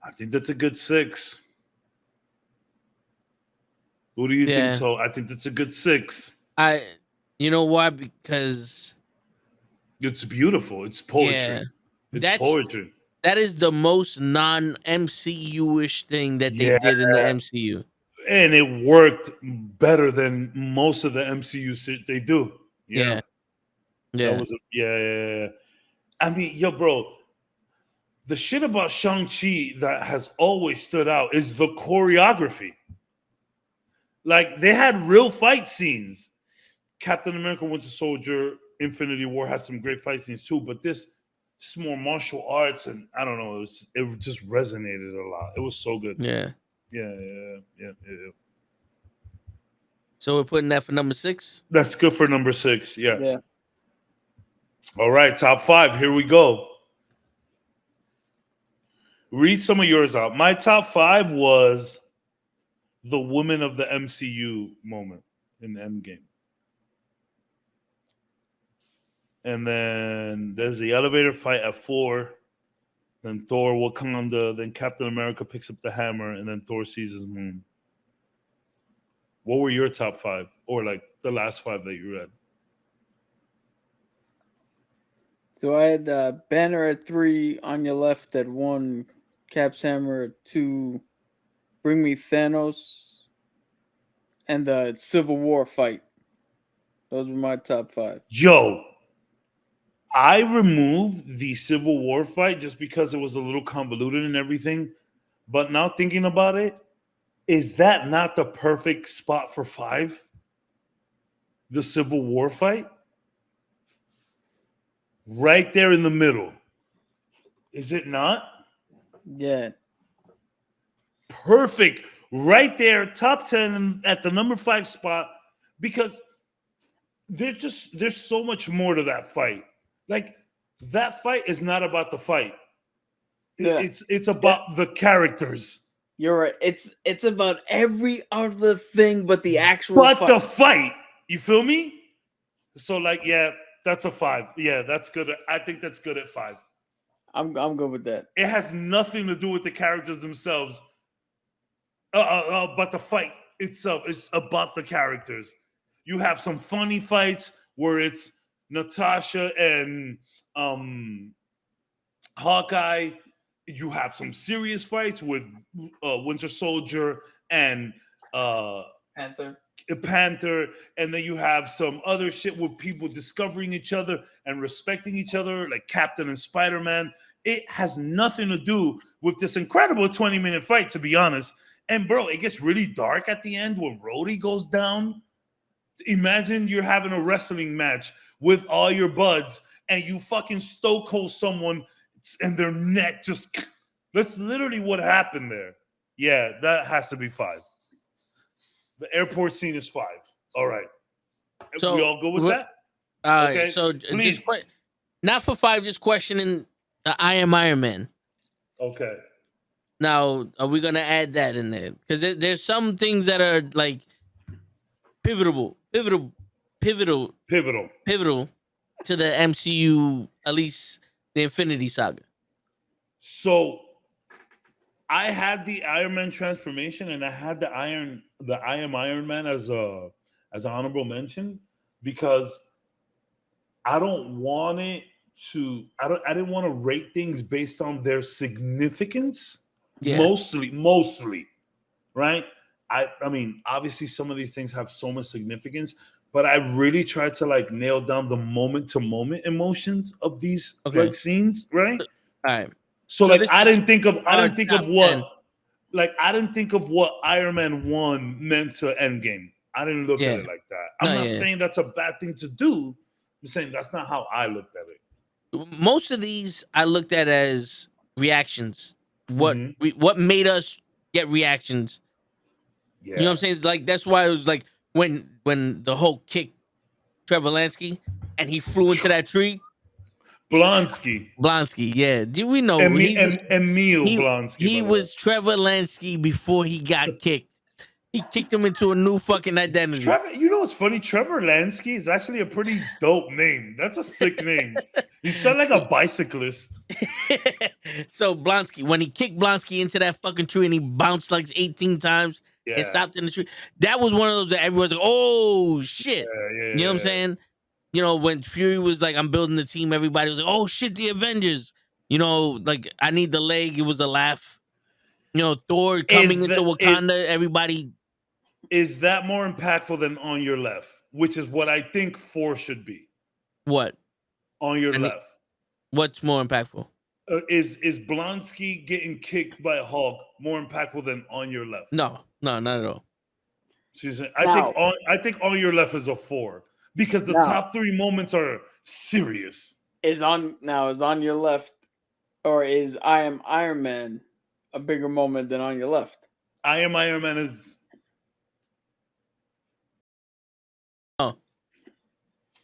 B: I think that's a good 6. What do you think, so? I think that's a good 6.
A: You know why? Because
B: it's beautiful. It's poetry.
A: Yeah,
B: it's poetry.
A: That is the most non-MCU-ish thing that they did in the MCU.
B: And it worked better than most of the MCU shit they do.
A: Yeah.
B: That was I mean, yo, bro, the shit about Shang-Chi that has always stood out is the choreography. Like, they had real fight scenes. Captain America, Winter Soldier, Infinity War has some great fight scenes too, but this is more martial arts, and I don't know, it just resonated a lot. It was so good.
A: Yeah. So we're putting that for number 6?
B: That's good for number 6, yeah. All right, top 5, here we go. Read some of yours out. My top 5 was the woman of the MCU moment in the Endgame. And then there's the elevator fight at 4. Then Thor, Wakanda. Then Captain America picks up the hammer. And then Thor sees his moon. What were your top 5? Or like the last 5 that you read?
D: So I had Banner at 3, On Your Left at 1, Cap's Hammer at 2, Bring Me Thanos, and the Civil War fight. Those were my top 5.
B: Yo, I removed the Civil War fight just because it was a little convoluted and everything. But now thinking about it, is that not the perfect spot for 5? The Civil War fight? Right there in the middle. Is it not?
D: Yeah.
B: Perfect. Right there, top 10 at the number 5 spot, because there's so much more to that fight. Like, that fight is not about the fight. Yeah. It's about the characters.
D: You're right. It's about every other thing but the actual
B: fight. The fight. You feel me? So, like, yeah, that's a 5. Yeah, that's good. I think that's good at 5.
D: I'm good with that.
B: It has nothing to do with the characters themselves. But the fight itself is about the characters. You have some funny fights where it's Natasha and Hawkeye. You have some serious fights with Winter Soldier and Panther, and then you have some other shit with people discovering each other and respecting each other, like Captain and Spider-Man. It has nothing to do with this incredible 20-minute fight, to be honest. And bro, it gets really dark at the end when Rhodey goes down. Imagine you're having a wrestling match with all your buds and you fucking Stone Cold someone and their neck just... That's literally what happened there. Yeah, that has to be 5. The airport scene is 5. All right. So we all go with that?
A: All right. Okay. So please. Not for 5, just questioning I Am Iron Man.
B: Okay.
A: Now, are we going to add that in there? Because there's some things that are like pivotal
B: Pivotal.
A: to the MCU, at least the Infinity Saga.
B: So I had the Iron Man transformation, and I had the I Am Iron Man as an honorable mention, because I don't want it to. I didn't want to rate things based on their significance.
A: Yeah.
B: Mostly, right? I mean, obviously, some of these things have so much significance, but I really tried to like nail down the moment to moment emotions of these like scenes, right?
A: All right.
B: So like I didn't think of
A: top 10.
B: I didn't think of what Iron Man 1 meant to Endgame. I didn't look at it like that. I'm not saying that's a bad thing to do. I'm saying that's not how I looked at it.
A: Most of these I looked at as reactions. What
B: Mhm.
A: what made us get reactions?
B: Yeah.
A: You know what I'm saying? It's like that's why it was like when the Hulk kicked Trevor Lansky and he flew into that tree.
B: Blonsky.
A: Yeah. Do we know
B: Emil Blonsky.
A: He was Trevor Lansky before he got kicked. He kicked him into a new fucking identity.
B: Trevor, you know what's funny? Trevor Lansky is actually a pretty dope name. That's a sick name. You sound like a bicyclist.
A: So Blonsky, when he kicked Blonsky into that fucking tree and he bounced like 18 times and stopped in the tree, that was one of those that everyone's like, oh shit. You know what I'm saying? You know, when Fury was like, I'm building the team, everybody was like, oh shit, the Avengers. You know, like I need the leg. It was a laugh. You know, Thor coming into Wakanda, everybody.
B: Is that more impactful than On Your Left? Which is what I think 4 should be.
A: What?
B: On Your Left.
A: What's more impactful?
B: Is Blonsky getting kicked by a Hulk more impactful than On Your Left?
A: No, not at all.
B: I think On Your Left is a 4 because the top 3 moments are serious.
D: Is On Your Left, or is I Am Iron Man a bigger moment than On Your Left?
B: I Am Iron Man is.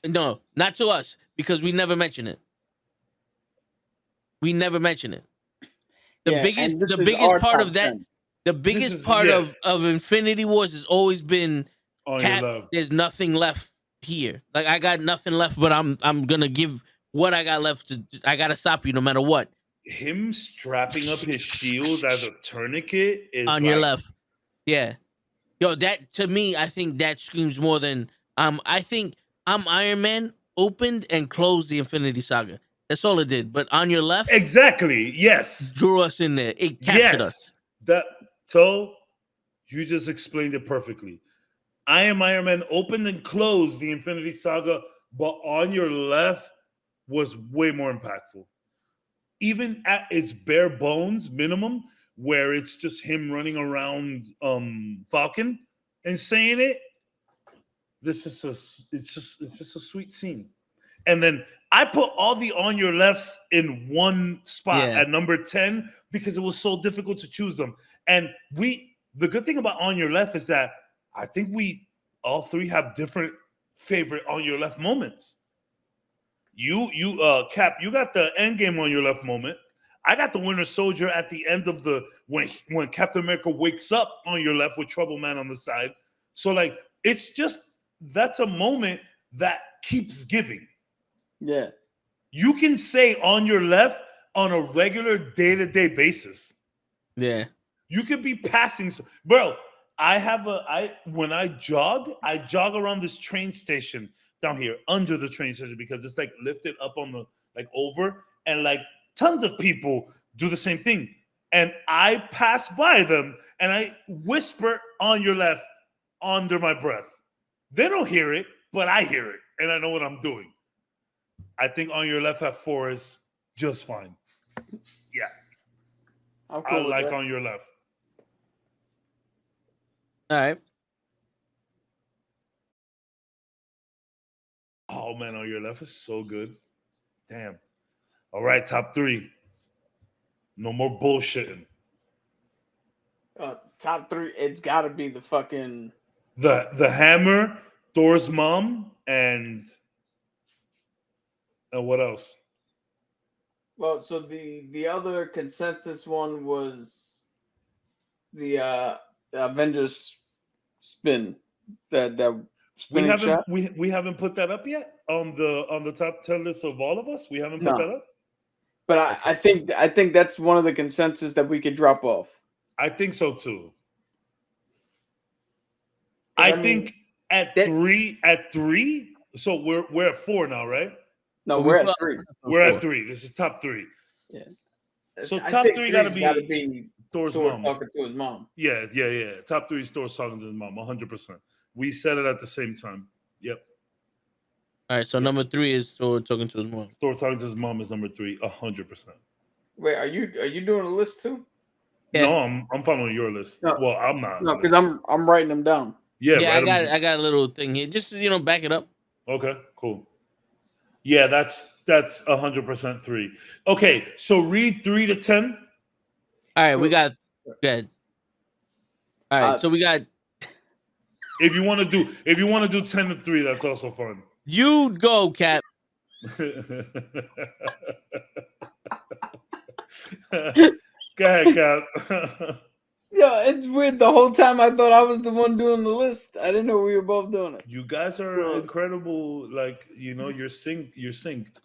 A: No, not to us, because we never mention it. The biggest part of that, 10. The biggest part of Infinity Wars has always been Cap, there's nothing left here. Like I got nothing left, but I'm gonna give what I got left I gotta stop you no matter what.
B: Him strapping up his shield as a tourniquet is
A: on your left. Yeah. Yo, that to me, I think that screams more than I think Iron Man opened and closed the Infinity Saga. That's all it did. But On Your Left,
B: exactly, yes,
A: drew us in there. It captured us.
B: You just explained it perfectly. I Am Iron Man opened and closed the Infinity Saga, but On Your Left was way more impactful. Even at its bare bones minimum, where it's just him running around Falcon and saying it. It's just a sweet scene. And then I put all the On Your Lefts in one spot at number 10 because it was so difficult to choose them. And the good thing about On Your Left is that I think we all three have different favorite On Your Left moments. Cap, you got the Endgame On Your Left moment. I got the Winter Soldier at the end of when Captain America wakes up On Your Left with Trouble Man on the side. So like it's just that's a moment that keeps giving.
D: Yeah.
B: You can say On Your Left on a regular day-to-day basis.
A: Yeah.
B: You could be passing, bro. When I jog around this train station down here under the train station because it's like lifted up on the like over, and like tons of people do the same thing. And I pass by them and I whisper On Your Left under my breath. They don't hear it, but I hear it and I know what I'm doing. I think On Your Left at 4 is just fine. Yeah. I like On Your Left.
A: All right.
B: Oh man, On Your Left is so good. Damn. All right, top 3. No more bullshitting.
D: Top 3, it's got to be the fucking
B: the hammer, Thor's mom, and what else?
D: Well, so the other consensus one was the Avengers spin That
B: We
D: spinning
B: haven't
D: shot.
B: we haven't put that up yet on the top 10 list of all of us. We haven't put
D: No.
B: that up.
D: But
B: Okay.
D: I think that's one of the consensus that we could drop off.
B: I think so too.
D: 'Cause,
B: I
D: I mean,
B: think at
D: that-
B: three. So we're at 4 now, right?
D: no,
A: But
D: we're
A: we
D: at
A: put-
D: 3.
B: We're
A: four.
B: at 3. This is top 3.
D: Yeah.
B: So
D: I
B: top
D: think
B: 3 gotta
D: three's
B: be Thor's
D: Thor
B: mom.
D: talking to his mom.
B: Yeah. Top 3 is Thor's talking to his mom, 100%. We said it at the same time. Yep.
A: All right, so number 3 is Thor talking to his mom.
B: Thor talking to his mom is number 3, 100%.
D: Wait, are you doing a list too?
A: Yeah.
B: No, I'm following your list.
D: No.
B: Well, I'm not.
D: No, because I'm writing them down.
B: Yeah,
A: Yeah,
B: right.
A: I got a little thing here. Just to, back it up.
B: Okay, cool. Yeah, that's 100% 3. Okay, so read 3 to 10.
A: All right,
D: So-
A: we got good. All right, so we got
B: If you want to do 10 to 3, that's also fun.
A: you go, Cap.
B: Go ahead, Cap.
D: Yeah, it's weird. The whole time I thought I was the one doing the list. I didn't know we were both doing it.
B: You guys are incredible. Like, you're synced.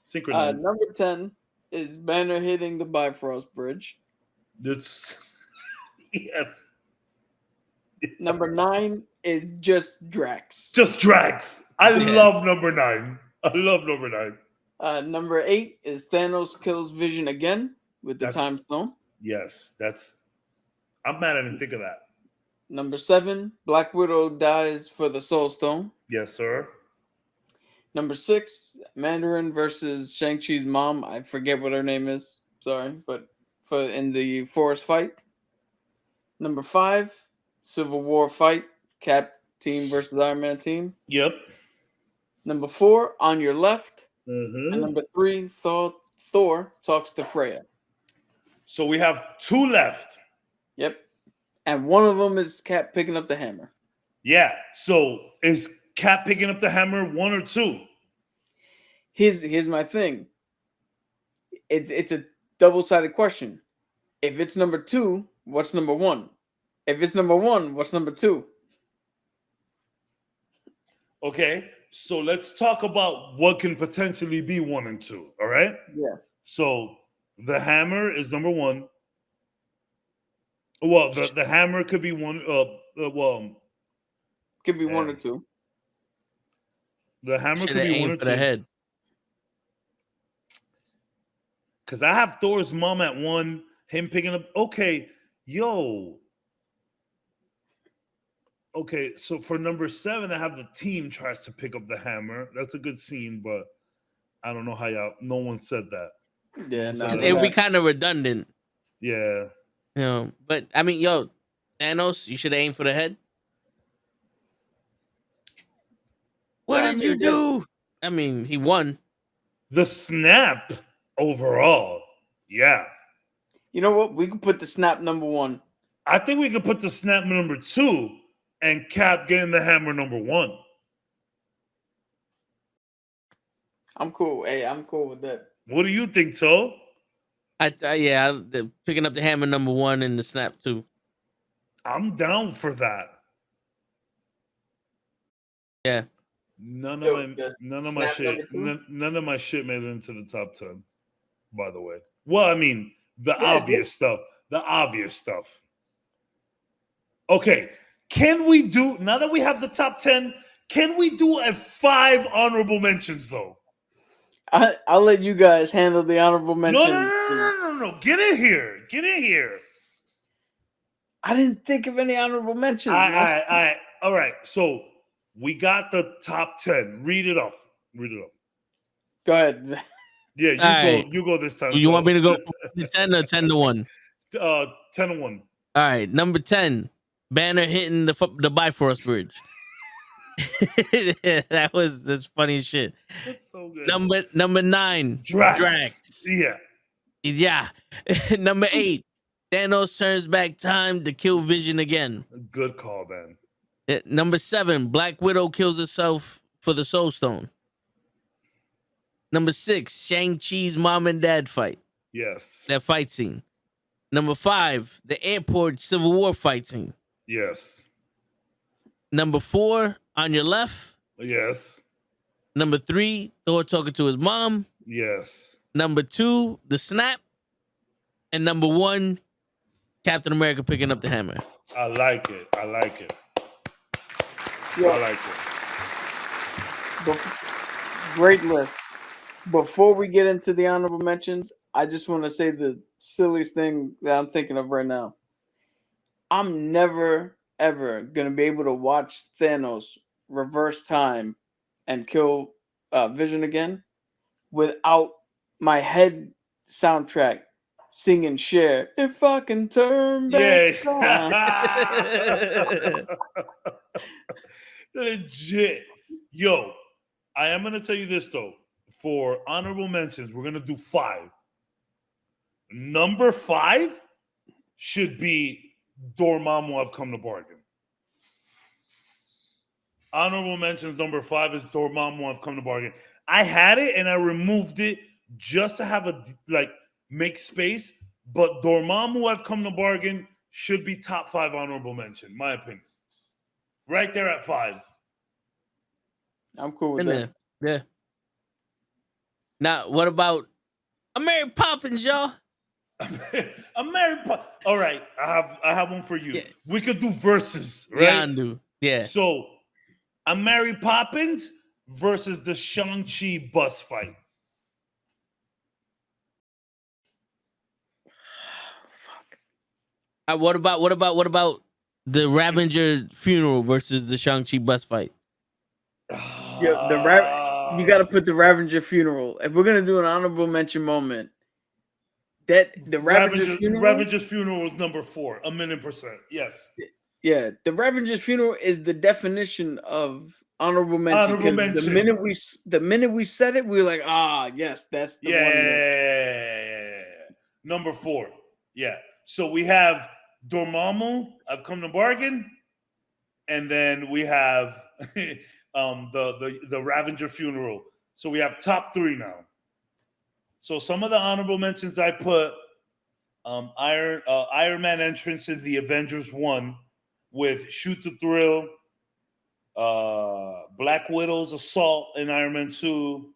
B: Synchronized.
D: Number 10 is Banner hitting the Bifrost Bridge.
B: It's yes.
D: Number 9 is just Drax.
B: Just Drax. I
A: Yeah.
B: love number 9. I love number 9.
D: Number 8 is Thanos kills Vision again with the
B: That's-
D: Time Stone.
B: Yes, I'm mad I didn't think of that.
D: Number 7, Black Widow dies for the Soul Stone.
B: Yes, sir.
D: Number 6, Mandarin versus Shang-Chi's mom. I forget what her name is. Sorry, but in the forest fight. Number 5, Civil War fight. Cap team versus Iron Man team.
B: Yep.
D: Number 4, On Your Left.
B: Mm-hmm.
D: And number 3, Thor talks to Freya.
B: So we have 2 left.
D: Yep. And one of them is Cap picking up the hammer.
B: Yeah. So is Cap picking up the hammer 1 or 2?
D: Here's my thing. It's a double-sided question. If it's number 2, what's number 1? If it's number 1, what's number 2?
B: Okay. So let's talk about what can potentially be 1 and 2. All right.
D: Yeah.
B: So the hammer is number 1. Well, the hammer could be 1.
D: Could be 1 or 2.
B: The hammer
A: Should
B: could
A: have
B: be 1 or
A: aimed
B: 2.
A: for the head.
B: Because I have Thor's mom at 1, him picking up. Okay, Okay, so for number 7, I have the team tries to pick up the hammer. That's a good scene, but I don't know how no one said that.
D: Yeah,
B: So
D: no,
A: It'd be kind of redundant,
B: Yeah.
A: But I mean, Thanos, you should aim for the head. What
D: Yeah, I
A: did
D: mean,
A: you do? I mean, he won.
B: The snap overall. Yeah.
D: You know what? We could put the snap number 1.
B: I think we could put the snap number 2 and Cap getting the hammer number 1.
D: I'm cool. Hey, I'm cool with that.
B: What do you think, Toe?
A: Picking up the hammer number 1 and the snap 2.
B: I'm down for that.
A: Yeah.
B: None
D: So,
B: of
D: the
B: my
D: snap
B: shit.
D: number 2?
B: None of my shit made it into the top 10. By the way, well, I mean the
D: Yeah,
B: obvious stuff. The obvious stuff. Okay, can we do now that we have the top 10? Can we do a 5 honorable mentions though?
D: I'll let you guys handle the honorable mention.
B: No. Get in here. Get in here.
D: I didn't think of any honorable mentions.
B: All right. So we got the top 10. Read it off.
D: Go ahead.
B: Yeah, you go this time.
A: You want me to go 10 or 10 to 1?
B: 10 to 1.
A: All right, number 10, Banner hitting the Bifrost Bridge. That's funny as shit.
B: That's so good.
A: Number 9,
B: Drax.
A: Yeah. Number 8, Thanos turns back time to kill Vision again.
B: Good call, man.
A: Number 7, Black Widow kills herself for the Soul Stone. Number 6, Shang-Chi's mom and dad fight.
B: Yes.
A: That fight scene. Number 5, the airport Civil War fight scene.
B: Yes.
A: Number 4, on your left.
B: Yes.
A: Number 3, Thor talking to his mom.
B: Yes.
A: Number 2, the snap. And number 1, Captain America picking up the hammer.
B: I like it. I like it.
D: Yeah.
B: I like it.
D: Great list. Before we get into the honorable mentions, I just want to say the silliest thing that I'm thinking of right now. I'm never, ever going to be able to watch Thanos reverse time and kill Vision again without my head soundtrack singing Cher. If I can turn back time.
B: Legit. Yo, I am going to tell you this, though. For honorable mentions, we're going to do 5. Number 5 should be Dormammu, I've come to bargain. Honorable mentions number 5 is Dormammu, I've come to bargain. I had it and I removed it just to have make space. But Dormammu, I've come to bargain should be top 5 honorable mention, my opinion. Right there at 5.
D: I'm cool with that.
A: Yeah. Now, what about Mary Poppins, y'all?
B: I'm Mary Poppins. All right, I have one for you.
A: Yeah.
B: We could do verses, right?
A: Yeah, I do. Yeah.
B: So, I'm Mary Poppins versus the Shang-Chi bus fight.
A: What about the Ravager funeral versus the Shang-Chi bus fight?
D: Yeah, you got to put the Ravager funeral. If we're gonna do an honorable mention moment, that the Ravager's funeral.
B: Ravager's funeral was number 4, 1,000,000%. Yes.
D: Yeah, the Ravager's funeral is the definition of honorable mention.
B: Honorable mention.
D: The minute we said it, we were like, yes, that's the one.
B: Yeah. Number 4. Yeah. So we have Dormammu, I've come to bargain, and then we have the Ravager funeral. So we have top 3 now. So some of the honorable mentions I put Iron Man entrance in the Avengers 1 with Shoot to Thrill, Black Widow's assault in Iron Man 2,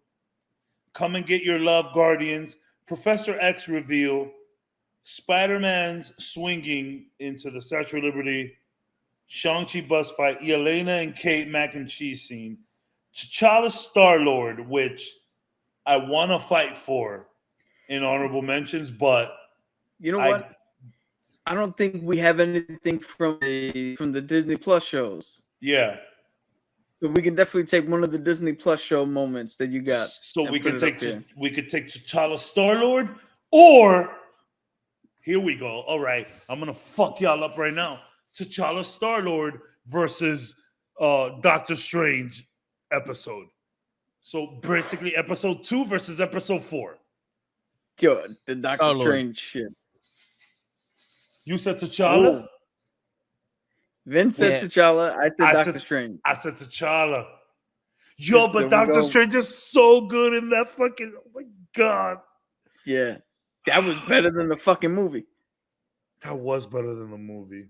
B: Come and Get Your Love, Guardians, Professor X reveal, Spider-Man's swinging into the Statue of Liberty, Shang-Chi bus fight, Yelena and Kate mac and cheese scene, T'Challa Star-Lord, which I want to fight for in honorable mentions, but
D: you know what? I don't think we have anything from the Disney Plus shows.
B: Yeah.
D: So we can definitely take one of the Disney Plus show moments that you got.
B: So we could take T'Challa Star-Lord, or here we go. All right, I'm gonna fuck y'all up right now. T'Challa Star-Lord versus Doctor Strange episode. So basically, episode 2 versus episode 4.
D: Yo, the Doctor Strange shit.
B: You said T'Challa?
D: Ooh. Vince said T'Challa. I said Doctor Strange.
B: I said T'Challa. Yo, but Doctor Strange is so good in that fucking. Oh my god.
D: Yeah, that was better than the fucking movie.
B: That was better than the movie.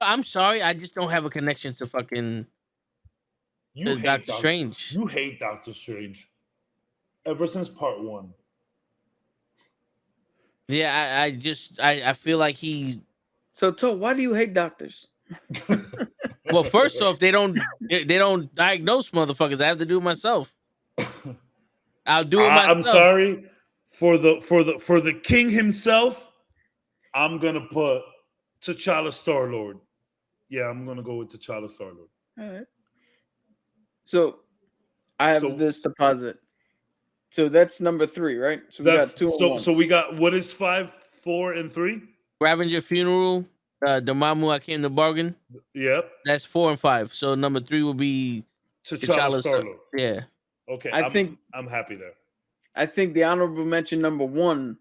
A: I'm sorry, I just don't have a connection to fucking Doctor Strange.
B: You hate Doctor Strange ever since part 1.
A: Yeah, I feel like he's.
D: So, why do you hate doctors?
A: Well, first off, they don't diagnose motherfuckers. I have to do it myself. I'll do it myself.
B: I'm sorry for the king himself. I'm gonna put T'Challa Star-Lord. Yeah, I'm gonna go with T'Challa Star-Lord.
D: All right. So I have this deposit. So that's number 3, right? So we got 2 and 1.
B: So we got, what is 5, 4, and 3?
A: Ravager funeral, Dormammu, I came to bargain.
B: Yep.
A: That's 4 and 5. So number 3 will be
B: T'Challa Star-Lord.
A: Yeah.
B: Okay. I'm happy there.
D: I think the honorable mention number 1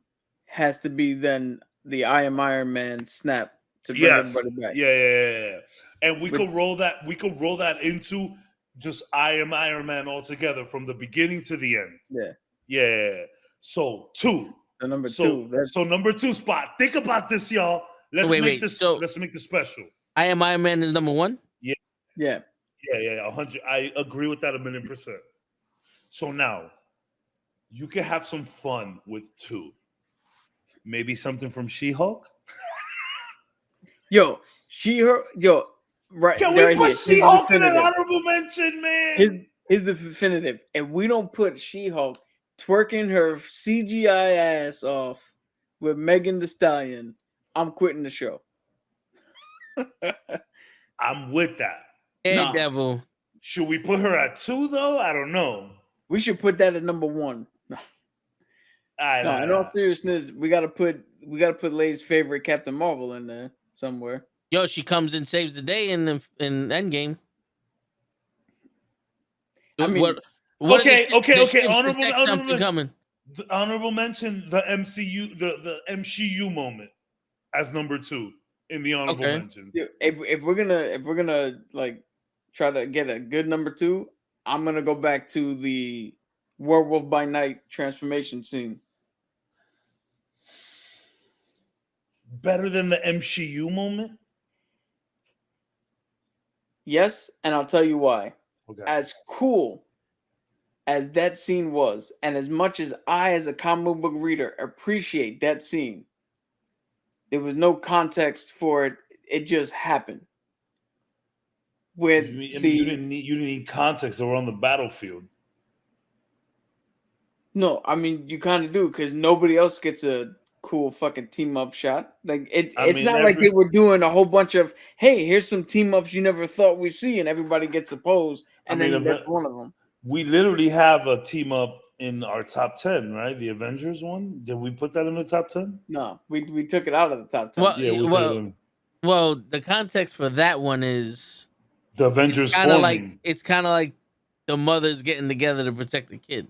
D: has to be then the I Am Iron Man snap to bring everybody back.
B: Yeah. And we could roll that. We could roll that into just I Am Iron Man altogether from the beginning to the end. Yeah. So 2.
D: So number 2.
B: So number 2 spot. Think about this, y'all. Let's make this special.
A: I Am Iron Man is number 1?
B: Yeah.
D: Yeah.
B: Yeah, 100. I agree with that 1,000,000%. So now you can have some fun with 2. Maybe something from She-Hulk.
D: Yo, right,
B: Can we
D: right
B: put
D: here. Here's the
B: She-Hulk in an
D: definitive.
B: honorable mention, man?
D: Here's the definitive. If we don't put She-Hulk twerking her CGI ass off with Megan Thee Stallion, I'm quitting the show.
B: I'm with that.
D: Nah.
A: Daredevil.
B: Should we put her at 2 though? I don't know.
D: We should put that at number 1. No, in all seriousness, we gotta put Lay's favorite Captain Marvel in there somewhere.
A: Yo, she comes and saves the day in Endgame.
D: I mean,
A: what
B: Okay.
A: something coming.
B: The honorable mention the MCU, the MCU moment as number 2 in the honorable mentions.
D: If we're gonna like try to get a good number 2, I'm gonna go back to the Werewolf by Night transformation scene.
B: Better than the MCU moment?
D: Yes, and I'll tell you why.
B: Okay.
D: As cool as that scene was, and as much as I, as a comic book reader, appreciate that scene, there was no context for it. It just happened. With
B: you didn't need context. They were on the battlefield.
D: No, I mean you kind of do, because nobody else gets a cool fucking team up shot. Like it's not like they were doing a whole bunch of, hey, here's some team ups you never thought we'd see, and everybody gets a pose, and then that's one of them.
B: We literally have a team up in our top 10, right? The Avengers one. Did we put that in the top 10?
D: No, we took it out of the top 10.
A: Well, the context for that one is
B: the Avengers.
A: It's kind of like the mothers getting together to protect the kid,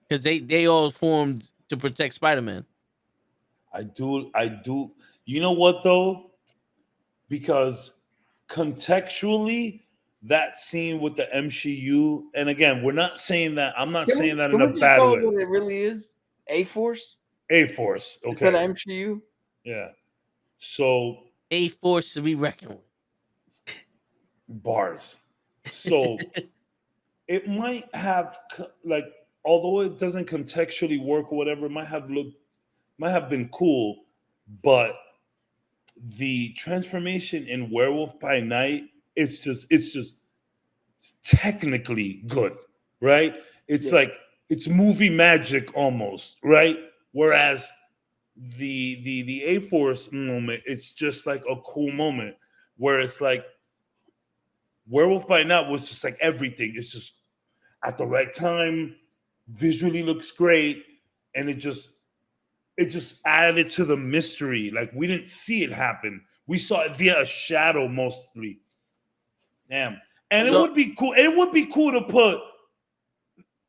A: because they all formed to protect Spider-Man.
B: I do. You know what though? Because contextually, that scene with the MCU, and again, we're not saying that. I'm not saying that in a bad way.
D: What it really is, A-Force.
B: A-Force. Okay.
D: Instead of MCU.
B: Yeah. So
A: A-Force to be reckoned with.
B: Bars. So it might have, like, although it doesn't contextually work or whatever, it might have been cool, but the transformation in Werewolf by Night, it's just technically good, right? It's like it's movie magic almost, right? Whereas the A-Force moment, it's just like a cool moment where it's like Werewolf by Night was just like everything. It's just at the right time, visually looks great, and it just added to the mystery. Like, we didn't see it happen. We saw it via a shadow mostly. Damn. And it would be cool. It would be cool to put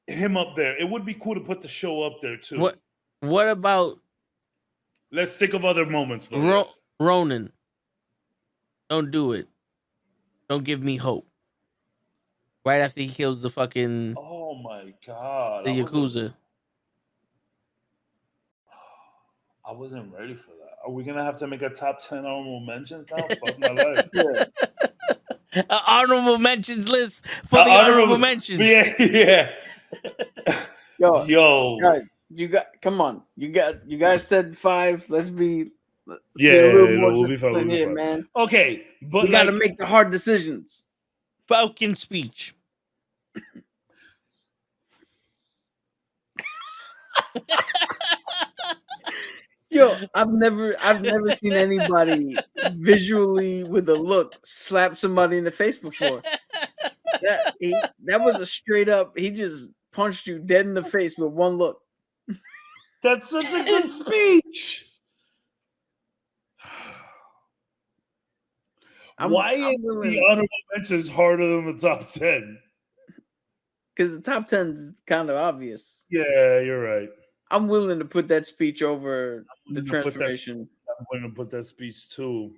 B: him up there. It would be cool to put the show up there too.
A: What about?
B: Let's think of other moments though.
A: Ronan. Don't do it. Don't give me hope. Right after he kills the fucking.
B: Oh my god.
A: The Yakuza.
B: I wasn't ready for that. Are we gonna have to make a top 10 honorable mentions now? Fuck my life.
A: An honorable mentions list for the honorable mentions.
B: Yeah. Yo.
D: God, come on. You guys said 5. Let's be
B: we'll be fine.
D: Here, man.
B: Okay, but
D: we gotta make the hard decisions.
A: Falcon speech.
D: Yo, I've never seen anybody visually with a look slap somebody in the face before. That was a straight up. He just punched you dead in the face with one look.
B: That's such a good speech. Why is the honorable mentions harder than the top 10?
D: Because the top 10 is kind of obvious.
B: Yeah, you're right.
D: I'm willing to put that speech over the transformation.
B: I'm going to put that speech too.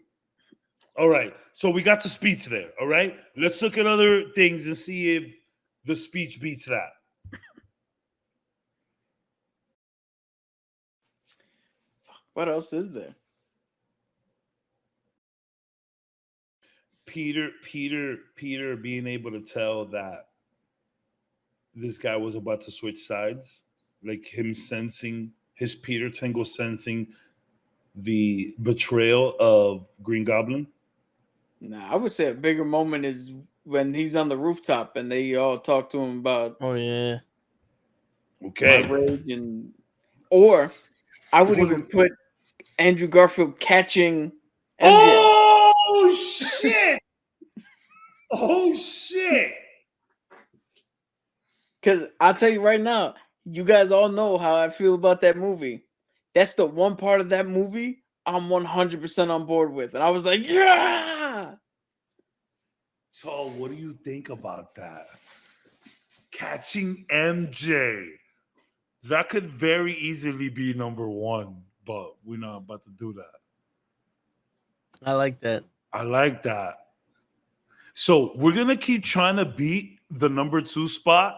B: All right. So we got the speech there. All right. Let's look at other things and see if the speech beats that.
D: What else is there?
B: Peter being able to tell that this guy was about to switch sides, like him sensing his Peter Tingle sensing the betrayal of Green Goblin.
D: Nah, I would say a bigger moment is when he's on the rooftop and they all talk to him about
A: Oh yeah.
D: my
B: Okay.
D: rage and, or I would
B: What
D: even
B: is-
D: put Andrew Garfield catching MJ.
B: Oh shit! Oh shit!
D: Because I'll tell you right now, you guys all know how I feel about that movie. That's the one part of that movie I'm 100% on board with. And I was like, yeah!
B: So, what do you think about that? Catching MJ. That could very easily be number one, but we're not about to do that.
A: I like that.
B: I like that. So we're gonna keep trying to beat the number 2 spot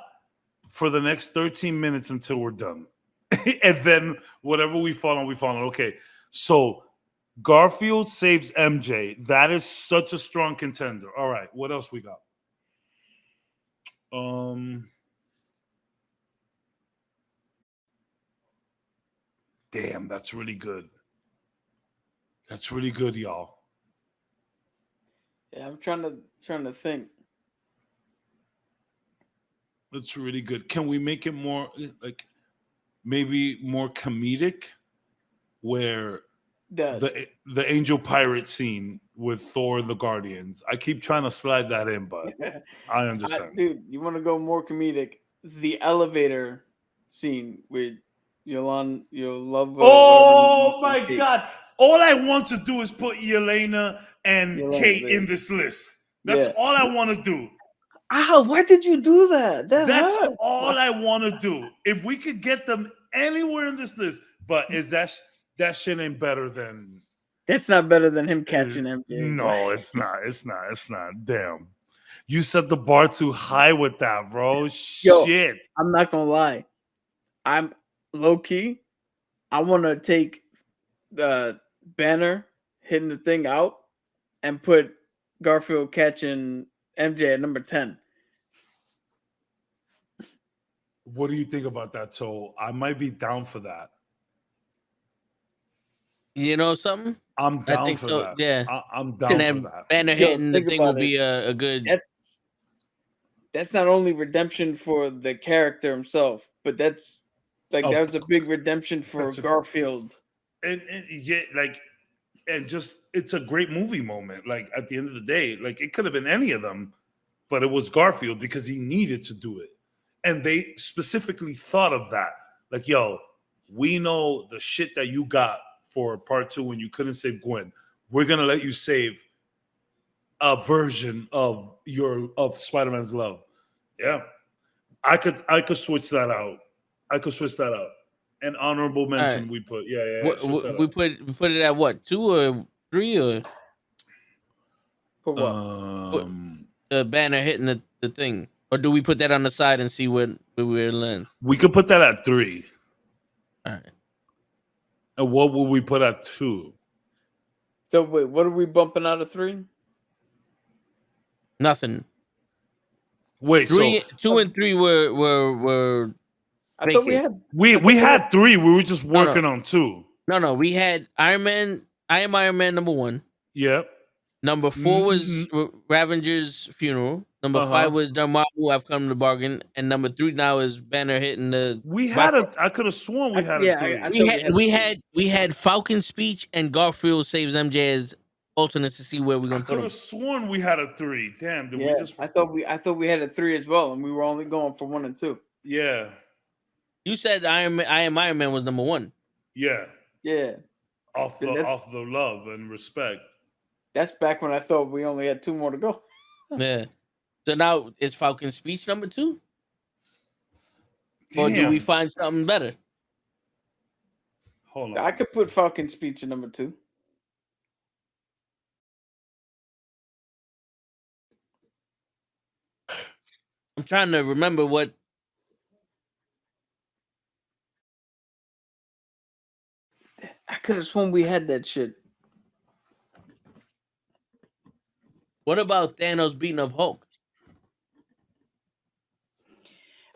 B: for the next 13 minutes until we're done. And then whatever we fall on, we fall on. Okay. So Garfield saves MJ. That is such a strong contender. All right. What else we got? Damn, that's really good. That's really good, y'all.
D: Yeah, I'm trying to think.
B: That's really good. Can we make it more like maybe more comedic, where the angel pirate scene with Thor and the Guardians? I keep trying to slide that in, but I understand.
D: Dude, you want to go more comedic? The elevator scene with Yolanda, your love.
B: Oh my God! All I want to do is put Yelena and
D: Yelena,
B: Kate
D: baby.
B: in this list. That's
D: Yeah.
B: all I want to do.
D: Ow, why did you do that?
B: That's
D: hurt.
B: all I want to do. If we could get them anywhere in this list, but is that shit ain't better than?
D: That's not better than him catching MJ.
B: No, it's not. It's not. It's not. Damn, you set the bar too high with that, bro.
D: Yo,
B: Shit.
D: I'm not gonna lie. I'm low key. I want to take the Banner hitting the thing out and put Garfield catching MJ at number 10.
B: What do you think about that? So I might be down for that.
A: You know something?
B: I'm down
A: I think
B: for
A: so.
B: that.
A: Yeah.
B: I'm
A: And
B: down for
A: then
B: that.
A: Banner
D: Yo,
A: hitting the
D: think
A: thing will
D: about it.
A: be a good.
D: That's not only redemption for the character himself, but that's like
B: Oh,
D: that was a big redemption for
B: that's a-
D: Garfield.
B: And yeah, like, and just it's a great movie moment. Like at the end of the day, like it could have been any of them, but it was Garfield because he needed to do it. And they specifically thought of that. Like, yo, we know the shit that you got for part 2 when you couldn't save Gwen. We're gonna let you save a version of Spider-Man's love. Yeah. I could switch that out. I could switch that out. An honorable mention
A: right.
B: we put. Yeah. Switch that
A: We
B: out.
A: put it at what, 2 or 3 or
D: For what?
A: Banner hitting the thing, or do we put that on the side and see where it lands?
B: We could put that at 3.
A: All right.
B: And what would we put at 2?
D: So wait, what are we bumping out of 3?
A: Nothing.
B: Wait,
A: 3,
B: so
A: 2 and 3 were.
D: I thought we had
B: we had 3. We were just working on 2.
A: No. We had Iron Man. I Am Iron Man number 1.
B: Yep.
A: Number 4 was Ravager's funeral. Number 5 was Dormammu, I've come to bargain, and number 3 now is Banner hitting the.
B: We had I could have sworn we had a 3.
A: We had Falcon speech and Garfield saves MJ as alternates to see where we're gonna put
B: could
A: him.
B: have sworn we had a 3. Damn, did we just?
D: I thought we had a 3 as well, and we were only going for 1 and 2.
B: Yeah.
A: You said I Am Iron Man was number 1.
B: Yeah.
D: Yeah.
B: Off the love and respect.
D: That's back when I thought we only had 2 more to go.
A: Yeah. So now is Falcon speech number 2?
B: Damn.
A: Or do we find something better?
B: Hold on.
D: I could put Falcon speech in number 2.
A: I'm trying to remember what.
D: I could have sworn we had that shit.
A: What about Thanos beating up Hulk?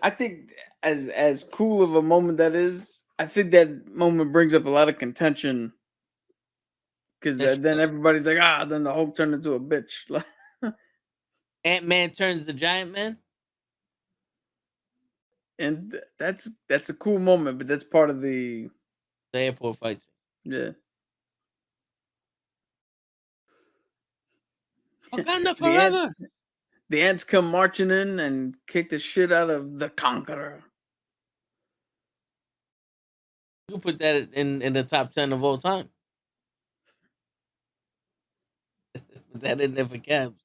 D: I think as cool of a moment that is, I think that moment brings up a lot of contention because then everybody's like, then the Hulk turned into a bitch.
A: Ant-Man turns the Giant Man.
D: And that's a cool moment, but that's part of the
A: airport fights.
D: Yeah.
A: Wakanda forever.
D: The ants come marching in and kick the shit out of the Conqueror.
A: You can put that in the top 10 of all time. Put that in there for Cabs.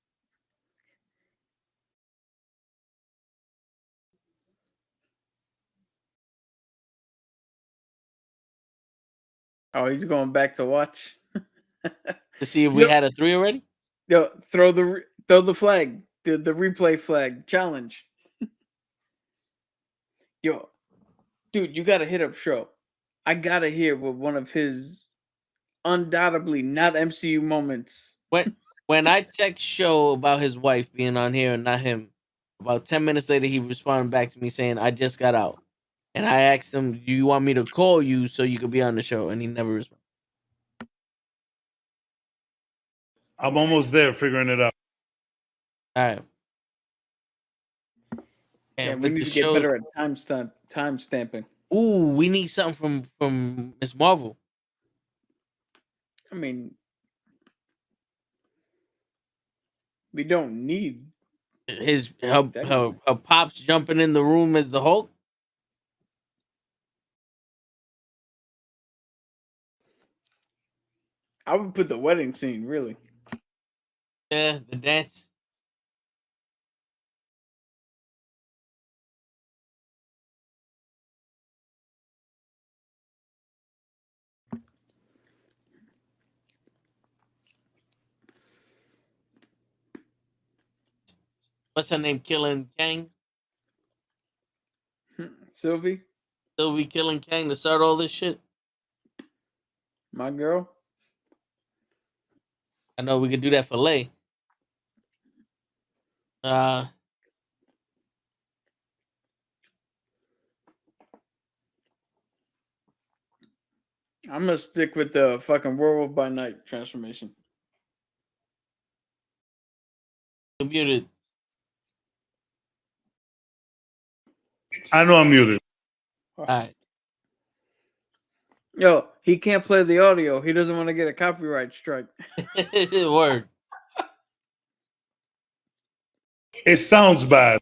D: Oh, he's going back to watch
A: to see if we had a 3 already.
D: Yo, throw the flag, the replay flag challenge. Yo, dude, you gotta hit up Show. I gotta hear what one of his undoubtedly not MCU moments.
A: When I text Show about his wife being on here and not him, about 10 minutes later he responded back to me saying, "I just got out." And I asked him, "Do you want me to call you so you could be on the show?" And he never responded.
B: I'm almost there figuring it out.
A: All right.
D: And we need to get better at time stamping.
A: Ooh, we need something from Miss Marvel.
D: I mean, we don't need
A: her pops jumping in the room as the Hulk.
D: I would put the wedding scene, really.
A: Yeah, the dance. What's her name? Killing Kang?
D: Sylvie
A: killing Kang to start all this shit.
D: My girl.
A: I know we could do that for Lay.
D: I'm gonna stick with the fucking Werewolf by Night transformation.
A: You're muted.
B: I know I'm muted.
A: All right.
D: Yo, he can't play the audio. He doesn't want to get a copyright strike.
A: Word.
B: It sounds bad.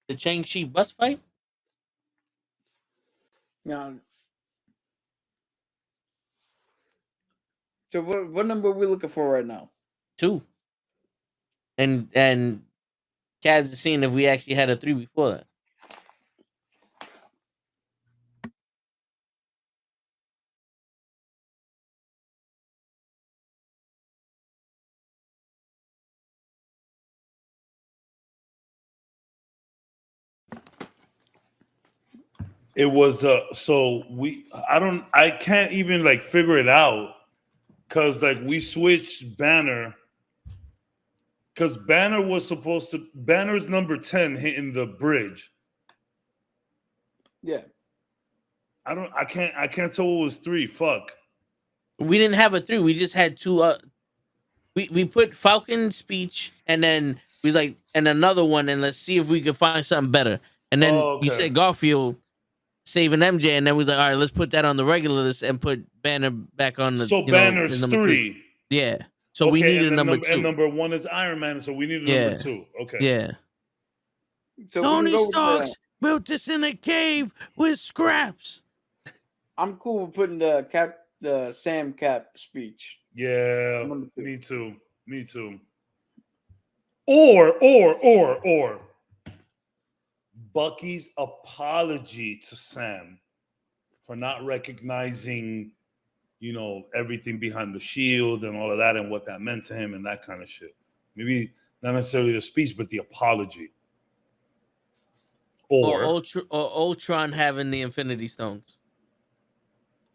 A: The Shang-Chi bus fight?
D: No. So what number are we looking for right now?
A: 2. And Kaz is seeing if we actually had a 3 before that.
B: It was so I can't even like figure it out because like we switched Banner because Banner's number 10 hitting the bridge.
D: Yeah.
B: I can't tell what was 3. Fuck.
A: We didn't have a 3. We just had 2. We put Falcon's speech and then we was like, and another one, and let's see if we can find something better. And then we said Garfield saving MJ, and then we was like, all right, let's put that on the regular list and put Banner back on the.
B: So Banner's 3.
A: Yeah. So we needed a number 2.
B: And number 1 is Iron Man, so we needed number 2. Okay.
A: Yeah.
D: So
A: Tony Stark built this in a cave with scraps.
D: I'm cool with putting the Sam Cap speech.
B: Yeah, me too. Or Bucky's apology to Sam for not recognizing, everything behind the shield and all of that and what that meant to him and that kind of shit. Maybe not necessarily the speech, but the apology.
A: or
B: Or
A: Ultron having the Infinity Stones.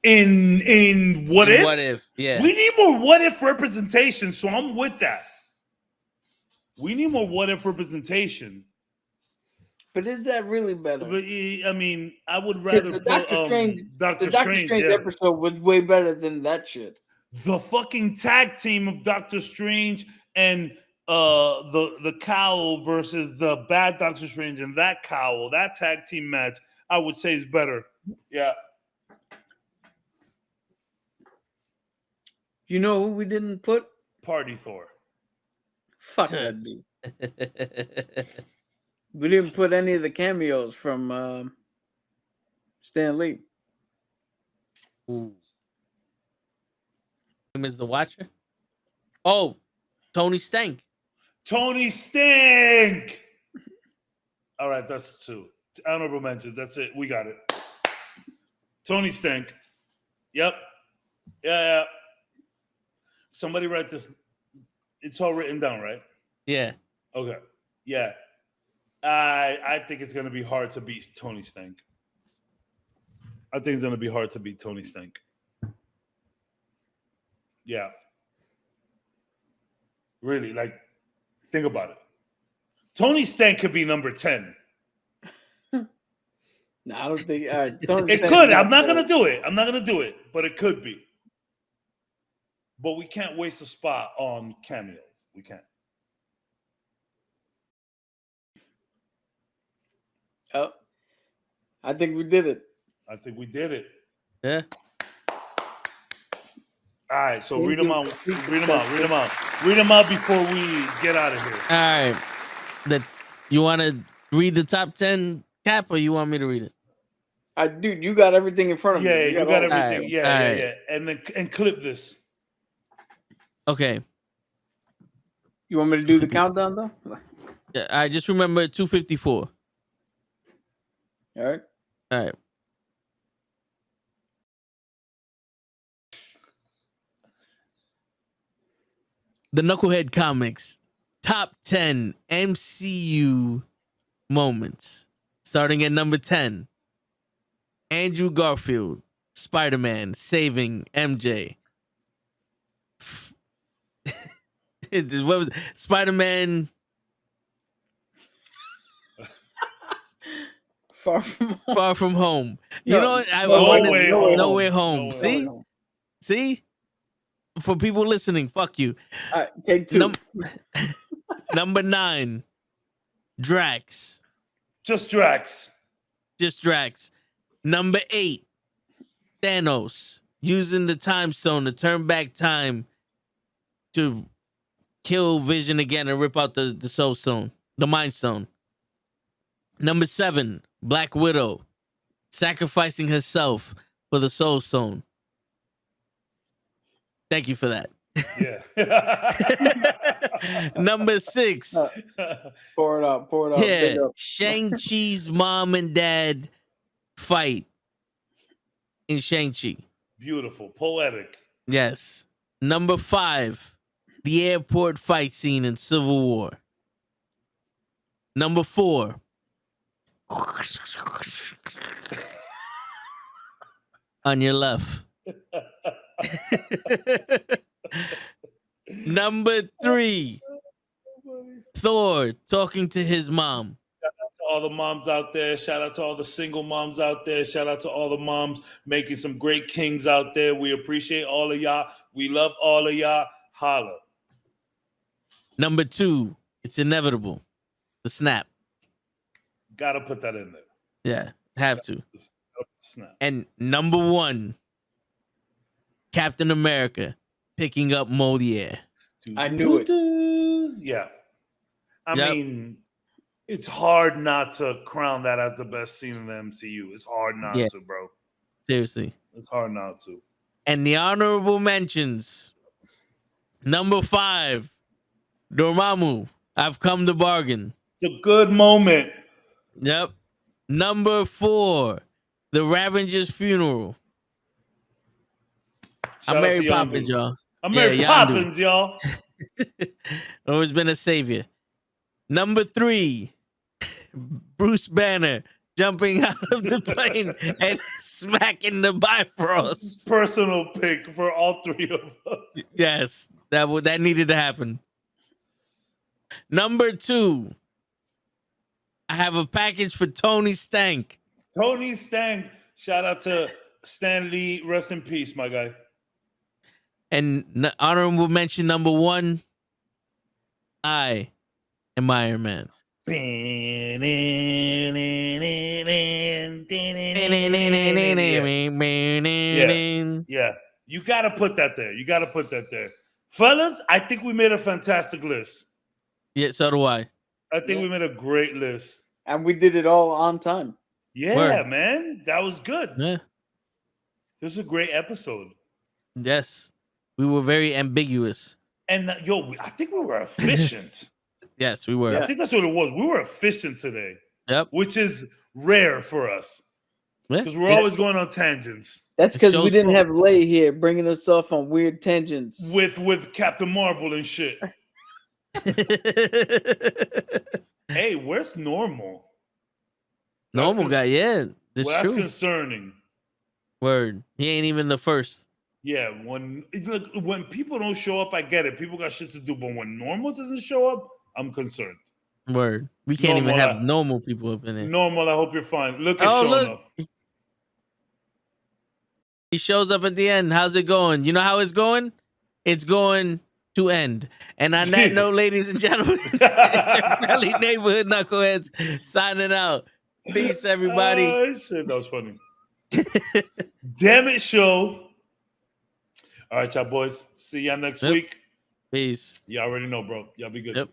B: in what
A: In
B: if?
A: What if? Yeah.
B: We need more what if representation, so I'm with that. We need more what if representation.
D: But is that really better?
B: But, I mean, I would
D: 'Cause
B: rather
D: the
B: put
D: Doctor Strange,
B: Doctor
D: the Doctor
B: Strange.
D: Strange
B: Yeah.
D: episode was way better than that shit.
B: The fucking tag team of Doctor Strange and the cowl versus the bad Doctor Strange and that cowl, that tag team match, I would say is better. Yeah.
D: You know who we didn't put?
B: Party Thor.
D: Fuck that dude. We didn't put any of the cameos from Stan Lee.
A: Ooh. Him is the Watcher. Oh, Tony Stank.
B: Tony Stank. All right, that's two. Honorable mentions. That's it. We got it. Tony Stank. Yep. Yeah. Somebody write this. It's all written down, right?
A: Yeah.
B: Okay. Yeah. I think it's going to be hard to beat Tony Stank. I think it's going to be hard to beat Tony Stank. Yeah. Really, like, think about it. Tony Stank could be number 10.
D: No, I don't think.
B: It could. I'm not going to do it. But it could be. But we can't waste a spot on cameos. We can't.
D: Oh, I think we did it.
B: I think we did it.
A: Yeah.
B: All right, so read them out. Read them out before we get out of here.
A: All right. You want to read the top 10, Cap, or you want me to read it?
D: Dude, you got everything in front of
B: Yeah,
D: me.
B: you got everything.
A: Right.
B: Yeah. And clip this.
A: Okay.
D: You want me to do the countdown though?
A: Yeah, I just remember 254.
D: All right.
A: All right. The Knucklehead Comics top 10 MCU moments. Starting at number 10. Andrew Garfield, Spider-Man saving MJ. What was it? Spider-Man
D: Far from home.
A: Far From Home. You
D: No,
A: know what?
B: No Way
A: Home. See? See? For people listening, fuck you.
D: All right, take two.
A: Number 9. Drax.
B: Just Drax.
A: Number 8. Thanos using the time stone to turn back time to kill Vision again and rip out the soul stone, the mind stone. Number 7. Black Widow sacrificing herself for the soul stone. Thank you for that.
B: Yeah.
A: Number 6.
D: Pour it out.
A: Yeah. Shang-Chi's mom and dad fight in Shang-Chi.
B: Beautiful. Poetic.
A: Yes. Number 5. The airport fight scene in Civil War. Number 4. On your left. Number 3. Thor talking to his mom.
B: Shout out to all the moms out there. Shout out to all the single moms out there. Shout out to all the moms making some great kings out there. We appreciate all of y'all. We love all of y'all. Holla.
A: Number 2. It's inevitable. The snap.
B: Gotta put that in there.
A: Yeah, have to.
B: Snap.
A: And number 1. Captain America picking up Moliere.
D: I knew it.
B: Yeah. I
A: Yep.
B: mean, it's hard not to crown that as the best scene in the MCU. It's hard not to, bro.
A: Seriously.
B: It's hard not to.
A: And the honorable mentions. Number 5. Dormammu, I've come to bargain.
B: It's a good moment.
A: Yep. Number 4. The Ravager's funeral.
B: Shout
A: I'm
B: out
A: Mary
B: to
A: Poppins,
B: Yondu.
A: y'all.
B: I'm
A: Yeah,
B: Mary
A: Yondu.
B: Poppins, y'all.
A: Always been a savior. Number 3. Bruce Banner jumping out of the plane and smacking the
B: This is
A: Bifrost.
B: personal pick for all three of us.
A: Yes, that needed to happen. Number 2, I have a package for Tony Stank.
B: Tony Stank. Shout out to Stan Lee. Rest in peace, my guy.
A: And honorable mention number 1, I am Iron Man.
B: Yeah. You got to put that there. Fellas, I think we made a fantastic list.
A: Yeah, so do I.
B: I think we made a great list.
D: And we did it all on time.
B: Yeah,
A: Word.
B: man. That was good.
A: Yeah.
B: This is a great episode.
A: Yes. We were very ambiguous.
B: And I think we were efficient.
A: Yes, we were.
B: I think that's what it was. We were efficient today.
A: Yep.
B: Which is rare for us. Because we're
A: It's-
B: always going on tangents.
D: That's
A: It
D: because we
A: shows
D: didn't
A: for-
D: have Lay here bringing us off on weird tangents.
B: With Captain Marvel and shit. Hey, where's Normal?
A: Normal guy, yeah. That's
B: Well, that's
A: true.
B: concerning.
A: Word. He ain't even the first.
B: Yeah, when people don't show up, I get it. People got shit to do. But when Normal doesn't show up, I'm concerned.
A: Word. We can't even
B: Normal,
A: have normal people up in there.
B: Normal, I hope you're fine. Look at
A: Oh,
B: showing
A: look.
B: up.
A: He shows up at the end. How's it going? You know how it's going? It's going to end. And on that note, ladies and gentlemen, it's your friendly neighborhood knuckleheads signing out. Peace, everybody.
B: Shit, that was funny. Damn it, show. All right, y'all boys. See y'all next
A: Yep.
B: week.
A: Peace.
B: You already know, bro. Y'all be good.
A: Yep.